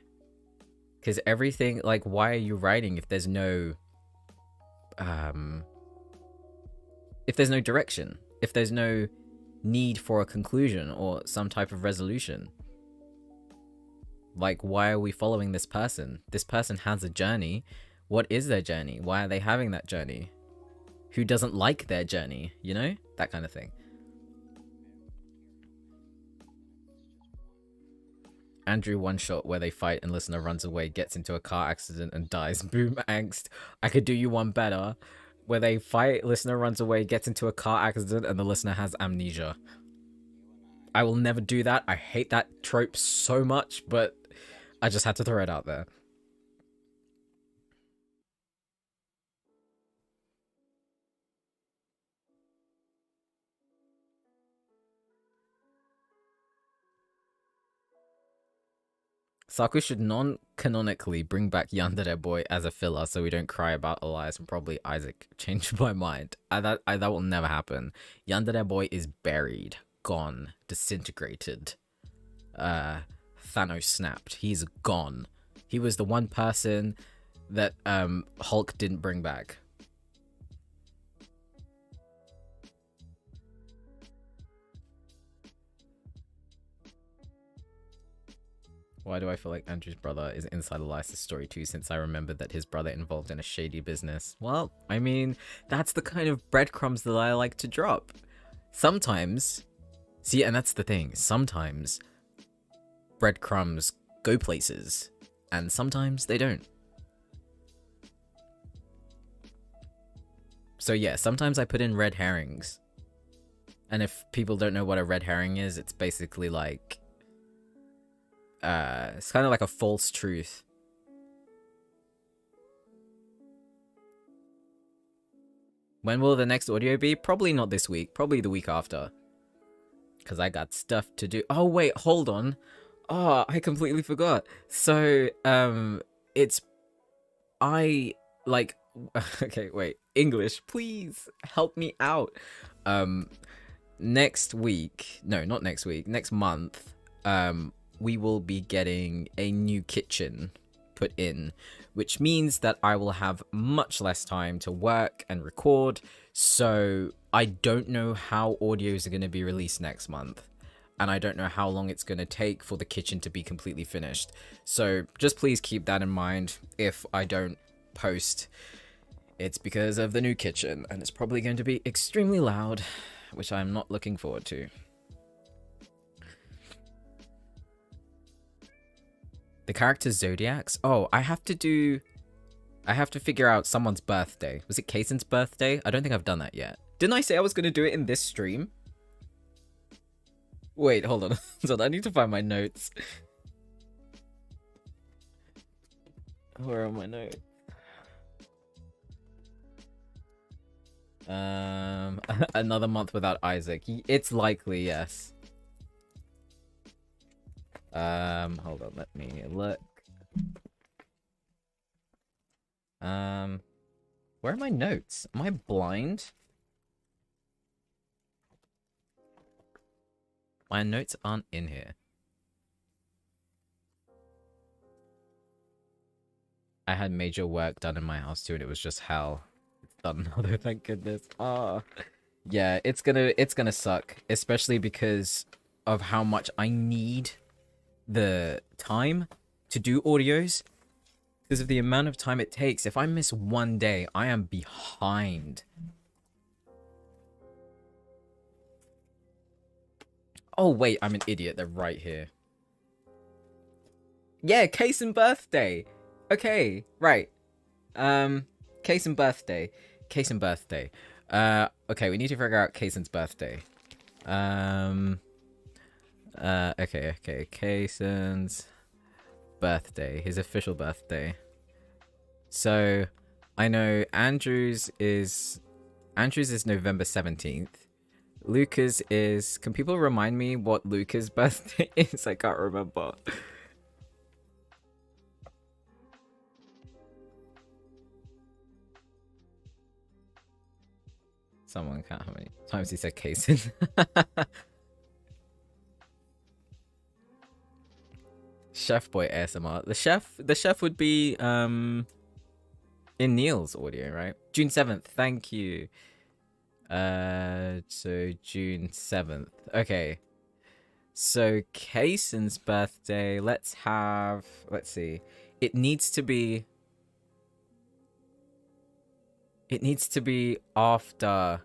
Because everything, like, why are you writing if there's no direction, if there's no need for a conclusion or some type of resolution? Like, why are we following this person? This person has a journey. What is their journey? Why are they having that journey? Who doesn't like their journey, you know? That kind of thing. Andrew one shot where they fight and listener runs away, gets into a car accident and dies. Boom angst. I could do you one better. Where they fight, listener runs away, gets into a car accident, and the listener has amnesia. I will never do that. I hate that trope so much, but I just had to throw it out there. Saku should non-canonically bring back Yandere Boy as a filler so we don't cry about Elias and probably Isaac. Changed my mind. That will never happen. Yandere Boy is buried, gone, disintegrated. Thanos snapped. He's gone. He was the one person that Hulk didn't bring back. Why do I feel like Andrew's brother is inside Elias's story too, since I remember that his brother involved in a shady business? Well, I mean, that's the kind of breadcrumbs that I like to drop. Sometimes, see, and that's the thing, sometimes breadcrumbs go places, and sometimes they don't. So yeah, sometimes I put in red herrings. And if people don't know what a red herring is, it's basically like... it's kind of like a false truth. When will the next audio be? Probably not this week. Probably the week after. Because I got stuff to do. Oh, wait, hold on. Oh, I completely forgot. So, it's... Okay, wait. English, please help me out. Next week... No, not next week. Next month, we will be getting a new kitchen put in, which means that I will have much less time to work and record, so I don't know how audios are going to be released next month, and I don't know how long it's going to take for the kitchen to be completely finished. So just please keep that in mind. If I don't post, it's because of the new kitchen, and it's probably going to be extremely loud, which I'm not looking forward to. The character's zodiacs? Oh, I have to figure out someone's birthday. Was it Kaysen's birthday? I don't think I've done that yet. Didn't I say I was going to do it in this stream? Wait, hold on. Hold on, I need to find my notes. Where are my notes? Another month without Isaac. It's likely, yes. Hold on, let me look. Where are my notes? Am I blind? My notes aren't in here. I had major work done in my house too, and it was just hell. It's done now though, thank goodness. Ah, yeah, it's gonna suck, especially because of how much I need the time to do audios, because of the amount of time it takes. If I miss one day, I am behind. Oh wait, I'm an idiot. They're right here. Yeah, Kaysen birthday. Okay, right. Kaysen birthday. Kaysen birthday. Okay, we need to figure out Kaysen's birthday. Okay. Kaysen's birthday. His official birthday. So, I know Andrew's is November 17th. Luca's is... Can people remind me what Luca's birthday is? I can't remember. Someone count how many times he said Kaysen. Chef Boy ASMR. The chef would be in Neil's audio, right? June 7th. Thank you. So June 7th. Okay. So Kaysen's birthday, let's see. It needs to be after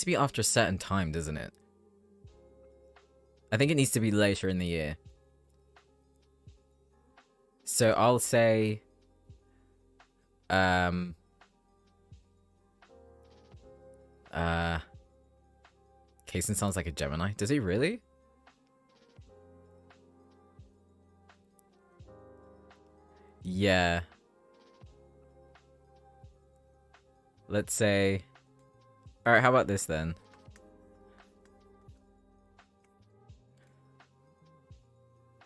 a certain time, doesn't it? I think it needs to be later in the year. So I'll say Kaysen sounds like a Gemini. Does he really? Yeah. Let's say... Alright, how about this then?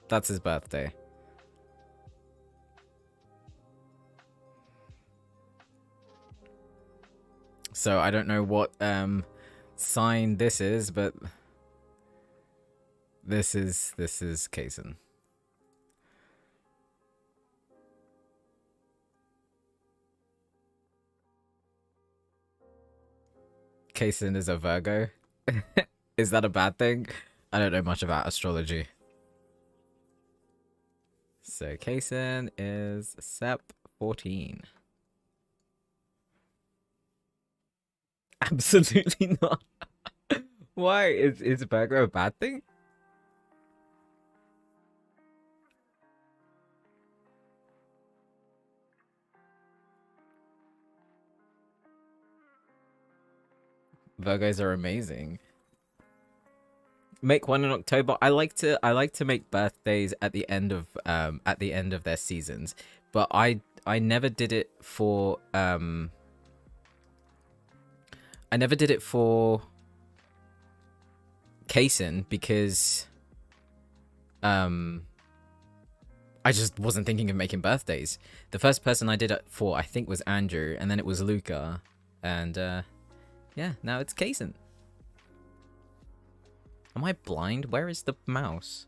That's his birthday. So I don't know what sign this is, but this is Kaysen. Kaysen is a Virgo. Is that a bad thing? I don't know much about astrology. So Kaysen is Sep 14. Absolutely not. Why? Is Virgo a bad thing? Virgos are amazing. Make one in October. I like to make birthdays at the end of their seasons, but I never did it for I never did it for Kaysen because I just wasn't thinking of making birthdays. The first person I did it for, I think, was Andrew, and then it was Luca, and yeah, now it's Kaysen. Am I blind? Where is the mouse?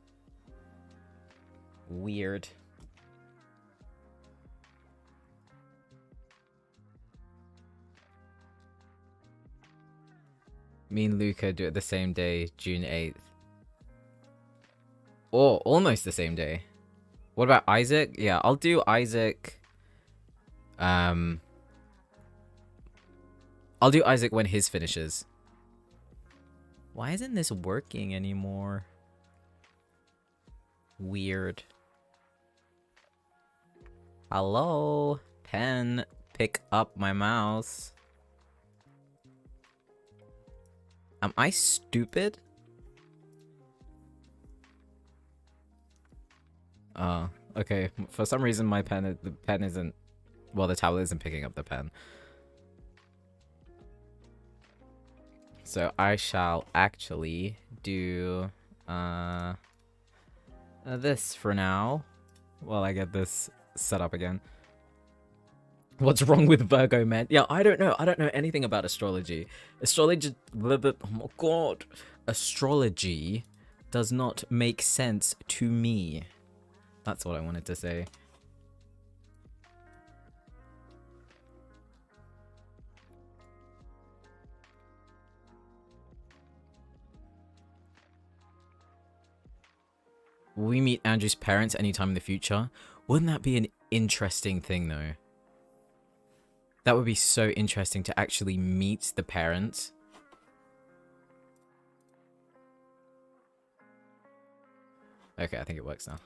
Weird. Me and Luca do it the same day, June 8th. Or almost the same day. What about Isaac? Yeah, I'll do Isaac. I'll do Isaac when his finishes. Why isn't this working anymore? Weird. Hello? Pen, pick up my mouse. Am I stupid? Okay. For some reason, the pen isn't. Well, the tablet isn't picking up the pen. So I shall actually do this for now, while I get this set up again. What's wrong with Virgo, man? Yeah, I don't know. I don't know anything about astrology. Astrology, oh my god, astrology does not make sense to me. That's what I wanted to say. Will we meet Andrew's parents anytime in the future? Wouldn't that be an interesting thing, though? That would be so interesting to actually meet the parents. Okay, I think it works now.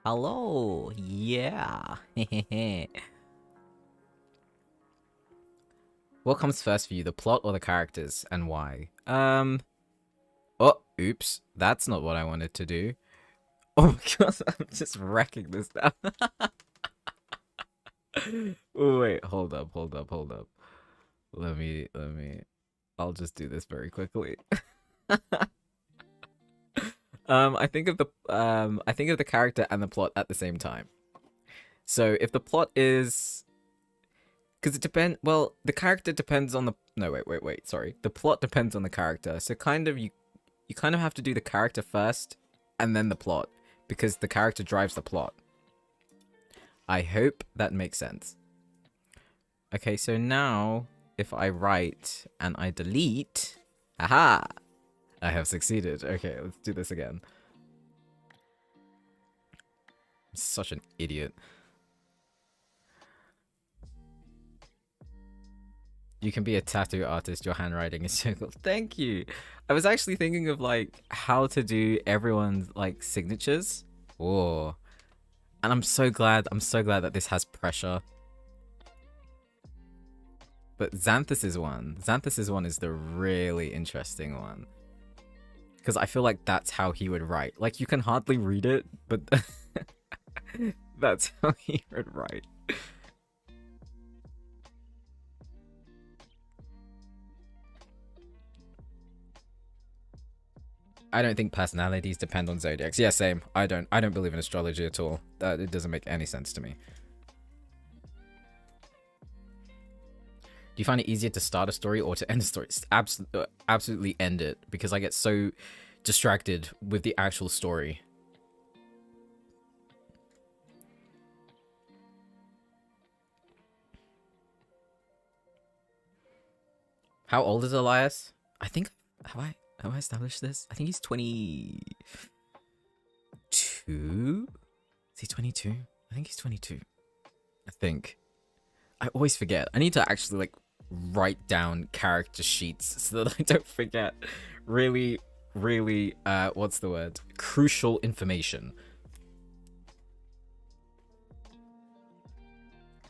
Hello! Yeah! What comes first for you, the plot or the characters, and why? Oh, oops. That's not what I wanted to do. Oh my god, I'm just wrecking this now. Oh, wait, hold up. Let me, I'll just do this very quickly. I think of the character and the plot at the same time. So if the plot is, because it depends. Well, the character depends on the. No, wait. Sorry, the plot depends on the character. So kind of you kind of have to do the character first, and then the plot, because the character drives the plot. I hope that makes sense. Okay, so now if I write and I delete, aha, I have succeeded. Okay, let's do this again. I'm such an idiot. You can be a tattoo artist. Your handwriting is so cool. Thank you. I was actually thinking of like how to do everyone's like signatures. Oh, and I'm so glad that this has pressure. But Xanthus's one is the really interesting one. Because I feel like that's how he would write. Like, you can hardly read it, but that's how he would write. I don't think personalities depend on zodiacs. Yeah, same. I don't believe in astrology at all. It doesn't make any sense to me. Do you find it easier to start a story or to end a story? Absolutely end it, because I get so distracted with the actual story. How old is Elias? I think have I established this? I think he's 20. 22? I think he's 22. I think. I always forget. I need to actually like write down character sheets so that I don't forget really, really, what's the word? Crucial information.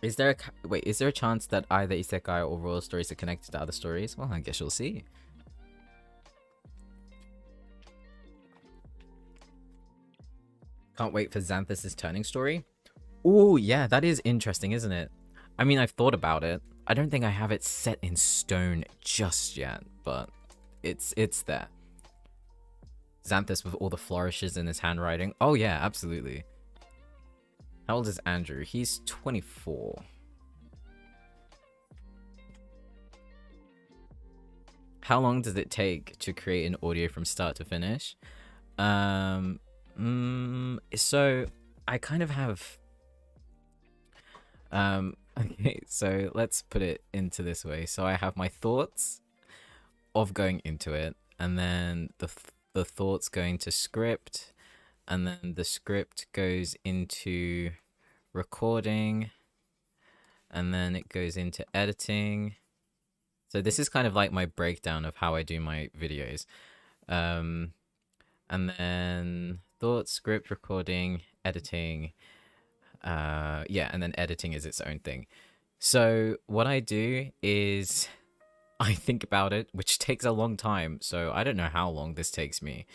Is there a chance that either isekai or royal stories are connected to other stories? Well, I guess you'll see. Can't wait for Xanthus' turning story. Oh, yeah, that is interesting, isn't it? I mean, I've thought about it. I don't think I have it set in stone just yet, but it's there. Xanthus with all the flourishes in his handwriting. Oh yeah, absolutely. How old is Andrew? He's 24. How long does it take to create an audio from start to finish? So I kind of have okay, so let's put it into this way. So I have my thoughts of going into it, and then the thoughts going to script, and then the script goes into recording, and then it goes into editing. So this is kind of like my breakdown of how I do my videos. And then thoughts, script, recording, editing. Yeah, and then editing is its own thing. So what I do is I think about it, which takes a long time. So I don't know how long this takes me.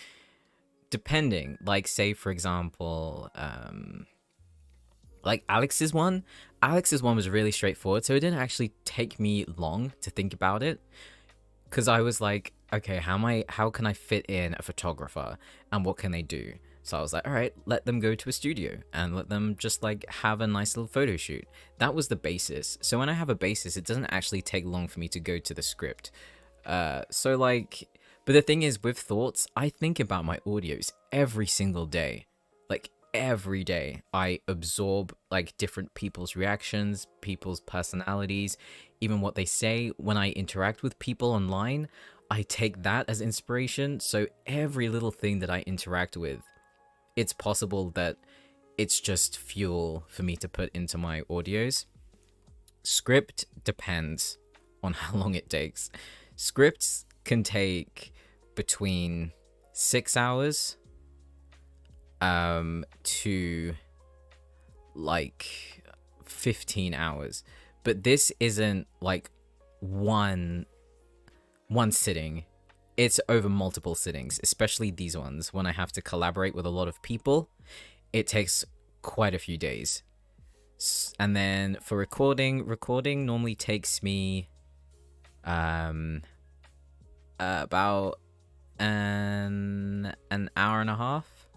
Depending, like say for example, like Alex's one was really straightforward, so it didn't actually take me long to think about it, because I was like, okay, how can I fit in a photographer and what can they do? So I was like, all right, let them go to a studio and let them just like have a nice little photo shoot. That was the basis. So when I have a basis, it doesn't actually take long for me to go to the script. So like, but the thing is with thoughts, I think about my audios every single day. Like every day I absorb like different people's reactions, people's personalities, even what they say. When I interact with people online, I take that as inspiration. So every little thing that I interact with, it's possible that it's just fuel for me to put into my audios. Script depends on how long it takes. Scripts can take between 6 hours to like 15 hours. But this isn't like one sitting. It's over multiple sittings, especially these ones. When I have to collaborate with a lot of people, it takes quite a few days. And then for recording normally takes me about an hour and a half.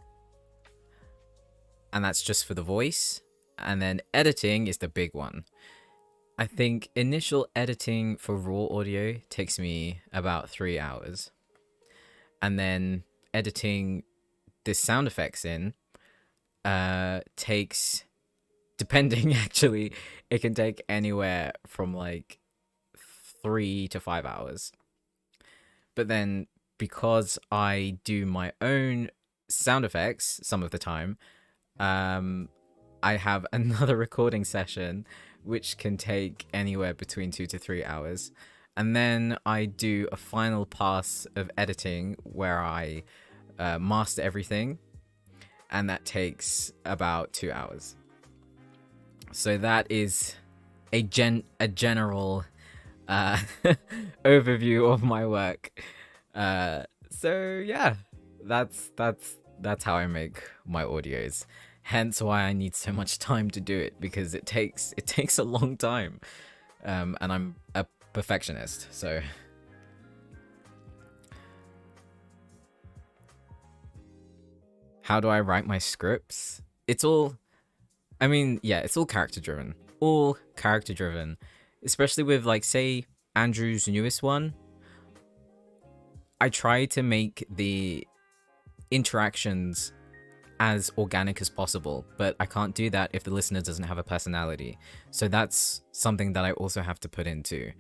And that's just for the voice. And then editing is the big one. I think initial editing for raw audio takes me about 3 hours. And then editing the sound effects in takes, depending actually, it can take anywhere from like 3 to 5 hours. But then because I do my own sound effects some of the time, I have another recording session which can take anywhere between 2 to 3 hours. And then I do a final pass of editing where I master everything, and that takes about 2 hours. So that is a general overview of my work. So yeah, that's how I make my audios. Hence why I need so much time to do it, because it takes a long time. And I'm a perfectionist, so how do I write my scripts? It's all, I mean, yeah, it's all character driven. All character driven. Especially with like say Andrew's newest one. I try to make the interactions as organic as possible, but I can't do that if the listener doesn't have a personality. So that's something that I also have to put into.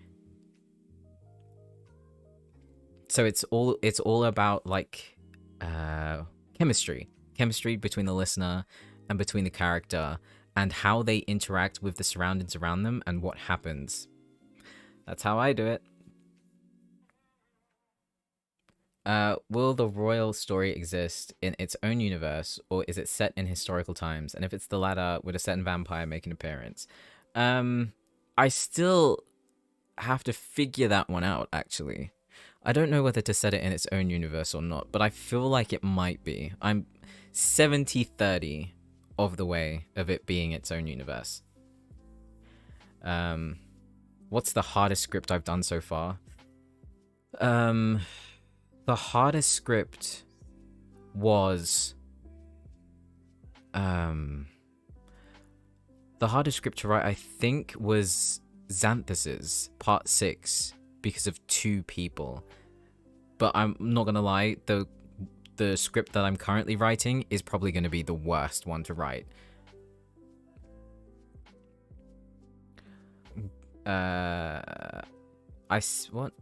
So it's all about like chemistry between the listener and between the character and how they interact with the surroundings around them and what happens. That's how I do it. Will the royal story exist in its own universe, or is it set in historical times? And if it's the latter, would a certain vampire make an appearance? I still have to figure that one out, actually. I don't know whether to set it in its own universe or not, but I feel like it might be. I'm 70-30 of the way of it being its own universe. What's the hardest script I've done so far? The hardest script was... the hardest script to write, I think, was Xanthus's Part 6, because of 2 people. But I'm not gonna lie, the script that I'm currently writing is probably gonna be the worst one to write. What?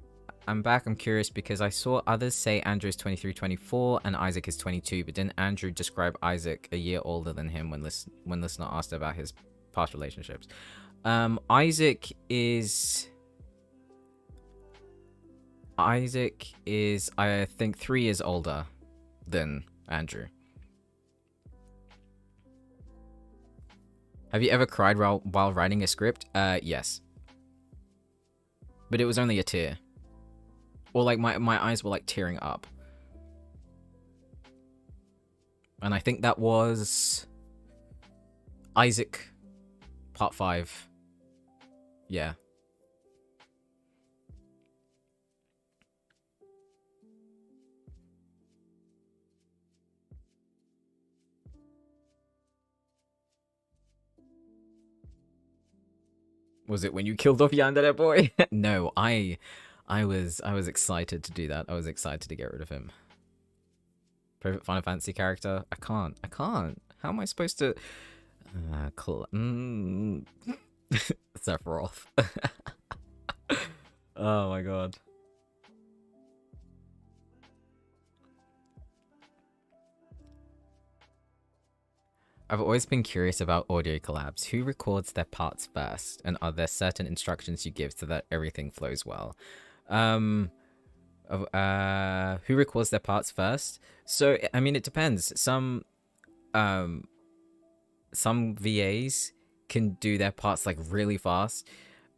I'm back. I'm curious because I saw others say Andrew is 23, 24, and Isaac is 22, but didn't Andrew describe Isaac a year older than him when listener asked about his past relationships? Isaac is, I think, 3 years older than Andrew. Have you ever cried while writing a script? Yes. But it was only a tear. Or like my eyes were like tearing up. And I think that was Isaac Part 5. Yeah. Was it when you killed off Yandere boy? No, I was excited to do that. I was excited to get rid of him. Favorite Final Fantasy character? I can't. How am I supposed to? Sephiroth. Oh my god. I've always been curious about audio collabs. Who records their parts first? And are there certain instructions you give so that everything flows well? Who records their parts first? So, I mean, it depends. Some VAs can do their parts like really fast.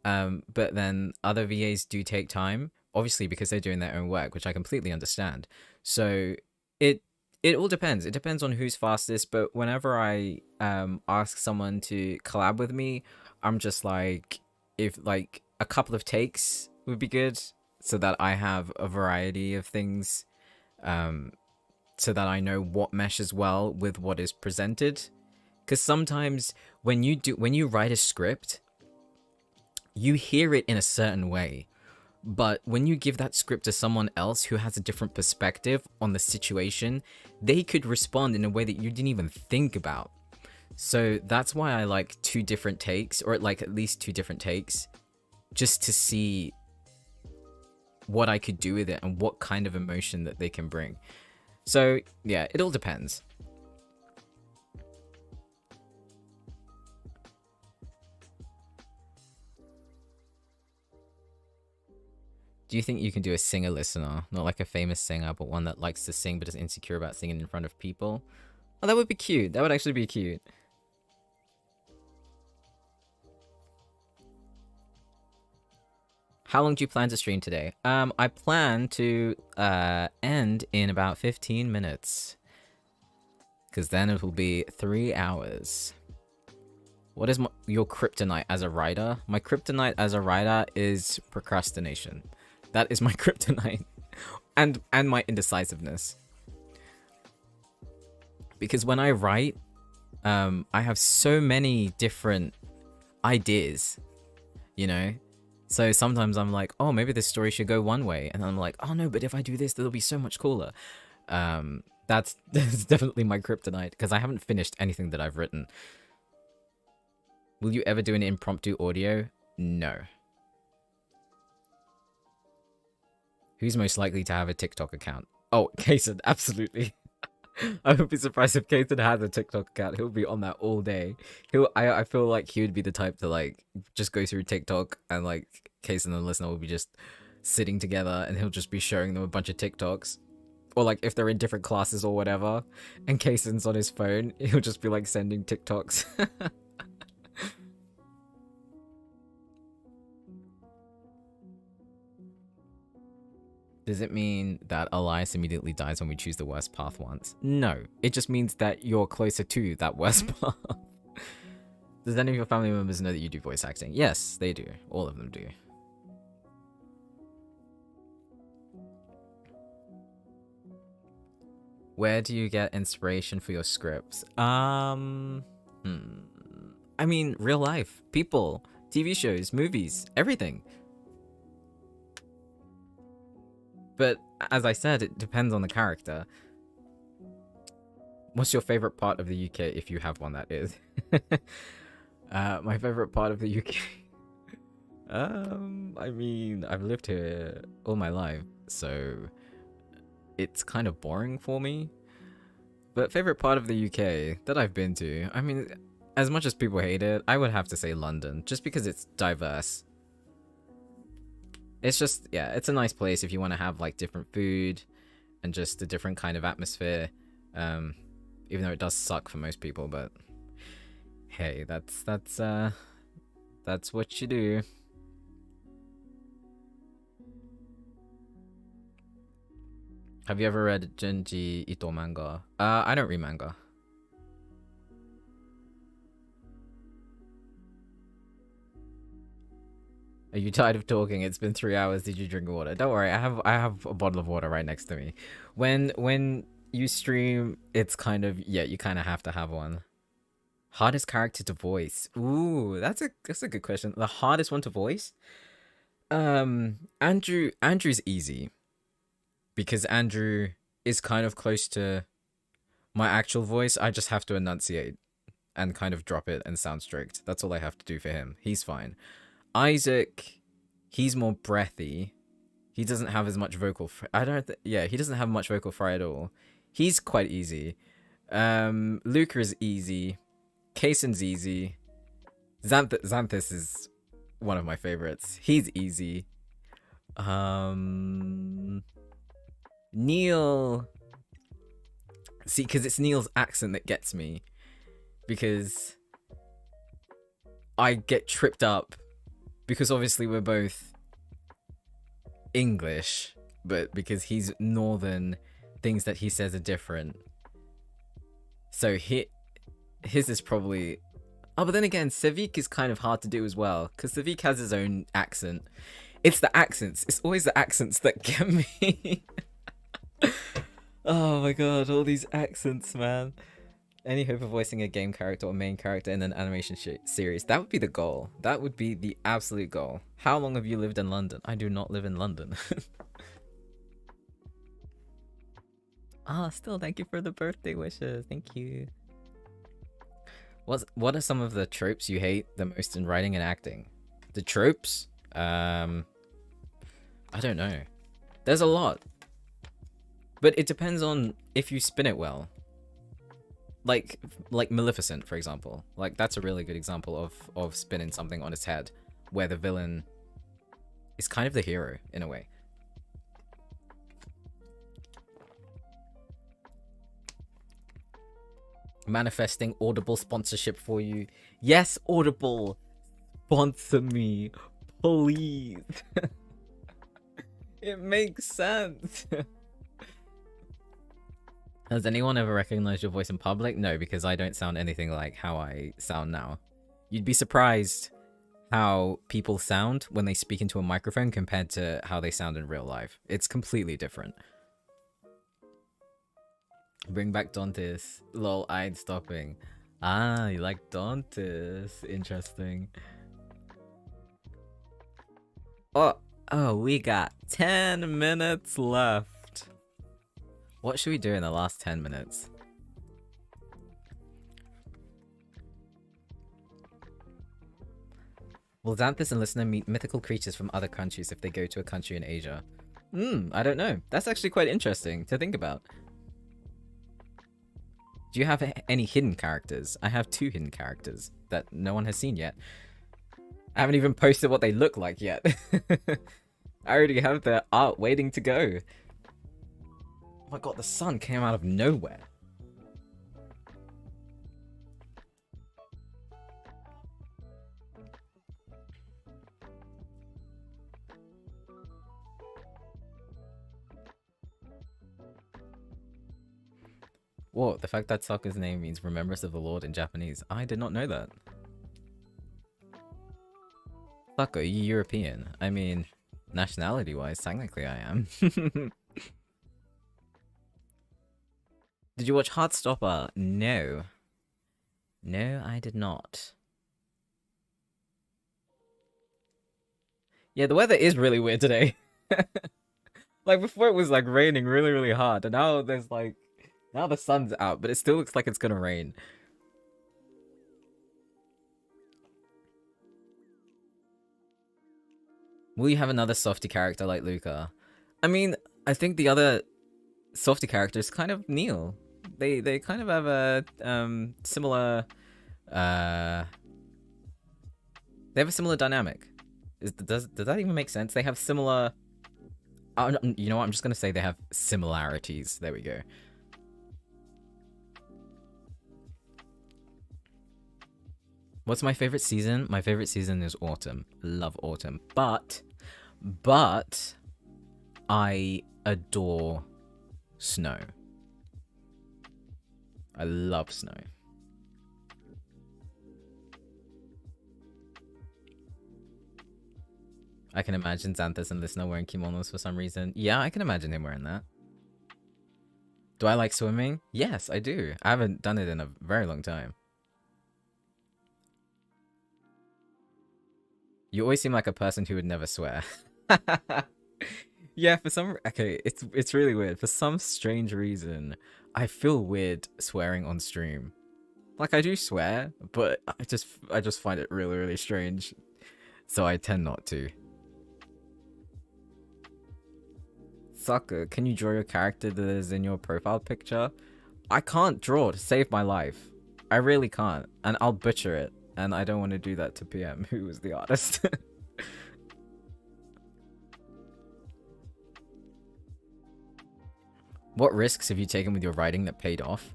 But then other VAs do take time, obviously because they're doing their own work, which I completely understand. So it all depends. It depends on who's fastest, but whenever I ask someone to collab with me, I'm just like, if like a couple of takes would be good, so that I have a variety of things, so that I know what meshes well with what is presented. Because sometimes when you write a script, you hear it in a certain way. But when you give that script to someone else who has a different perspective on the situation, they could respond in a way that you didn't even think about. So that's why I like 2 different takes, or like at least 2 different takes, just to see what I could do with it and what kind of emotion that they can bring. So yeah, it all depends. Do you think you can do a singer listener? Not like a famous singer, but one that likes to sing but is insecure about singing in front of people? Oh, that would be cute. That would actually be cute. How long do you plan to stream today? I plan to end in about 15 minutes. Because then it will be 3 hours. What is your kryptonite as a writer? My kryptonite as a writer is procrastination. That is my kryptonite. And my indecisiveness. Because when I write, I have so many different ideas, you know? So sometimes I'm like, oh, maybe this story should go one way. And then I'm like, oh no, but if I do this, it'll be so much cooler. That's definitely my kryptonite, because I haven't finished anything that I've written. Will you ever do an impromptu audio? No. Who's most likely to have a TikTok account? Oh, Kason, absolutely. I would be surprised if Kason has a TikTok account. He'll be on that all day. I feel like he would be the type to like just go through TikTok and like Kason and the listener will be just sitting together and he'll just be showing them a bunch of TikToks. Or like if they're in different classes or whatever, and Kason's on his phone, he'll just be like sending TikToks. Does it mean that Elias immediately dies when we choose the worst path once? No, it just means that you're closer to that worst path. Does any of your family members know that you do voice acting? Yes, they do. All of them do. Where do you get inspiration for your scripts? I mean, real life, people, TV shows, movies, everything. But as I said, it depends on the character. What's your favorite part of the UK, if you have one, that is? My favorite part of the UK. I mean, I've lived here all my life, so it's kind of boring for me. But favorite part of the UK that I've been to, I mean, as much as people hate it, I would have to say London, just because it's diverse. It's just, yeah, it's a nice place if you want to have like different food and just a different kind of atmosphere. Even though it does suck for most people, but hey, that's what you do. Have you ever read Junji Ito manga? I don't read manga. Are you tired of talking? It's been 3 hours. Did you drink water? Don't worry, I have a bottle of water right next to me. When you stream, it's kind of, yeah, you kind of have to have one. Hardest character to voice? Ooh, that's a good question. The hardest one to voice? Andrew's easy. Because Andrew is kind of close to my actual voice. I just have to enunciate and kind of drop it and sound strict. That's all I have to do for him. He's fine. Isaac, he's more breathy. He doesn't have as much vocal. Yeah, he doesn't have much vocal fry at all. He's quite easy. Luca is easy. Kason's easy. Xanthus is one of my favorites. He's easy. Neil. See, because it's Neil's accent that gets me. Because I get tripped up. Because obviously we're both English, but because he's northern, things that he says are different. So his is probably... Oh, but then again, Sevik is kind of hard to do as well, because Sevik has his own accent. It's the accents. It's always the accents that get me. Oh my god, all these accents, man. Any hope of voicing a game character or main character in an animation series? That would be the goal. That would be the absolute goal. How long have you lived in London? I do not live in London. Still, thank you for the birthday wishes. Thank you. What are some of the tropes you hate the most in writing and acting? The tropes? I don't know. There's a lot. But it depends on if you spin it well. Like Maleficent, for example. Like, that's a really good example of spinning something on its head, where the villain is kind of the hero, in a way. Manifesting Audible sponsorship for you. Yes, Audible! Sponsor me, please! It makes sense! Has anyone ever recognized your voice in public? No, because I don't sound anything like how I sound now. You'd be surprised how people sound when they speak into a microphone compared to how they sound in real life. It's completely different. Bring back Dantes. Lol, I ain't stopping. Ah, you like Dantes. Interesting. Oh, we got 10 minutes left. What should we do in the last 10 minutes? Will Xanthus and Listener meet mythical creatures from other countries if they go to a country in Asia? I don't know. That's actually quite interesting to think about. Do you have any hidden characters? I have 2 hidden characters that no one has seen yet. I haven't even posted what they look like yet. I already have their art waiting to go. Oh my god, the sun came out of nowhere. What? The fact that Sokka's name means remembrance of the Lord in Japanese. I did not know that. Sokka, are you European? I mean, nationality-wise, technically I am. Did you watch Heartstopper? No. No, I did not. Yeah, the weather is really weird today. Like, before it was, like, raining really, really hard. And now there's, like... Now the sun's out, but it still looks like it's gonna rain. Will you have another softy character like Luca? I mean, I think the other softy character is kind of Neil. They kind of have a similar they have a similar dynamic. Does that even make sense? They have similar. You know what? I'm just gonna say they have similarities. There we go. What's my favorite season? My favorite season is autumn. Love autumn, but I adore snow. I love snow. I can imagine Xanthus and Listener wearing kimonos for some reason. Yeah, I can imagine him wearing that. Do I like swimming? Yes, I do. I haven't done it in a very long time. You always seem like a person who would never swear. Yeah, for some... Okay, it's really weird. For some strange reason, I feel weird swearing on stream. Like, I do swear, but I just find it really, really strange. So I tend not to. Sokka, can you draw your character that is in your profile picture? I can't draw to save my life. I really can't. And I'll butcher it. And I don't want to do that to PM, who was the artist. What risks have you taken with your writing that paid off?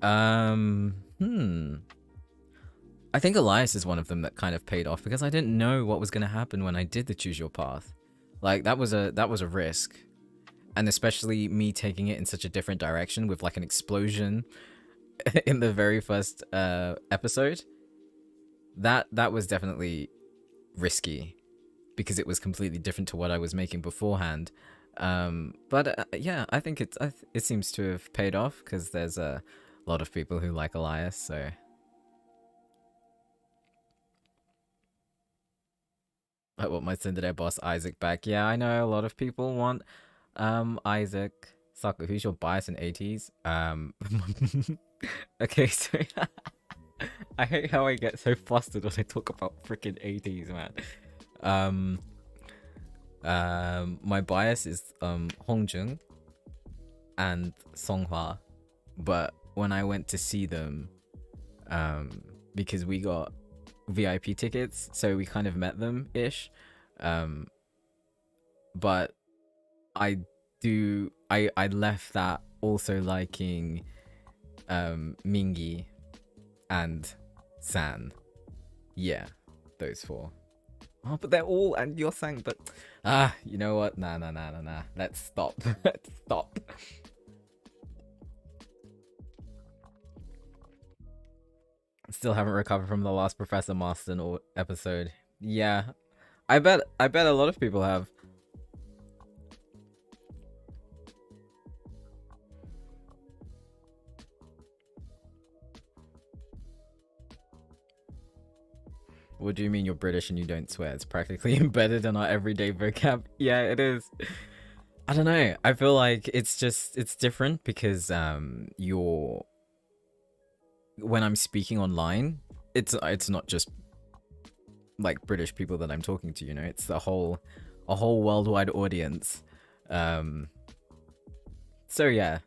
I think Elias is one of them that kind of paid off because I didn't know what was going to happen when I did the Choose Your Path. Like, that was a risk. And especially me taking it in such a different direction with like an explosion in the very first episode. That was definitely risky because it was completely different to what I was making beforehand. But yeah, I think it seems to have paid off because there's a lot of people who like Elias, so... I want my Cinderella boss Isaac back. Yeah, I know a lot of people want Isaac. Sokka, who's your bias in 80s? Okay, so I hate how I get so flustered when I talk about freaking 80s, man. My bias is Hongjung and Songhwa, but when I went to see them, because we got VIP tickets, so we kind of met them ish, but I left that also liking Mingi and San. Yeah, those 4. Oh, but they're all and you're saying, but you know what? Nah. Let's stop. Let's stop. Still haven't recovered from the last Professor Marston episode. Yeah, I bet a lot of people have. What do you mean you're British and you don't swear? It's practically embedded in our everyday vocab. Yeah, it is. I don't know. I feel like it's different because when I'm speaking online, it's not just like British people that I'm talking to, you know, it's a whole worldwide audience. So yeah,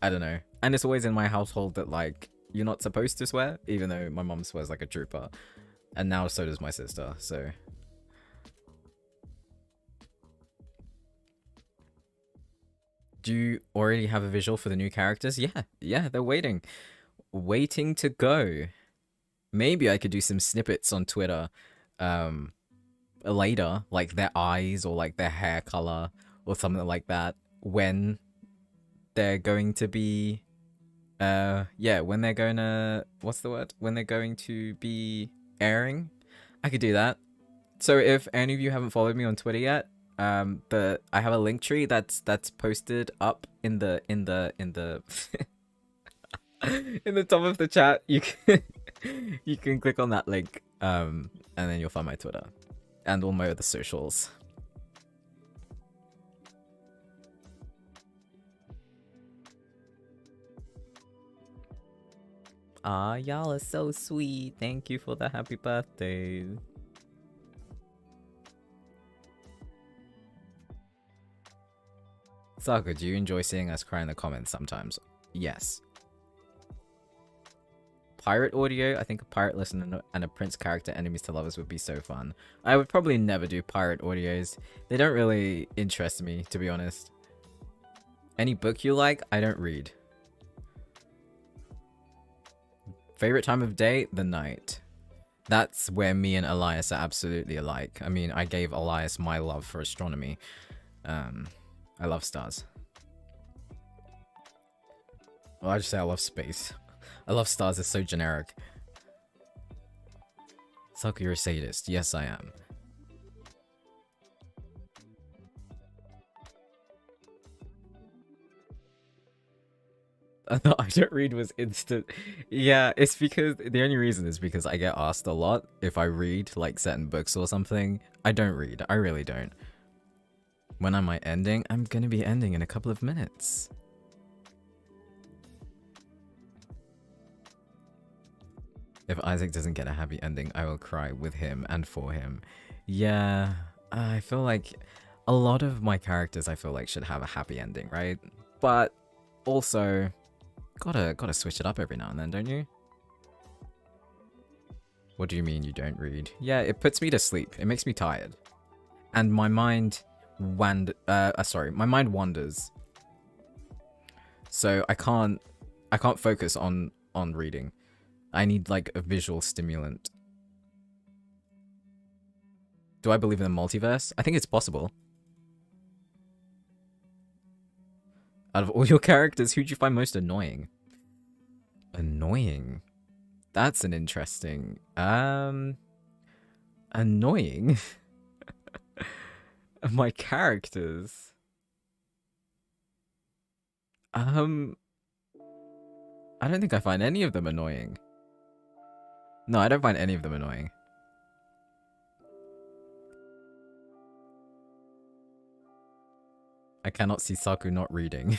I don't know. And it's always in my household that like you're not supposed to swear, even though my mom swears like a trooper, and now so does my sister. So. Do you already have a visual for the new characters? Yeah, they're waiting to go. Maybe I could do some snippets on Twitter later, like their eyes or like their hair color or something like that, when they're going to be yeah, when they're gonna, what's the word? When they're going to be airing. I could do that. So if any of you haven't followed me on Twitter yet, but I have a link tree that's posted up in the in the top of the chat. You can you can click on that link, and then you'll find my Twitter and all my other socials. Ah, y'all are so sweet. Thank you for the happy birthday. Saga, do you enjoy seeing us cry in the comments sometimes? Yes. Pirate audio? I think a pirate listener and a prince character enemies to lovers would be so fun. I would probably never do pirate audios. They don't really interest me, to be honest. Any book you like? I don't read. Favorite time of day? The night. That's where me and Elias are absolutely alike. I mean, I gave Elias my love for astronomy. I love stars. Well, I just say I love space. I love stars, it's so generic. Suck, you're a sadist. Yes, I am. I thought I don't read was instant. Yeah, it's because the only reason is because I get asked a lot if I read like certain books or something. I don't read. I really don't. When am I ending? I'm gonna be ending in a couple of minutes. If Isaac doesn't get a happy ending, I will cry with him and for him. Yeah, I feel like a lot of my characters I feel like should have a happy ending, right? But also, gotta switch it up every now and then, don't you? What do you mean you don't read? Yeah, it puts me to sleep. It makes me tired. And my mind my mind wanders. So I can't focus on reading. I need like a visual stimulant. Do I believe in the multiverse? I think it's possible. Out of all your characters, who do you find most annoying? Annoying? That's an interesting... Annoying? My characters? I don't think I find any of them annoying. No, I don't find any of them annoying. I cannot see Saku not reading.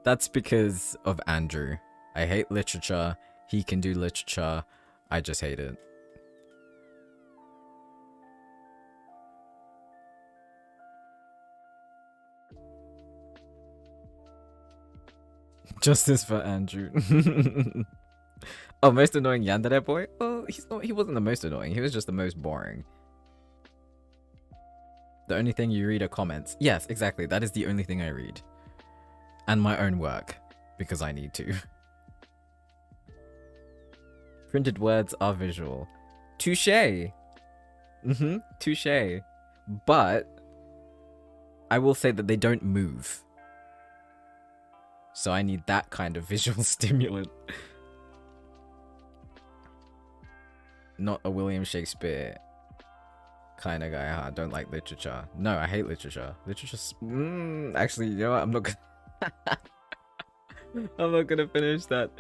That's because of Andrew. I hate literature. He can do literature. I just hate it. Justice for Andrew. Oh, most annoying yandere boy? Well, he wasn't the most annoying. He was just the most boring. The only thing you read are comments. Yes, exactly. That is the only thing I read. And my own work. Because I need to. Printed words are visual. Touché! Touché. But I will say that they don't move. So I need that kind of visual stimulant. Not a William Shakespeare kind of guy. I don't like literature. No, I hate literature. Literature's... actually, you know what? I'm not gonna... I'm not gonna finish that.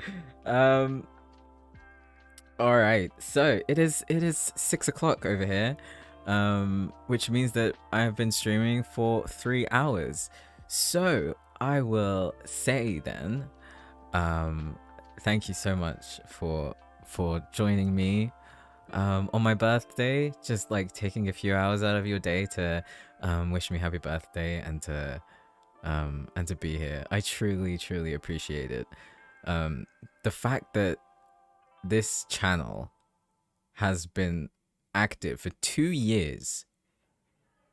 Alright, so it is 6 o'clock over here. Which means that I have been streaming for 3 hours. So I will say then, thank you so much for joining me on my birthday. Just like taking a few hours out of your day to wish me happy birthday and to and to be here. I truly, truly appreciate it. The fact that this channel has been active for 2 years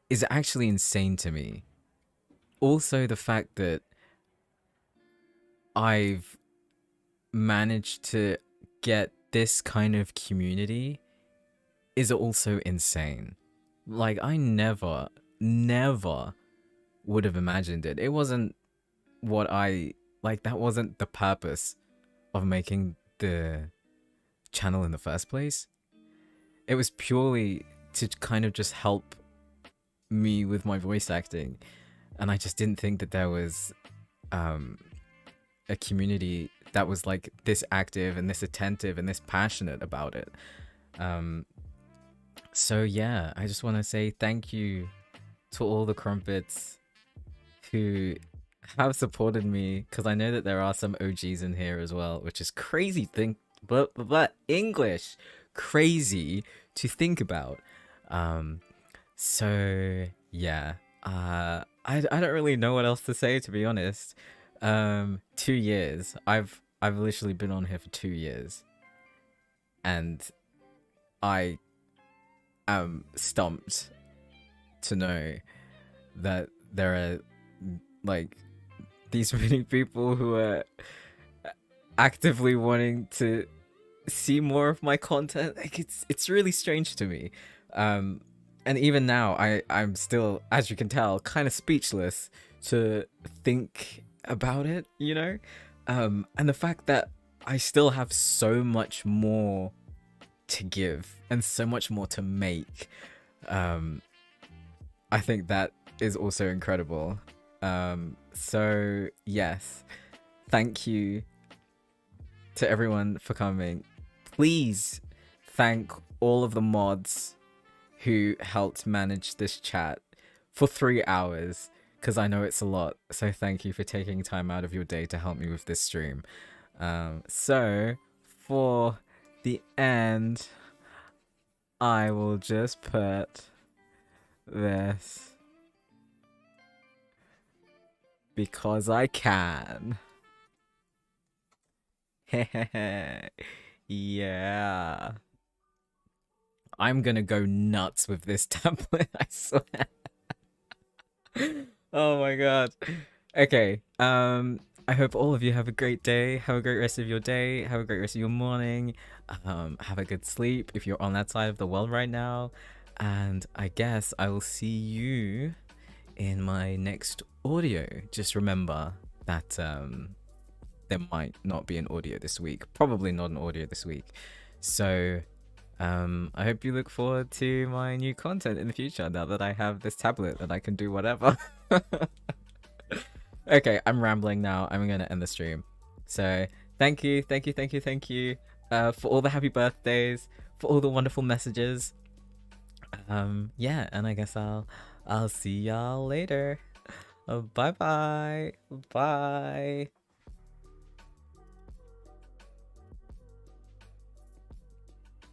is actually insane to me. Also, the fact that I've managed to get this kind of community is also insane. Like, I never would have imagined it. It wasn't what that wasn't the purpose of making the channel in the first place. It was purely to kind of just help me with my voice acting, and I just didn't think that there was a community that was like this active and this attentive and this passionate about it. So yeah, I just want to say thank you to all the crumpets who have supported me, because I know that there are some OGs in here as well, which is crazy but English crazy to think about. So yeah, I don't really know what else to say, to be honest. 2 years. I've literally been on here for 2 years, and I am stumped to know that there are like these many people who are actively wanting to see more of my content. Like, it's really strange to me. And even now I'm still, as you can tell, kind of speechless to think about it, you know? And the fact that I still have so much more to give and so much more to make, I think that is also incredible. So yes, thank you to everyone for coming. Please thank all of the mods who helped manage this chat for 3 hours, because I know it's a lot. So thank you for taking time out of your day to help me with this stream. So for the end, I will just put this because I can. Yeah. I'm gonna go nuts with this tablet, I swear. Oh my god. Okay, I hope all of you have a great day. Have a great rest of your day. Have a great rest of your morning. Have a good sleep if you're on that side of the world right now. And I guess I will see you in my next audio. Just remember that there might not be an audio this week. Probably not an audio this week. So I hope you look forward to my new content in the future, now that I have this tablet and I can do whatever. Okay, I'm rambling now. I'm gonna end the stream. So thank you for all the happy birthdays, for all the wonderful messages. Yeah, and I guess I'll see y'all later. Bye.